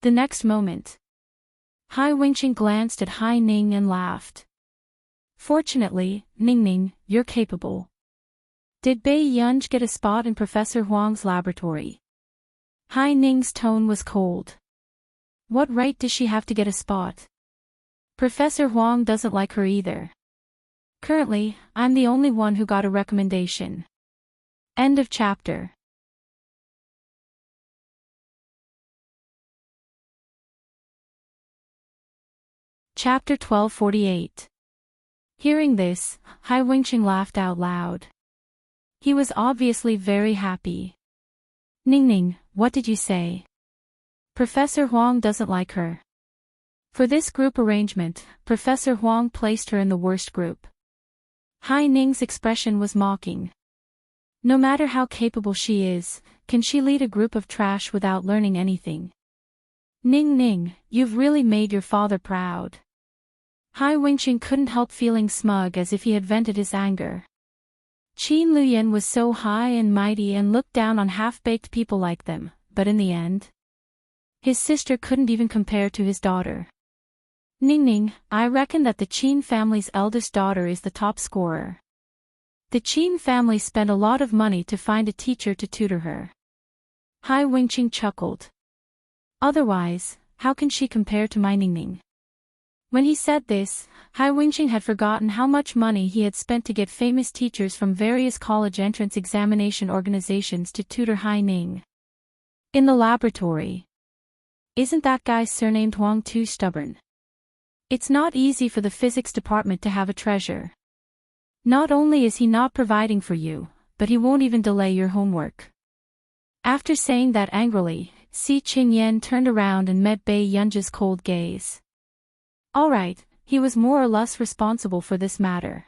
The next moment, Hai Wingqing glanced at Hai Ning and laughed. Fortunately, Ning Ning, you're capable. Did Bai Yunj get a spot in Professor Huang's laboratory? Hai Ning's tone was cold. What right does she have to get a spot? Professor Huang doesn't like her either. Currently, I'm the only one who got a recommendation. End of chapter. Chapter 1248. Hearing this, Hai Wingqing laughed out loud. He was obviously very happy. Ning Ning, what did you say? Professor Huang doesn't like her. For this group arrangement, Professor Huang placed her in the worst group. Hai Ning's expression was mocking. No matter how capable she is, can she lead a group of trash without learning anything? Ning Ning, you've really made your father proud. Hai Wingqing couldn't help feeling smug as if he had vented his anger. Qin Luyan was so high and mighty and looked down on half-baked people like them, but in the end, his sister couldn't even compare to his daughter. Ning Ning, I reckon that the Qin family's eldest daughter is the top scorer. The Qin family spent a lot of money to find a teacher to tutor her. Hai Wingqing chuckled. Otherwise, how can she compare to my Ning Ning? When he said this, Hai Wingqing had forgotten how much money he had spent to get famous teachers from various college entrance examination organizations to tutor Hai Ning. In the laboratory. Isn't that guy surnamed Huang too stubborn? It's not easy for the physics department to have a treasure. Not only is he not providing for you, but he won't even delay your homework. After saying that angrily, Si Qingyan turned around and met Bai Yunj's cold gaze. Alright, he was more or less responsible for this matter.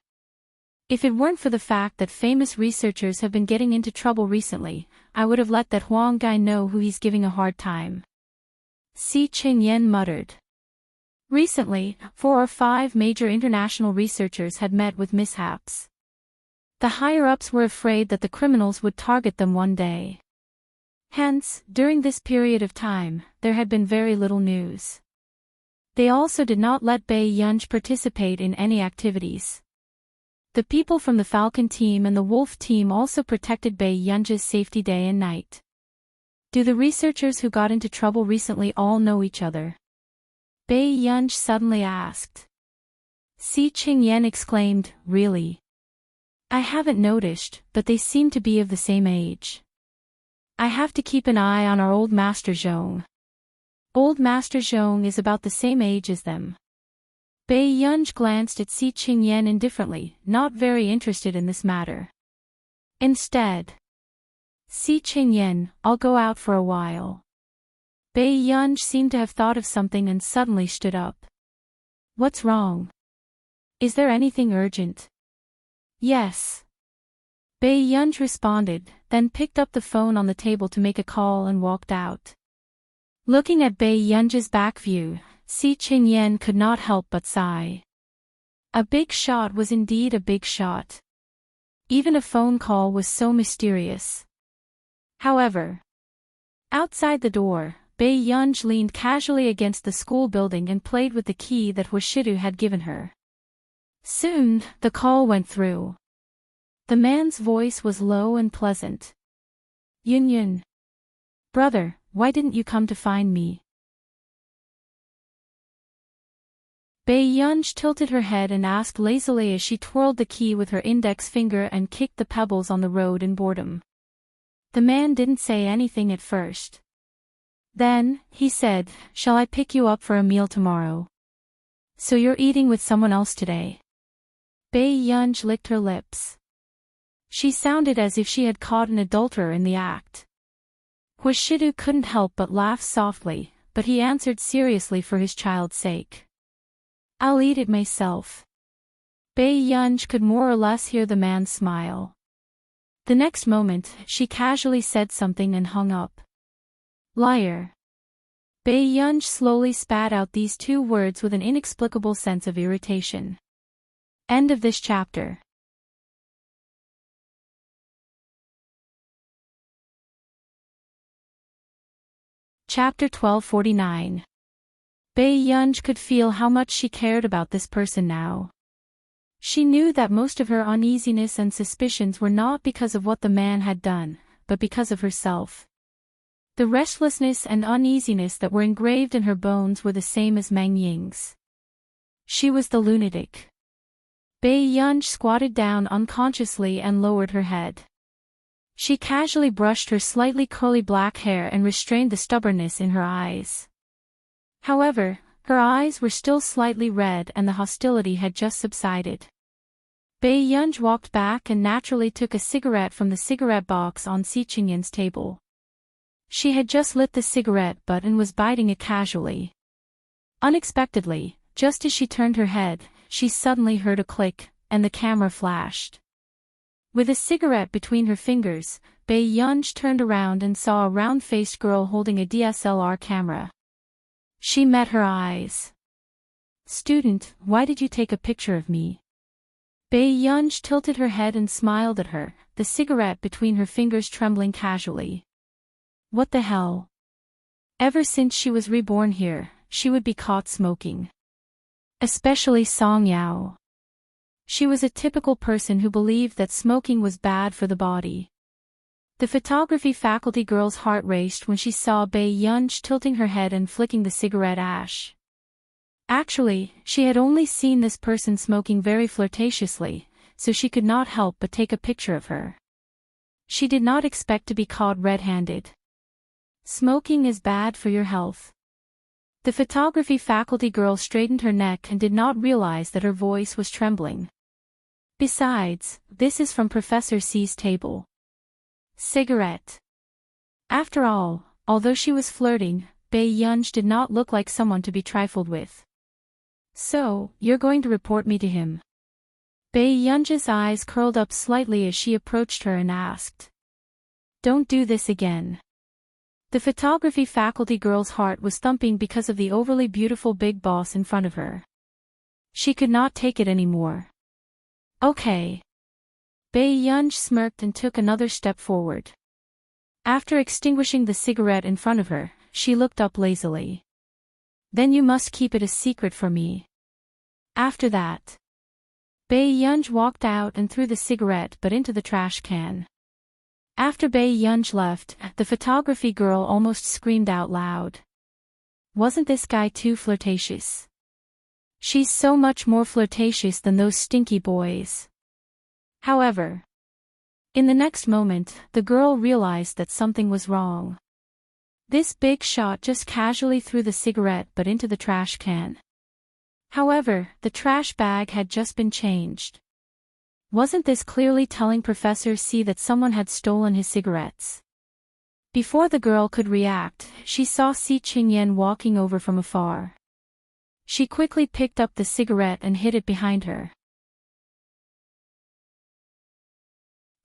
If it weren't for the fact that famous researchers have been getting into trouble recently, I would have let that Huang guy know who he's giving a hard time. Si Qingyan muttered. Recently, 4 or 5 major international researchers had met with mishaps. The higher-ups were afraid that the criminals would target them one day. Hence, during this period of time, there had been very little news. They also did not let Bae Yunj participate in any activities. The people from the Falcon team and the Wolf team also protected Bae Yunj's safety day and night. Do the researchers who got into trouble recently all know each other? Bae Yunj suddenly asked. Si Qingyan exclaimed, really? I haven't noticed, but they seem to be of the same age. I have to keep an eye on our old Master Zhong. Old Master Zhong is about the same age as them. Bae Yunj glanced at Si Qingyan indifferently, not very interested in this matter. Instead, Si Qingyan, I'll go out for a while. Bae Yunj seemed to have thought of something and suddenly stood up. What's wrong? Is there anything urgent? Yes. Bae Yunj responded, then picked up the phone on the table to make a call and walked out. Looking at Bae Yunj's back view, Si Qingyan could not help but sigh. A big shot was indeed a big shot. Even a phone call was so mysterious. However, outside the door, Bae Yunj leaned casually against the school building and played with the key that Washidu had given her. Soon, the call went through. The man's voice was low and pleasant. Yun. Brother, why didn't you come to find me? Bae Yunj tilted her head and asked lazily as she twirled the key with her index finger and kicked the pebbles on the road in boredom. The man didn't say anything at first. Then, he said, shall I pick you up for a meal tomorrow? So you're eating with someone else today? Bae Yunj licked her lips. She sounded as if she had caught an adulterer in the act. Washidu couldn't help but laugh softly, but he answered seriously for his child's sake. I'll eat it myself. Bae Yunj could more or less hear the man smile. The next moment, she casually said something and hung up. Liar. Bae Yunj slowly spat out these two words with an inexplicable sense of irritation. End of this chapter. Chapter 1249. Bae Yunj could feel how much she cared about this person now. She knew that most of her uneasiness and suspicions were not because of what the man had done, but because of herself. The restlessness and uneasiness that were engraved in her bones were the same as Meng Ying's. She was the lunatic. Bae Yunj squatted down unconsciously and lowered her head. She casually brushed her slightly curly black hair and restrained the stubbornness in her eyes. However, her eyes were still slightly red and the hostility had just subsided. Bae Yunj walked back and naturally took a cigarette from the cigarette box on Si Qingyan's table. She had just lit the cigarette butt and was biting it casually. Unexpectedly, just as she turned her head, she suddenly heard a click, and the camera flashed. With a cigarette between her fingers, Bae Yunj turned around and saw a round-faced girl holding a DSLR camera. She met her eyes. Student, why did you take a picture of me? Bae Yunj tilted her head and smiled at her, the cigarette between her fingers trembling casually. What the hell? Ever since she was reborn here, she would be caught smoking. Especially Song Yao. She was a typical person who believed that smoking was bad for the body. The photography faculty girl's heart raced when she saw Bae Yunj tilting her head and flicking the cigarette ash. Actually, she had only seen this person smoking very flirtatiously, so she could not help but take a picture of her. She did not expect to be caught red-handed. Smoking is bad for your health. The photography faculty girl straightened her neck and did not realize that her voice was trembling. Besides, this is from Professor C's table. Cigarette. After all, although she was flirting, Bae Yunj did not look like someone to be trifled with. So, you're going to report me to him? Bae Yunj's eyes curled up slightly as she approached her and asked. Don't do this again. The photography faculty girl's heart was thumping because of the overly beautiful big boss in front of her. She could not take it anymore. Okay. Bae Yunj smirked and took another step forward. After extinguishing the cigarette in front of her, she looked up lazily. Then you must keep it a secret for me. After that, Bei Yunj walked out and threw the cigarette butt into the trash can. After Bei Yunj left, the photography girl almost screamed out loud. Wasn't this guy too flirtatious? She's so much more flirtatious than those stinky boys. However, in the next moment, the girl realized that something was wrong. This big shot just casually threw the cigarette butt into the trash can. However, the trash bag had just been changed. Wasn't this clearly telling Professor C that someone had stolen his cigarettes? Before the girl could react, she saw Si Qingyan walking over from afar. She quickly picked up the cigarette and hid it behind her.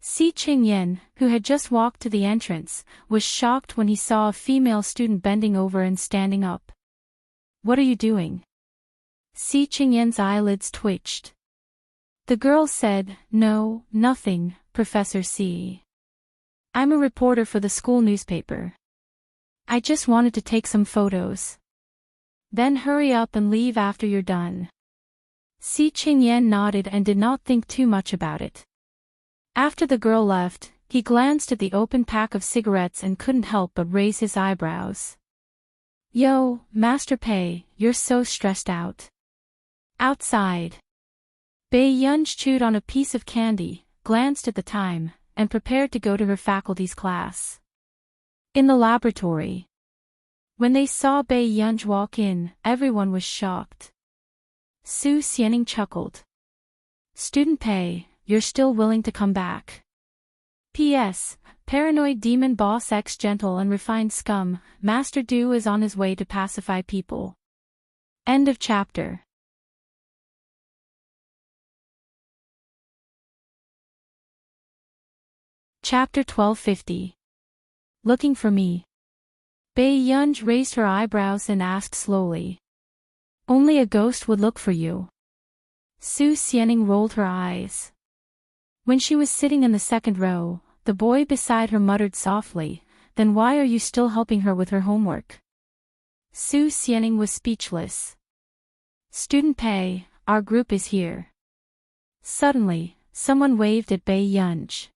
Si Qingyan, who had just walked to the entrance, was shocked when he saw a female student bending over and standing up. What are you doing? Si Qingyan's eyelids twitched. The girl said, No, nothing, Professor C. I'm a reporter for the school newspaper. I just wanted to take some photos. Then hurry up and leave after you're done. Si Qingyan nodded and did not think too much about it. After the girl left, he glanced at the open pack of cigarettes and couldn't help but raise his eyebrows. Yo, Master Pei, you're so stressed out. Outside, Bei Yunj chewed on a piece of candy, glanced at the time, and prepared to go to her faculty's class. In the laboratory, when they saw Bei Yunj walk in, everyone was shocked. Su Xianing chuckled. Student Pei, you're still willing to come back. P.S. Paranoid demon boss X gentle and refined scum, Master Du is on his way to pacify people. End of chapter. Chapter 1250. Looking for me. Bei Yunj raised her eyebrows and asked slowly. Only a ghost would look for you. Su Xianing rolled her eyes. When she was sitting in the second row, the boy beside her muttered softly, Then why are you still helping her with her homework? Su Xianing was speechless. Student Pei, our group is here. Suddenly, someone waved at Bei Yunj.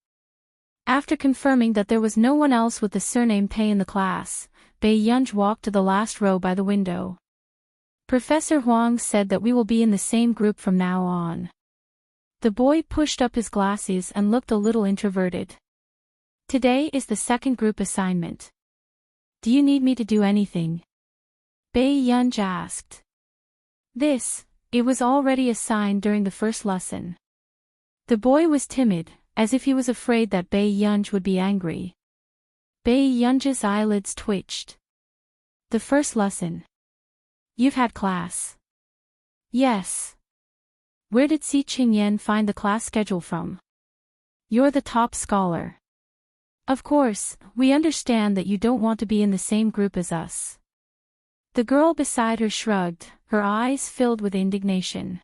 After confirming that there was no one else with the surname Pei in the class, Bei Yunj walked to the last row by the window. Professor Huang said that we will be in the same group from now on. The boy pushed up his glasses and looked a little introverted. Today is the second group assignment. Do you need me to do anything? Bei Yunj asked. It was already assigned during the first lesson. The boy was timid, as if he was afraid that Bei Yunj would be angry. Bei Yunj's eyelids twitched. The first lesson. You've had class. Yes. Where did Si Qingyan find the class schedule from? You're the top scholar. Of course, we understand that you don't want to be in the same group as us. The girl beside her shrugged, her eyes filled with indignation.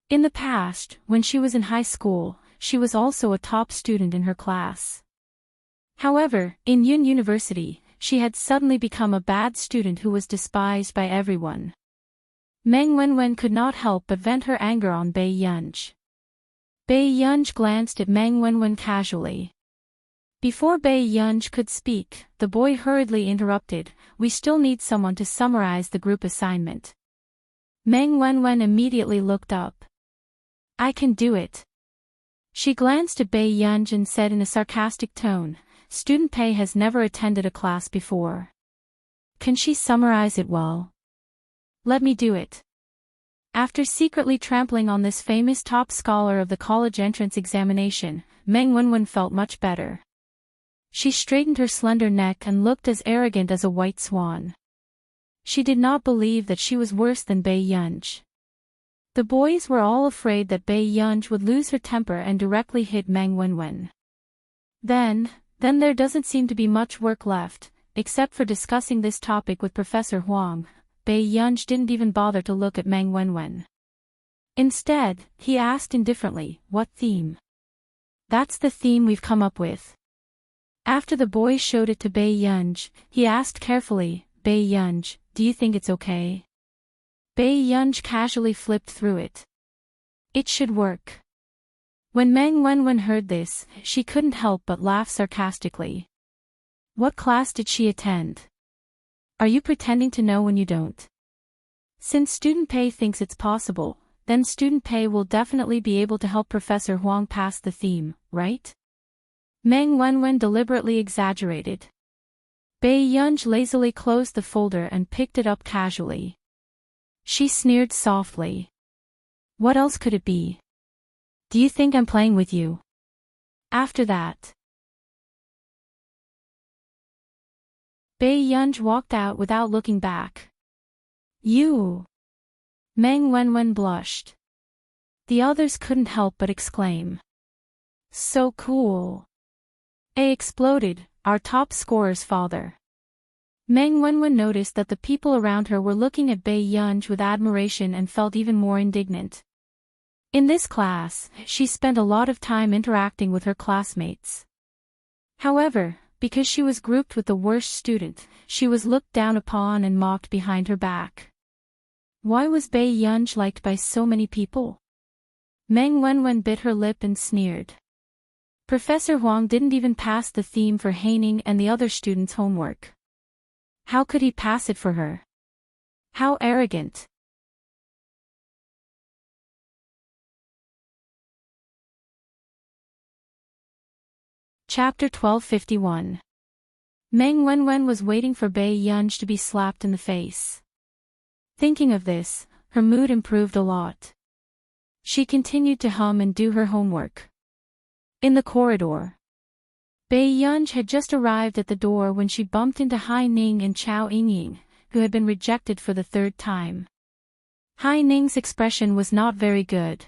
In the past, when she was in high school, she was also a top student in her class. However, in Yun University, she had suddenly become a bad student who was despised by everyone. Meng Wenwen could not help but vent her anger on Bei Yunj. Bei Yunj glanced at Meng Wenwen casually. Before Bei Yunj could speak, the boy hurriedly interrupted, We still need someone to summarize the group assignment. Meng Wenwen immediately looked up. I can do it. She glanced at Bei Yunj and said in a sarcastic tone, Student Pei has never attended a class before. Can she summarize it well? Let me do it. After secretly trampling on this famous top scholar of the college entrance examination, Meng Wenwen felt much better. She straightened her slender neck and looked as arrogant as a white swan. She did not believe that she was worse than Bei Yunj. The boys were all afraid that Bei Yunj would lose her temper and directly hit Meng Wenwen. Then there doesn't seem to be much work left, except for discussing this topic with Professor Huang. Bei Yunj didn't even bother to look at Meng Wenwen. Instead, he asked indifferently, What theme? That's the theme we've come up with. After the boy showed it to Bei Yunj, he asked carefully, Bei Yunj, do you think it's okay? Bei Yunj casually flipped through it. It should work. When Meng Wenwen heard this, she couldn't help but laugh sarcastically. What class did she attend? Are you pretending to know when you don't? Since Student Pei thinks it's possible, then Student Pei will definitely be able to help Professor Huang pass the theme, right? Meng Wenwen deliberately exaggerated. Bei Yunj lazily closed the folder and picked it up casually. She sneered softly. What else could it be? Do you think I'm playing with you? After that, Bei Yunj walked out without looking back. You! Meng Wenwen blushed. The others couldn't help but exclaim. So cool! A exploded, our top scorer's father. Meng Wenwen noticed that the people around her were looking at Bei Yunj with admiration and felt even more indignant. In this class, she spent a lot of time interacting with her classmates. However, because she was grouped with the worst student, she was looked down upon and mocked behind her back. Why was Bei Yunj liked by so many people? Meng Wenwen bit her lip and sneered. Professor Huang didn't even pass the theme for Haining and the other students' homework. How could he pass it for her? How arrogant! Chapter 1251. Meng Wenwen was waiting for Bei Yunj to be slapped in the face. Thinking of this, her mood improved a lot. She continued to hum and do her homework. In the corridor, Bei Yunj had just arrived at the door when she bumped into Hai Ning and Chao Yingying, who had been rejected for the third time. Hai Ning's expression was not very good.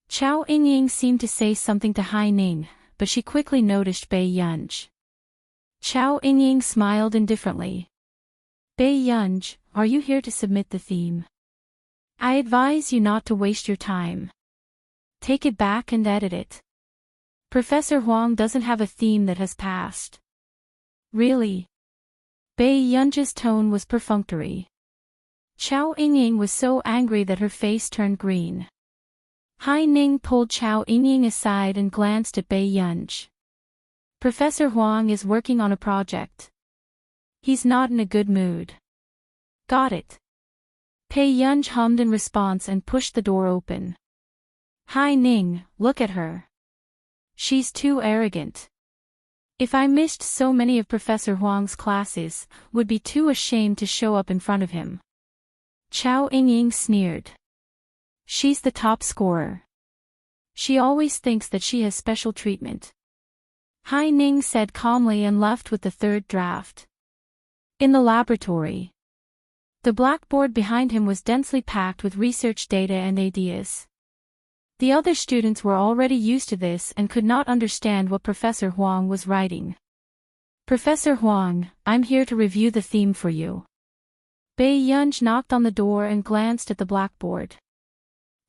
Chao Yingying seemed to say something to Hai Ning, but she quickly noticed Bei Yunj. Chao Yingying smiled indifferently. Bei Yunj, are you here to submit the theme? I advise you not to waste your time. Take it back and edit it. Professor Huang doesn't have a theme that has passed. Really? Bei Yunj's tone was perfunctory. Chao Yingying was so angry that her face turned green. Hai Ning pulled Chao Yingying aside and glanced at Bei Yunj. Professor Huang is working on a project. He's not in a good mood. Got it. Bei Yunj hummed in response and pushed the door open. Hai Ning, look at her. She's too arrogant. If I missed so many of Professor Huang's classes, would be too ashamed to show up in front of him. Chao Yingying sneered. She's the top scorer. She always thinks that she has special treatment. Hai Ning said calmly and left with the third draft. In the laboratory, the blackboard behind him was densely packed with research data and ideas. The other students were already used to this and could not understand what Professor Huang was writing. Professor Huang, I'm here to review the theme for you. Bei Yunj knocked on the door and glanced at the blackboard.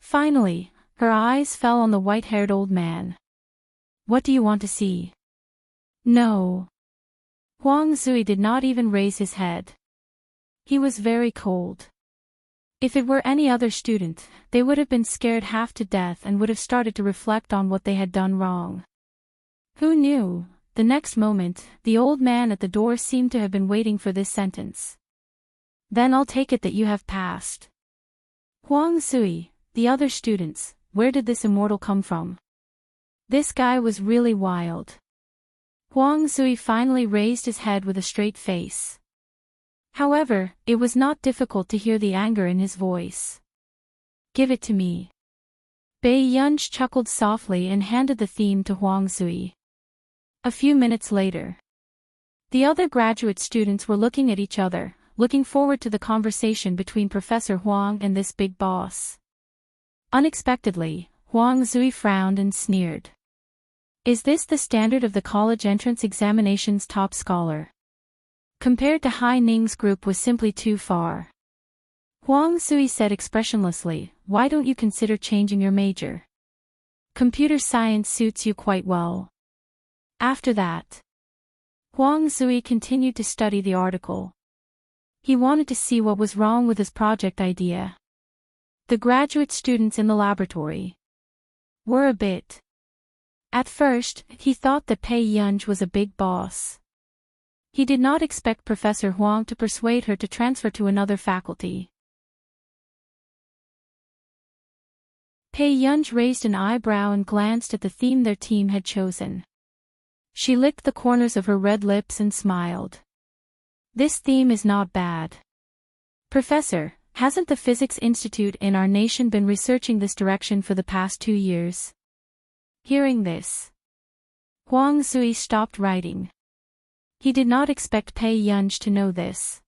Finally, her eyes fell on the white-haired old man. What do you want to see? No. Huang Zui did not even raise his head. He was very cold. If it were any other student, they would have been scared half to death and would have started to reflect on what they had done wrong. Who knew? The next moment, the old man at the door seemed to have been waiting for this sentence. Then I'll take it that you have passed. Huang Zui, the other students, where did this immortal come from? This guy was really wild. Huang Zui finally raised his head with a straight face. However, it was not difficult to hear the anger in his voice. Give it to me. Bei Yunj chuckled softly and handed the theme to Huang Zui. A few minutes later, the other graduate students were looking at each other, looking forward to the conversation between Professor Huang and this big boss. Unexpectedly, Huang Zui frowned and sneered. Is this the standard of the college entrance examination's top scholar? Compared to Hai Ning's group was simply too far. Huang Zui said expressionlessly, why don't you consider changing your major? Computer science suits you quite well. After that, Huang Zui continued to study the article. He wanted to see what was wrong with his project idea. The graduate students in the laboratory were a bit. At first, he thought that Pei Yunj was a big boss. He did not expect Professor Huang to persuade her to transfer to another faculty. Pei Yunj raised an eyebrow and glanced at the theme their team had chosen. She licked the corners of her red lips and smiled. This theme is not bad. Professor, hasn't the Physics Institute in our nation been researching this direction for the past 2 years? Hearing this, Huang Zui stopped writing. He did not expect Pei Yunj to know this.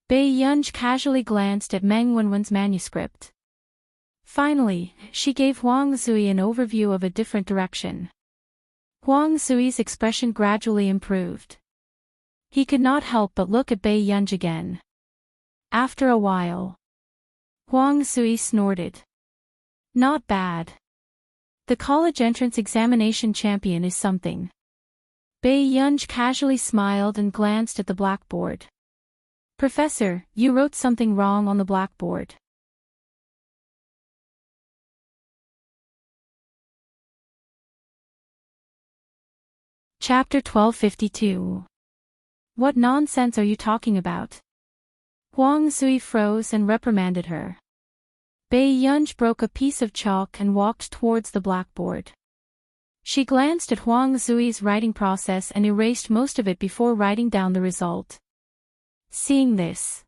Pei Yunj casually glanced at Meng Wenwen's manuscript. Finally, she gave Huang Zui an overview of a different direction. Huang Zui's expression gradually improved. He could not help but look at Pei Yunj again. After a while, Huang Zui snorted. Not bad. The college entrance examination champion is something. Pei Yunj casually smiled and glanced at the blackboard. Professor, you wrote something wrong on the blackboard. Chapter 1252. What nonsense are you talking about? Huang Zui froze and reprimanded her. Pei Yunj broke a piece of chalk and walked towards the blackboard. She glanced at Huang Zui's writing process and erased most of it before writing down the result. Seeing this,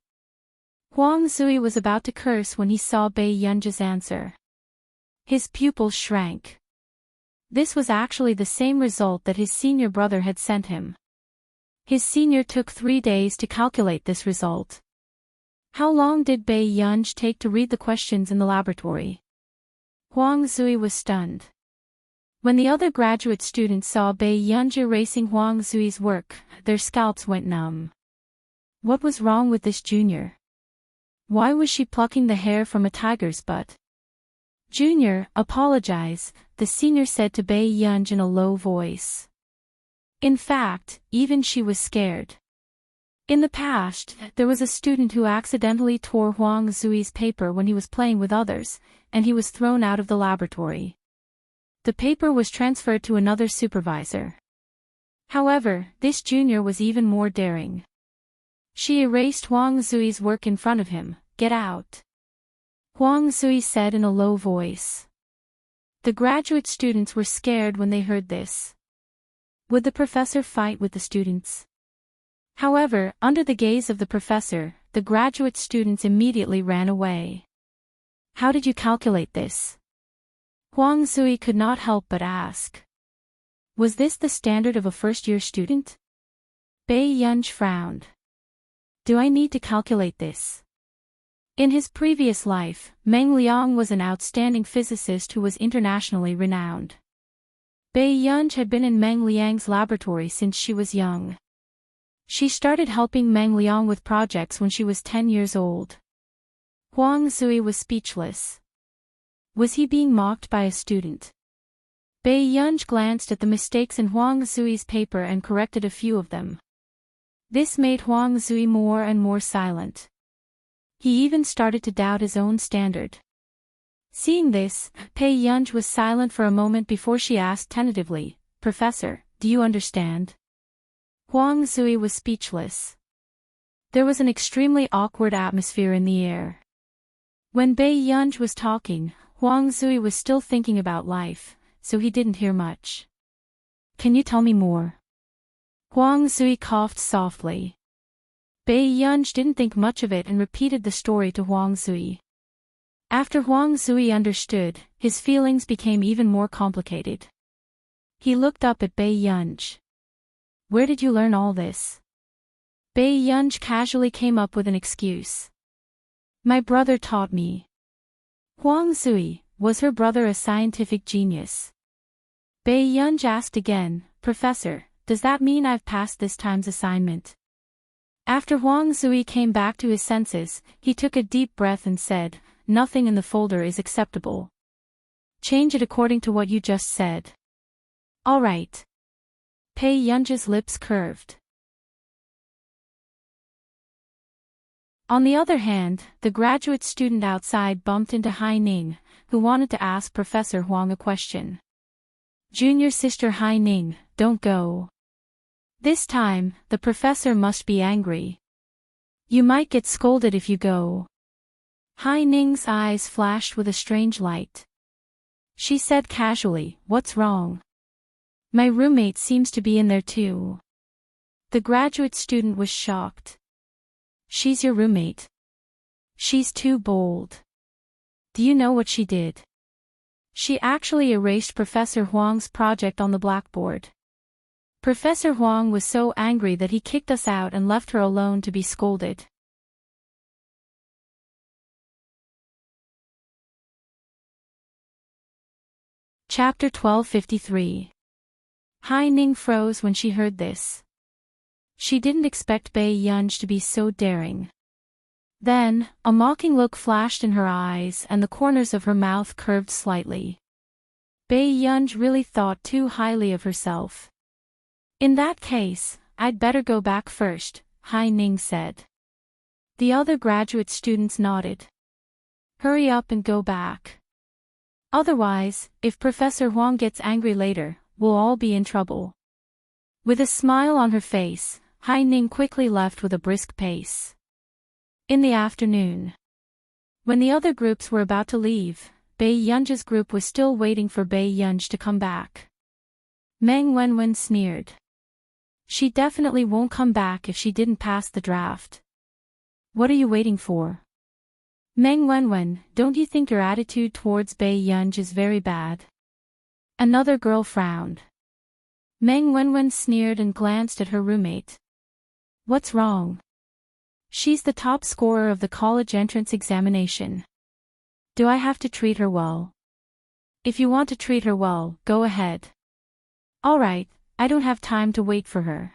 Huang Zui was about to curse when he saw Pei Yunj's answer. His pupils shrank. This was actually the same result that his senior brother had sent him. His senior took 3 days to calculate this result. How long did Pei Yunj take to read the questions in the laboratory? Huang Zui was stunned. When the other graduate students saw Pei Yunj erasing Huang Zui's work, their scalps went numb. What was wrong with this junior? Why was she plucking the hair from a tiger's butt? Junior, apologize, the senior said to Pei Yunj in a low voice. In fact, even she was scared. In the past, there was a student who accidentally tore Huang Zui's paper when he was playing with others, and he was thrown out of the laboratory. The paper was transferred to another supervisor. However, this junior was even more daring. She erased Huang Zui's work in front of him. Get out. Huang Zui said in a low voice. The graduate students were scared when they heard this. Would the professor fight with the students? However, under the gaze of the professor, the graduate students immediately ran away. How did you calculate this? Huang Zui could not help but ask. Was this the standard of a first-year student? Pei Yunj frowned. Do I need to calculate this? In his previous life, Meng Liang was an outstanding physicist who was internationally renowned. Pei Yunj had been in Meng Liang's laboratory since she was young. She started helping Meng Liang with projects when she was 10 years old. Huang Zui was speechless. Was he being mocked by a student? Pei Yunj glanced at the mistakes in Huang Zui's paper and corrected a few of them. This made Huang Zui more and more silent. He even started to doubt his own standard. Seeing this, Pei Yunj was silent for a moment before she asked tentatively, Professor, do you understand? Huang Zui was speechless. There was an extremely awkward atmosphere in the air. When Pei Yunj was talking, Huang Zui was still thinking about life, so he didn't hear much. Can you tell me more? Huang Zui coughed softly. Pei Yunj didn't think much of it and repeated the story to Huang Zui. After Huang Zui understood, his feelings became even more complicated. He looked up at Pei Yunj. Where did you learn all this? Pei Yunj casually came up with an excuse. My brother taught me. Huang Zui, was her brother a scientific genius? Pei Yunj asked again, Professor, does that mean I've passed this time's assignment? After Huang Zui came back to his senses, he took a deep breath and said, Nothing in the folder is acceptable. Change it according to what you just said. All right. Pei Yunj's lips curved. On the other hand, the graduate student outside bumped into Hai Ning, who wanted to ask Professor Huang a question. Junior sister Hai Ning, don't go. This time, the professor must be angry. You might get scolded if you go. Hai Ning's eyes flashed with a strange light. She said casually, what's wrong? My roommate seems to be in there too. The graduate student was shocked. She's your roommate. She's too bold. Do you know what she did? She actually erased Professor Huang's project on the blackboard. Professor Huang was so angry that he kicked us out and left her alone to be scolded. Chapter 1253. Hai Ning froze when she heard this. She didn't expect Bai Yunj to be so daring. Then, a mocking look flashed in her eyes and the corners of her mouth curved slightly. Bai Yunj really thought too highly of herself. In that case, I'd better go back first, Hai Ning said. The other graduate students nodded. Hurry up and go back. Otherwise, if Professor Huang gets angry later, we'll all be in trouble. With a smile on her face, Hai Ning quickly left with a brisk pace. In the afternoon, when the other groups were about to leave, Bai Yunj's group was still waiting for Bai Yunj to come back. Meng Wenwen sneered. She definitely won't come back if she didn't pass the draft. What are you waiting for? Meng Wenwen, don't you think your attitude towards Bai Yunj is very bad? Another girl frowned. Meng Wenwen sneered and glanced at her roommate. What's wrong? She's the top scorer of the college entrance examination. Do I have to treat her well? If you want to treat her well, go ahead. Alright, I don't have time to wait for her.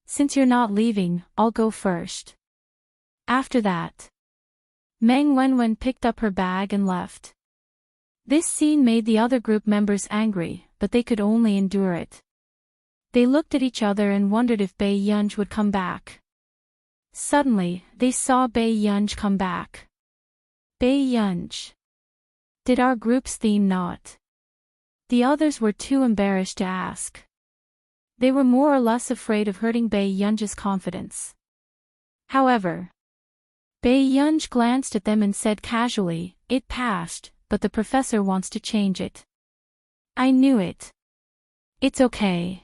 Since you're not leaving, I'll go first. After that, Meng Wenwen picked up her bag and left. This scene made the other group members angry, but they could only endure it. They looked at each other and wondered if Bai Yunj would come back. Suddenly, they saw Bai Yunj come back. Bai Yunj. Did our group's theme not? The others were too embarrassed to ask. They were more or less afraid of hurting Bai Yunj's confidence. However, Bai Yunj glanced at them and said casually, it passed, but the professor wants to change it. I knew it. It's okay.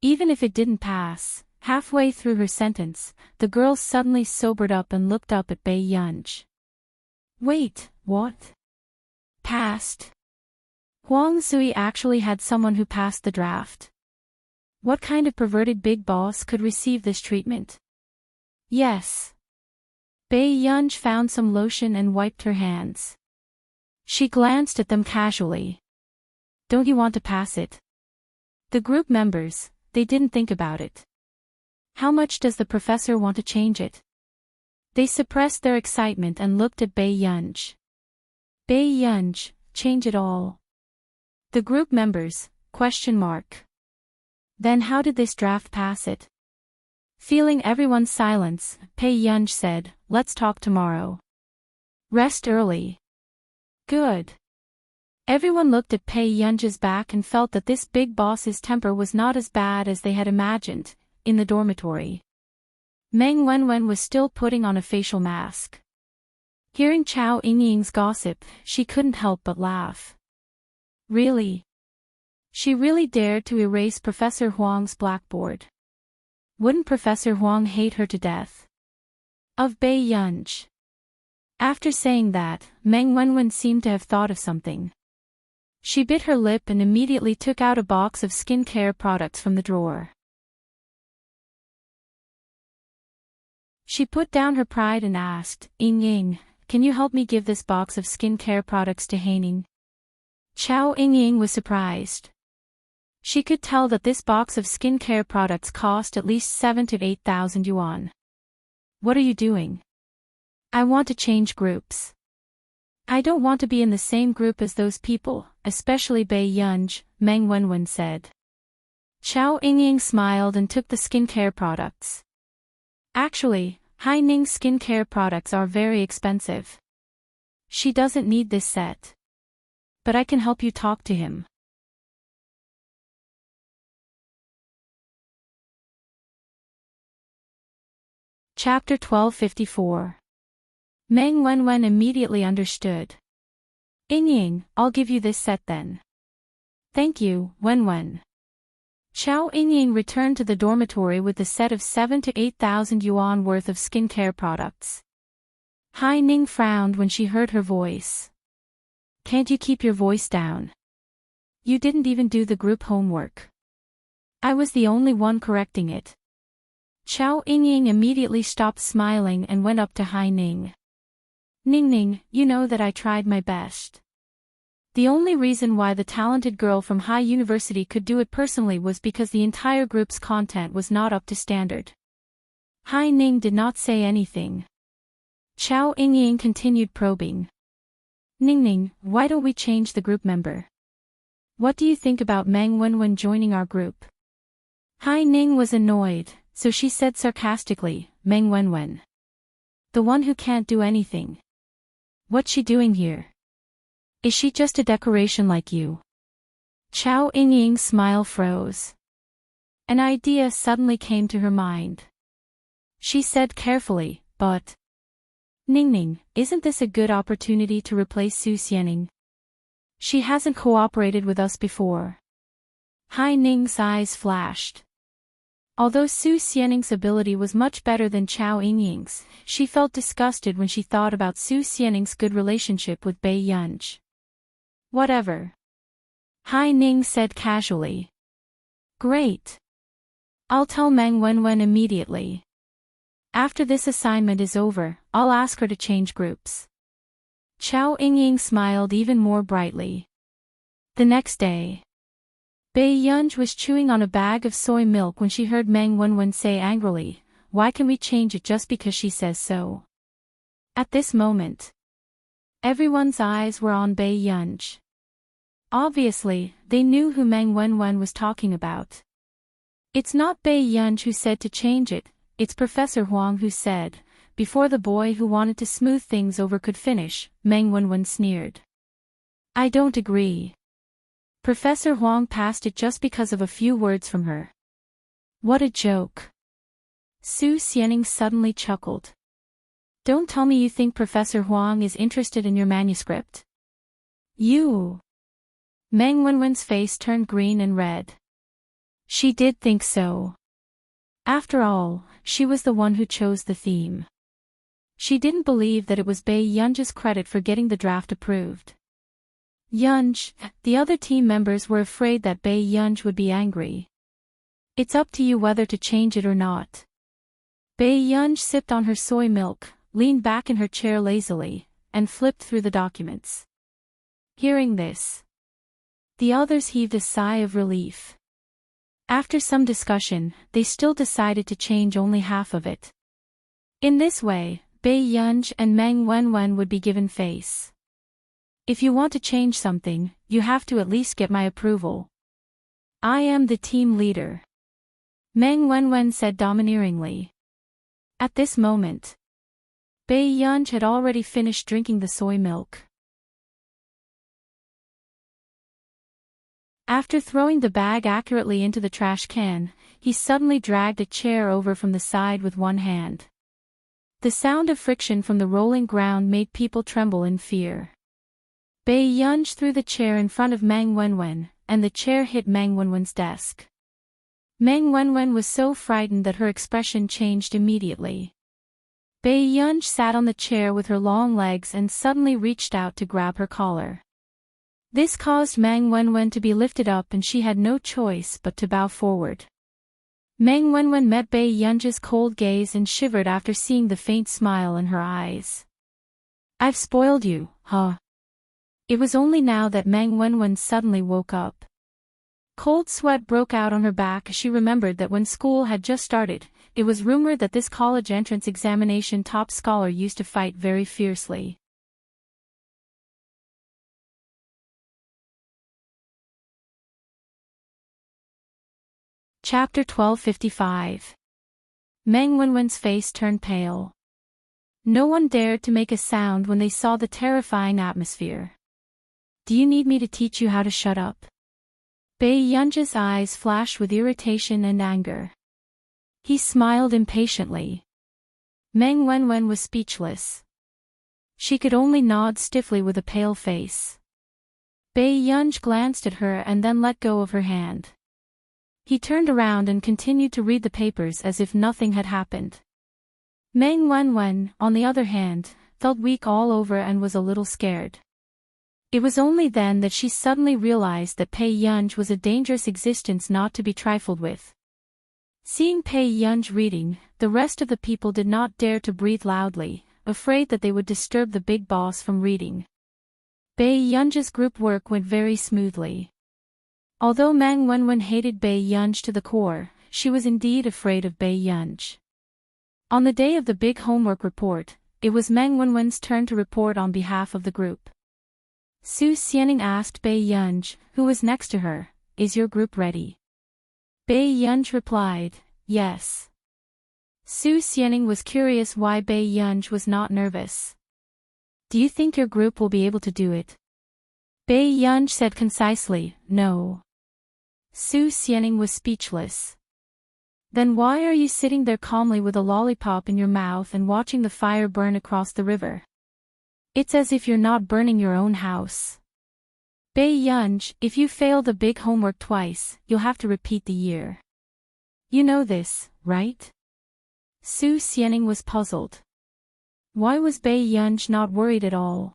Even if it didn't pass, halfway through her sentence, the girl suddenly sobered up and looked up at Bai Yunj. Wait, what? Passed? Huang Sui actually had someone who passed the draft. What kind of perverted big boss could receive this treatment? Yes. Bai Yunj found some lotion and wiped her hands. She glanced at them casually. Don't you want to pass it? The group members, they didn't think about it. How much does the professor want to change it? They suppressed their excitement and looked at Bai Yunj. Bai Yunj, change it all. The group members, ? Then how did this draft pass it? Feeling everyone's silence, Bai Yunj said, let's talk tomorrow. Rest early. Good. Everyone looked at Bai Yunj's back and felt that this big boss's temper was not as bad as they had imagined. In the dormitory, Meng Wenwen was still putting on a facial mask. Hearing Chao Yingying's gossip, she couldn't help but laugh. Really? She really dared to erase Professor Huang's blackboard. Wouldn't Professor Huang hate her to death? Of Bai Yunj. After saying that, Meng Wenwen seemed to have thought of something. She bit her lip and immediately took out a box of skincare products from the drawer. She put down her pride and asked, Ying, can you help me give this box of skincare products to Haining? Chao Yingying was surprised. She could tell that this box of skincare products cost at least 7,000 to 8,000 yuan. What are you doing? I want to change groups. I don't want to be in the same group as those people, especially Bai Yunj, Meng Wenwen said. Chao Yingying smiled and took the skincare products. Actually, Hai Ning's skincare products are very expensive. She doesn't need this set. But I can help you talk to him. Chapter 1254. Meng Wenwen immediately understood. Ying, I'll give you this set then. Thank you, Wenwen. Xiao Ying returned to the dormitory with the set of 7,000 to 8,000 yuan worth of skincare products. Hai Ning frowned when she heard her voice. Can't you keep your voice down? You didn't even do the group homework. I was the only one correcting it. Xiao Ying immediately stopped smiling and went up to Hai Ning. Ning, you know that I tried my best. The only reason why the talented girl from Hai University could do it personally was because the entire group's content was not up to standard. Hai Ning did not say anything. Xiao Ying continued probing. Ning, why don't we change the group member? What do you think about Meng Wenwen joining our group? Hai Ning was annoyed, so she said sarcastically, Meng Wenwen. The one who can't do anything. What's she doing here? Is she just a decoration like you? Xiao Ying's smile froze. An idea suddenly came to her mind. She said carefully, but... Ning, isn't this a good opportunity to replace Su Xianing? She hasn't cooperated with us before. Hai Ning's eyes flashed. Although Su Xianing's ability was much better than Xiao Ying's, she felt disgusted when she thought about Su Xianing's good relationship with Bai Yunj. Whatever. Hai Ning said casually. Great. I'll tell Meng Wenwen immediately. After this assignment is over, I'll ask her to change groups. Xiao Ying smiled even more brightly. The next day. Bai Yunj was chewing on a bag of soy milk when she heard Meng Wenwen say angrily, why can we change it just because she says so? At this moment, everyone's eyes were on Bai Yunj. Obviously, they knew who Meng Wenwen was talking about. It's not Bai Yunj who said to change it, it's Professor Huang who said, before the boy who wanted to smooth things over could finish, Meng Wenwen sneered. I don't agree. Professor Huang passed it just because of a few words from her. What a joke. Su Xianing suddenly chuckled. Don't tell me you think Professor Huang is interested in your manuscript. You. Meng Wenwen's face turned green and red. She did think so. After all, she was the one who chose the theme. She didn't believe that it was Bai Yunj's credit for getting the draft approved. Yunj, the other team members were afraid that Bai Yunj would be angry. It's up to you whether to change it or not. Bai Yunj sipped on her soy milk, leaned back in her chair lazily, and flipped through the documents. Hearing this, the others heaved a sigh of relief. After some discussion, they still decided to change only half of it. In this way, Bai Yunj and Meng Wenwen would be given face. If you want to change something, you have to at least get my approval. I am the team leader. Meng Wenwen said domineeringly. At this moment, Bai Yunj had already finished drinking the soy milk. After throwing the bag accurately into the trash can, he suddenly dragged a chair over from the side with one hand. The sound of friction from the rolling ground made people tremble in fear. Bai Yunj threw the chair in front of Meng Wenwen, and the chair hit Meng Wenwen's desk. Meng Wenwen was so frightened that her expression changed immediately. Bai Yunj sat on the chair with her long legs and suddenly reached out to grab her collar. This caused Meng Wenwen to be lifted up and she had no choice but to bow forward. Meng Wenwen met Bai Yunj's cold gaze and shivered after seeing the faint smile in her eyes. I've spoiled you, huh? It was only now that Meng Wenwen suddenly woke up. Cold sweat broke out on her back as she remembered that when school had just started, it was rumored that this college entrance examination top scholar used to fight very fiercely. Chapter 1255. Meng Wenwen's face turned pale. No one dared to make a sound when they saw the terrifying atmosphere. Do you need me to teach you how to shut up? Bei Yunji's eyes flashed with irritation and anger. He smiled impatiently. Meng Wenwen was speechless. She could only nod stiffly with a pale face. Bei Yunji glanced at her and then let go of her hand. He turned around and continued to read the papers as if nothing had happened. Meng Wenwen, on the other hand, felt weak all over and was a little scared. It was only then that she suddenly realized that Bei Yunji was a dangerous existence not to be trifled with. Seeing Bei Yunji reading, the rest of the people did not dare to breathe loudly, afraid that they would disturb the big boss from reading. Bei Yunji's group work went very smoothly. Although Meng Wenwen hated Bei Yunji to the core, she was indeed afraid of Bei Yunji. On the day of the big homework report, it was Meng Wenwen's turn to report on behalf of the group. Su Xianing asked Bei Yunji, who was next to her, "Is your group ready?" Bei Yunji replied, "Yes." Su Xianing was curious why Bei Yunji was not nervous. "Do you think your group will be able to do it?" Bei Yunji said concisely, "No." Su Xianing was speechless. "Then why are you sitting there calmly with a lollipop in your mouth and watching the fire burn across the river? It's as if you're not burning your own house. Bei Yunji, if you fail the big homework twice, you'll have to repeat the year. You know this, right?" Su Xianing was puzzled. Why was Bei Yunji not worried at all?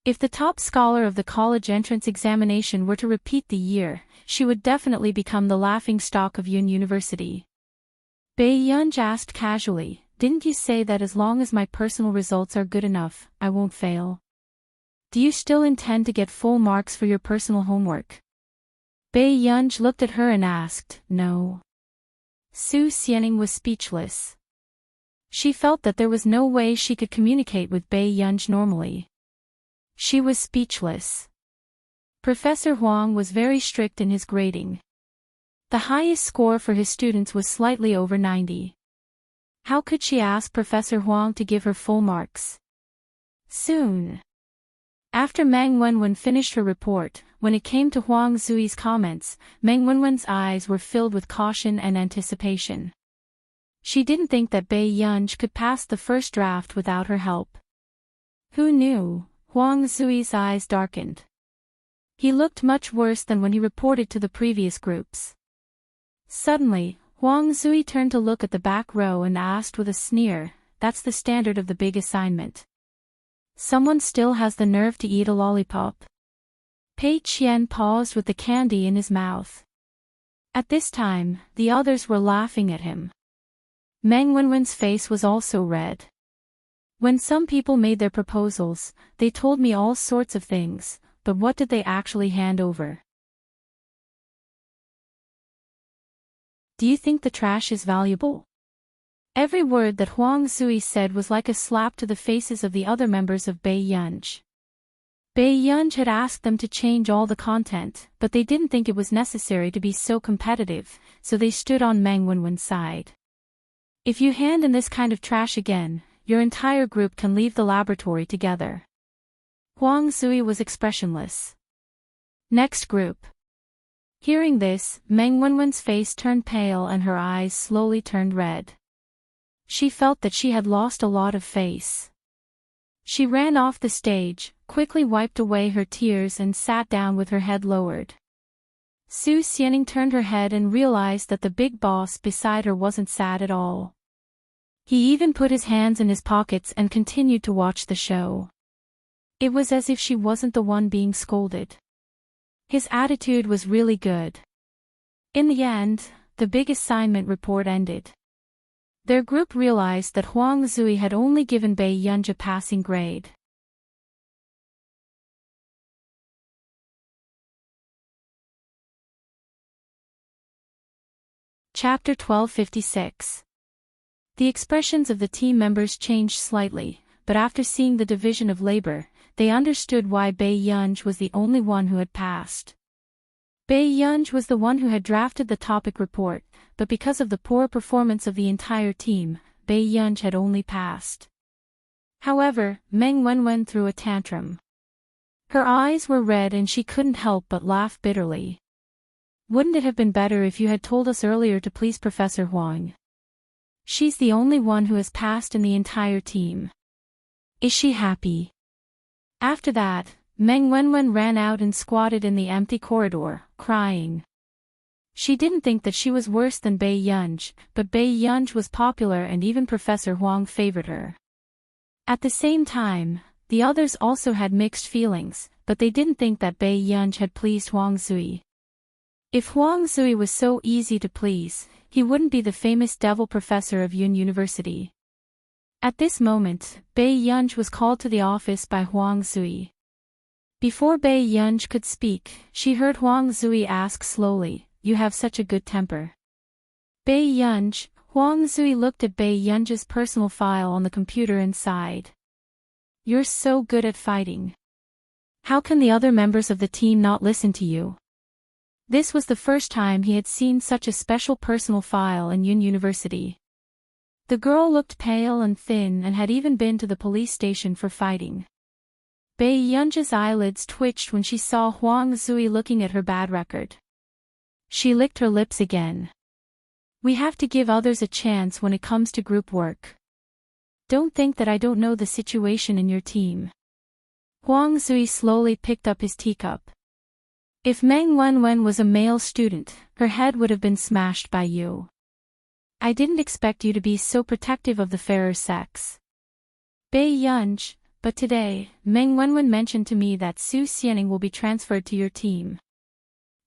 If the top scholar of the college entrance examination were to repeat the year, she would definitely become the laughingstock of Yun University. Bei Yunji asked casually, "Didn't you say that as long as my personal results are good enough, I won't fail? Do you still intend to get full marks for your personal homework?" Bei Yunji looked at her and asked, "No." Su Xianing was speechless. She felt that there was no way she could communicate with Bei Yunji normally. She was speechless. Professor Huang was very strict in his grading. The highest score for his students was slightly over 90. How could she ask Professor Huang to give her full marks? Soon. After Meng Wenwen finished her report, when it came to Huang Zui's comments, Meng Wenwen's eyes were filled with caution and anticipation. She didn't think that Bei Yunji could pass the first draft without her help. Who knew? Huang Zui's eyes darkened. He looked much worse than when he reported to the previous groups. Suddenly, Huang Zui turned to look at the back row and asked with a sneer, "That's the standard of the big assignment. Someone still has the nerve to eat a lollipop?" Pei Qian paused with the candy in his mouth. At this time, the others were laughing at him. Meng Wenwen's face was also red. "When some people made their proposals, they told me all sorts of things, but what did they actually hand over? Do you think the trash is valuable?" Every word that Huang Zui said was like a slap to the faces of the other members of Bei Yunji. Bei Yunji had asked them to change all the content, but they didn't think it was necessary to be so competitive, so they stood on Meng Wenwen's side. "If you hand in this kind of trash again, your entire group can leave the laboratory together." Huang Zui was expressionless. Next group. Hearing this, Meng Wenwen's face turned pale and her eyes slowly turned red. She felt that she had lost a lot of face. She ran off the stage, quickly wiped away her tears and sat down with her head lowered. Su Xianing turned her head and realized that the big boss beside her wasn't sad at all. He even put his hands in his pockets and continued to watch the show. It was as if she wasn't the one being scolded. His attitude was really good. In the end, the big assignment report ended. Their group realized that Huang Zui had only given Bei Yunji a passing grade. Chapter 1256. The expressions of the team members changed slightly, but after seeing the division of labor, they understood why Bei Yunji was the only one who had passed. Bai Yunj was the one who had drafted the topic report, but because of the poor performance of the entire team, Bai Yunj had only passed. However, Meng Wenwen threw a tantrum. Her eyes were red and she couldn't help but laugh bitterly. Wouldn't it have been better if you had told us earlier to please Professor Huang? She's the only one who has passed in the entire team. Is she happy? After that, Meng Wenwen ran out and squatted in the empty corridor, crying. She didn't think that she was worse than Bai Yunj, but Bai Yunj was popular and even Professor Huang favored her. At the same time, the others also had mixed feelings, but they didn't think that Bai Yunj had pleased Huang Zui. If Huang Zui was so easy to please, he wouldn't be the famous devil professor of Yun University. At this moment, Bai Yunj was called to the office by Huang Zui. Before Bai Yunj could speak, she heard Huang Zui ask slowly, "You have such a good temper." Bai Yunj, Huang Zui looked at Bai Yunj's personal file on the computer and sighed. "You're so good at fighting. How can the other members of the team not listen to you?" This was the first time he had seen such a special personal file in Yun University. The girl looked pale and thin and had even been to the police station for fighting. Bai Yunj's eyelids twitched when she saw Huang Zui looking at her bad record. She licked her lips again. "We have to give others a chance when it comes to group work. Don't think that I don't know the situation in your team." Huang Zui slowly picked up his teacup. "If Meng Wenwen was a male student, her head would have been smashed by you. I didn't expect you to be so protective of the fairer sex. Bai Yunj, but today, Meng Wenwen mentioned to me that Su Xianing will be transferred to your team.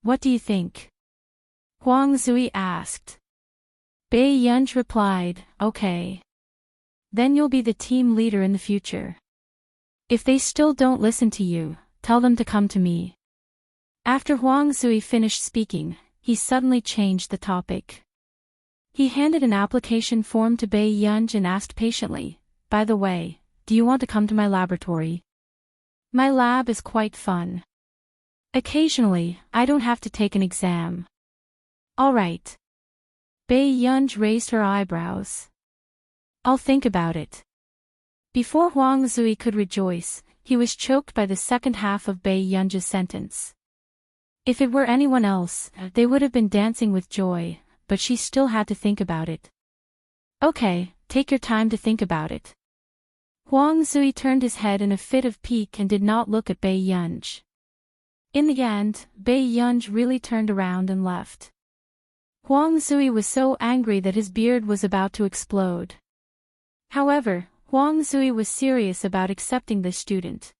What do you think?" Huang Zui asked. Bai Yunj replied, "Okay. Then you'll be the team leader in the future. If they still don't listen to you, tell them to come to me." After Huang Zui finished speaking, he suddenly changed the topic. He handed an application form to Bai Yunj and asked patiently, "By the way, do you want to come to my laboratory? My lab is quite fun. Occasionally, I don't have to take an exam." "All right." Bai Yunj raised her eyebrows. "I'll think about it." Before Huang Zui could rejoice, he was choked by the second half of Bai Yunj's sentence. If it were anyone else, they would have been dancing with joy, but she still had to think about it. "Okay, take your time to think about it." Huang Zui turned his head in a fit of pique and did not look at Bai Yunj. In the end, Bai Yunj really turned around and left. Huang Zui was so angry that his beard was about to explode. However, Huang Zui was serious about accepting this student.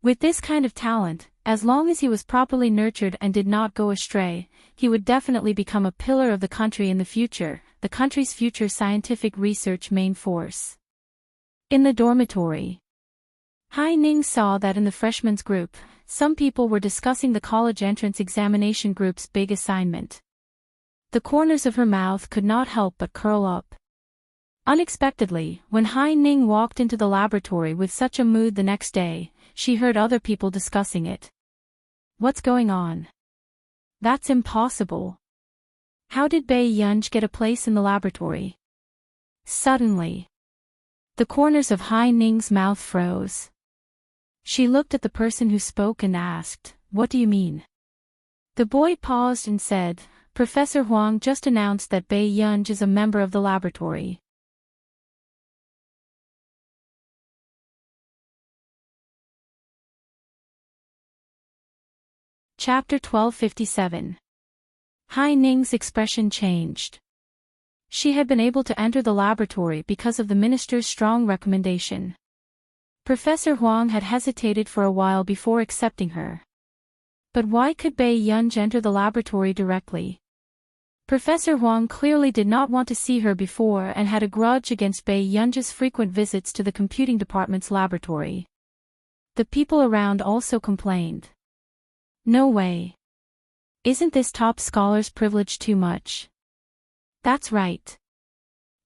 With this kind of talent, as long as he was properly nurtured and did not go astray, he would definitely become a pillar of the country in the future, the country's future scientific research main force. In the dormitory, Hai Ning saw that in the freshmen's group, some people were discussing the college entrance examination group's big assignment. The corners of her mouth could not help but curl up. Unexpectedly, when Hai Ning walked into the laboratory with such a mood the next day, she heard other people discussing it. "What's going on? That's impossible. How did Bai Yunj get a place in the laboratory?" Suddenly, the corners of Hai Ning's mouth froze. She looked at the person who spoke and asked, "What do you mean?" The boy paused and said, "Professor Huang just announced that Bai Yunj is a member of the laboratory." Chapter 1257. Hai Ning's expression changed. She had been able to enter the laboratory because of the minister's strong recommendation. Professor Huang had hesitated for a while before accepting her. But why could Bai Yunj enter the laboratory directly? Professor Huang clearly did not want to see her before and had a grudge against Bai Yunj's frequent visits to the computing department's laboratory. The people around also complained. "No way. Isn't this top scholar's privilege too much?" "That's right.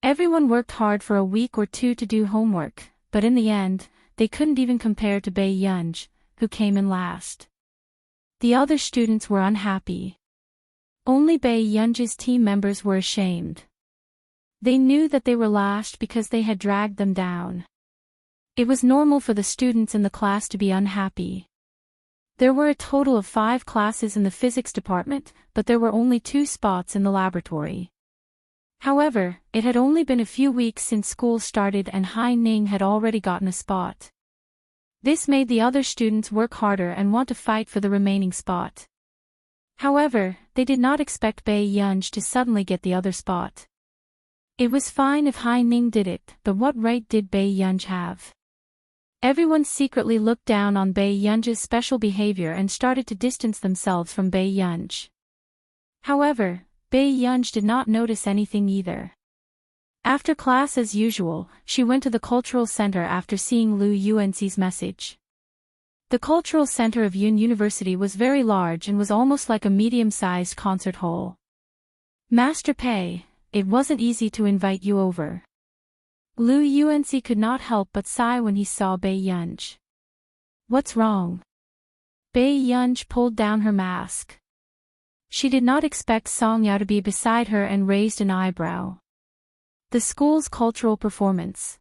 Everyone worked hard for a week or two to do homework, but in the end, they couldn't even compare to Bei Yunj, who came in last. The other students were unhappy. Only Bei Yunj's team members were ashamed. They knew that they were last because they had dragged them down. It was normal for the students in the class to be unhappy. There were a total of 5 classes in the physics department, but there were only 2 spots in the laboratory. However, it had only been a few weeks since school started and Hai Ning had already gotten a spot. This made the other students work harder and want to fight for the remaining spot. However, they did not expect Bei Yunj to suddenly get the other spot. It was fine if Hai Ning did it, but what right did Bei Yunj have? Everyone secretly looked down on Bei Yunj's special behavior and started to distance themselves from Bei Yunj. However, Bei Yunj did not notice anything either. After class as usual, she went to the cultural center after seeing Lu Yuanxi's message. The cultural center of Yun University was very large and was almost like a medium-sized concert hall. Master Pei, it wasn't easy to invite you over. Lu Yuanxi could not help but sigh when he saw Bei Yunj. What's wrong? Bei Yunj pulled down her mask. She did not expect Song Yao to be beside her and raised an eyebrow. The school's cultural performance.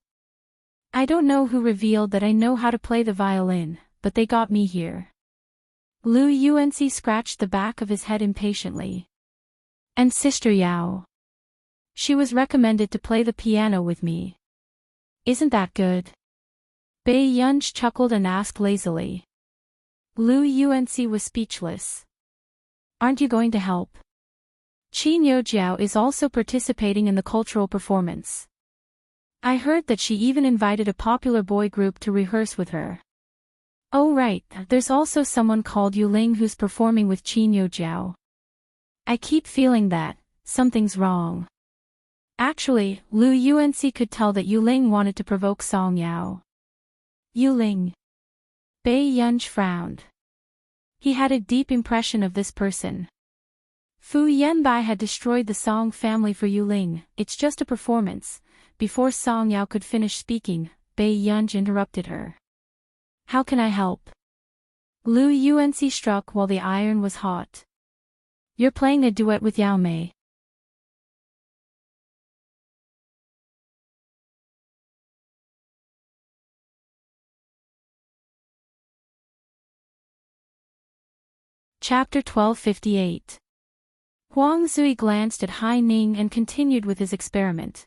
I don't know who revealed that I know how to play the violin, but they got me here. Lu Yuanxi scratched the back of his head impatiently. And Sister Yao. She was recommended to play the piano with me. Isn't that good? Bei Yunj chuckled and asked lazily. Lu Yuanxi was speechless. Aren't you going to help? Qin Youjiao is also participating in the cultural performance. I heard that she even invited a popular boy group to rehearse with her. Oh right, there's also someone called Yuling who's performing with Qin Youjiao. I keep feeling that something's wrong. Actually, Lu Yuanxi could tell that Yuling wanted to provoke Song Yao. Yuling. Bei Yunj frowned. He had a deep impression of this person. Fu Yanbai had destroyed the Song family for Yuling. It's just a performance. Before Song Yao could finish speaking, Bei Yunj interrupted her. How can I help? Lu Yuanxi struck while the iron was hot. You're playing a duet with Yao Mei. Chapter 1258. Huang Zui glanced at Hai Ning and continued with his experiment.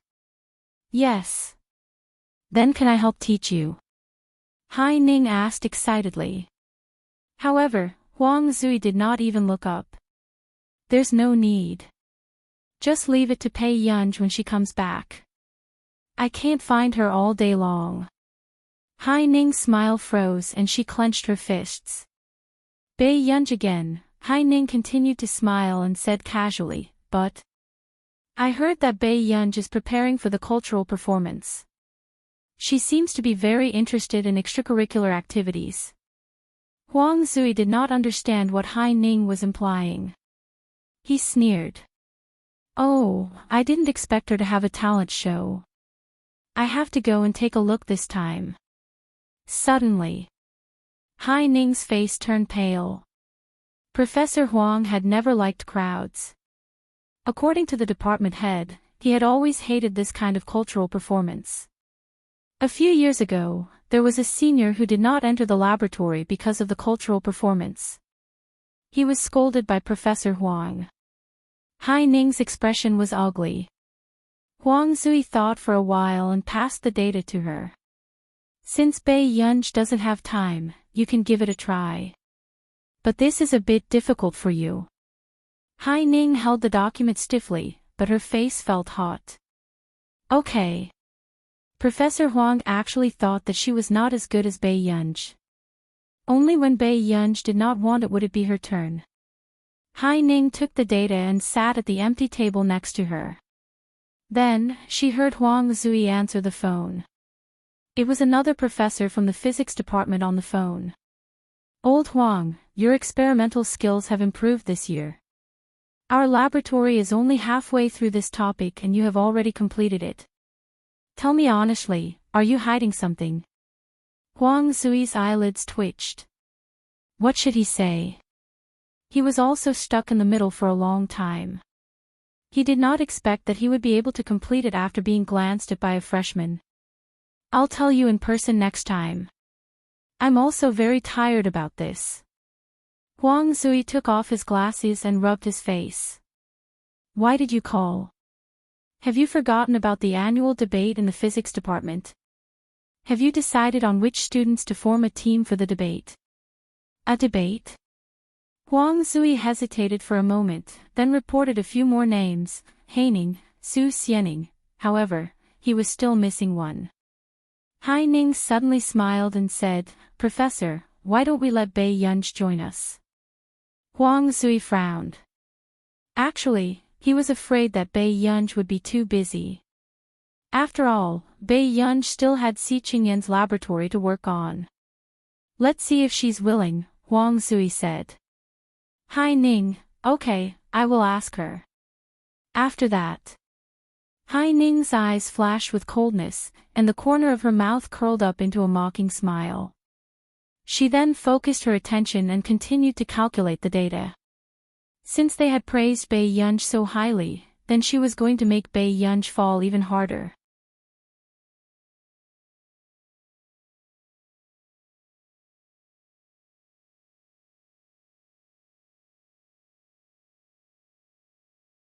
Yes. Then can I help teach you? Hai Ning asked excitedly. However, Huang Zui did not even look up. There's no need. Just leave it to Bei Yunj when she comes back. I can't find her all day long. Hai Ning's smile froze and she clenched her fists. Bei Yunj again. Hai Ning continued to smile and said casually, but I heard that Bei Yunj is preparing for the cultural performance. She seems to be very interested in extracurricular activities. Huang Zui did not understand what Hai Ning was implying. He sneered. Oh, I didn't expect her to have a talent show. I have to go and take a look this time. Suddenly, Hai Ning's face turned pale. Professor Huang had never liked crowds. According to the department head, he had always hated this kind of cultural performance. A few years ago, there was a senior who did not enter the laboratory because of the cultural performance. He was scolded by Professor Huang. Hai Ning's expression was ugly. Huang Zui thought for a while and passed the data to her. Since Bei Yunj doesn't have time, you can give it a try. But this is a bit difficult for you. Hai Ning held the document stiffly, but her face felt hot. Okay. Professor Huang actually thought that she was not as good as Bei Yunj. Only when Bei Yunj did not want it would it be her turn. Hai Ning took the data and sat at the empty table next to her. Then, she heard Huang Zui answer the phone. It was another professor from the physics department on the phone. Old Huang, your experimental skills have improved this year. Our laboratory is only halfway through this topic and you have already completed it. Tell me honestly, are you hiding something? Huang Zui's eyelids twitched. What should he say? He was also stuck in the middle for a long time. He did not expect that he would be able to complete it after being glanced at by a freshman. I'll tell you in person next time. I'm also very tired about this. Huang Zui took off his glasses and rubbed his face. Why did you call? Have you forgotten about the annual debate in the physics department? Have you decided on which students to form a team for the debate? A debate? Huang Zui hesitated for a moment, then reported a few more names, Haining, Su Xianing. However, he was still missing one. Haining suddenly smiled and said, Professor, why don't we let Bei Yunj join us? Huang Zui frowned. Actually, he was afraid that Bei Yunj would be too busy. After all, Bei Yunj still had Si Qingyan's laboratory to work on. Let's see if she's willing, Huang Zui said. Haining, okay, I will ask her. After that. Haining's eyes flashed with coldness, and the corner of her mouth curled up into a mocking smile. She then focused her attention and continued to calculate the data. Since they had praised Bei Yunj so highly, then she was going to make Bei Yunj fall even harder.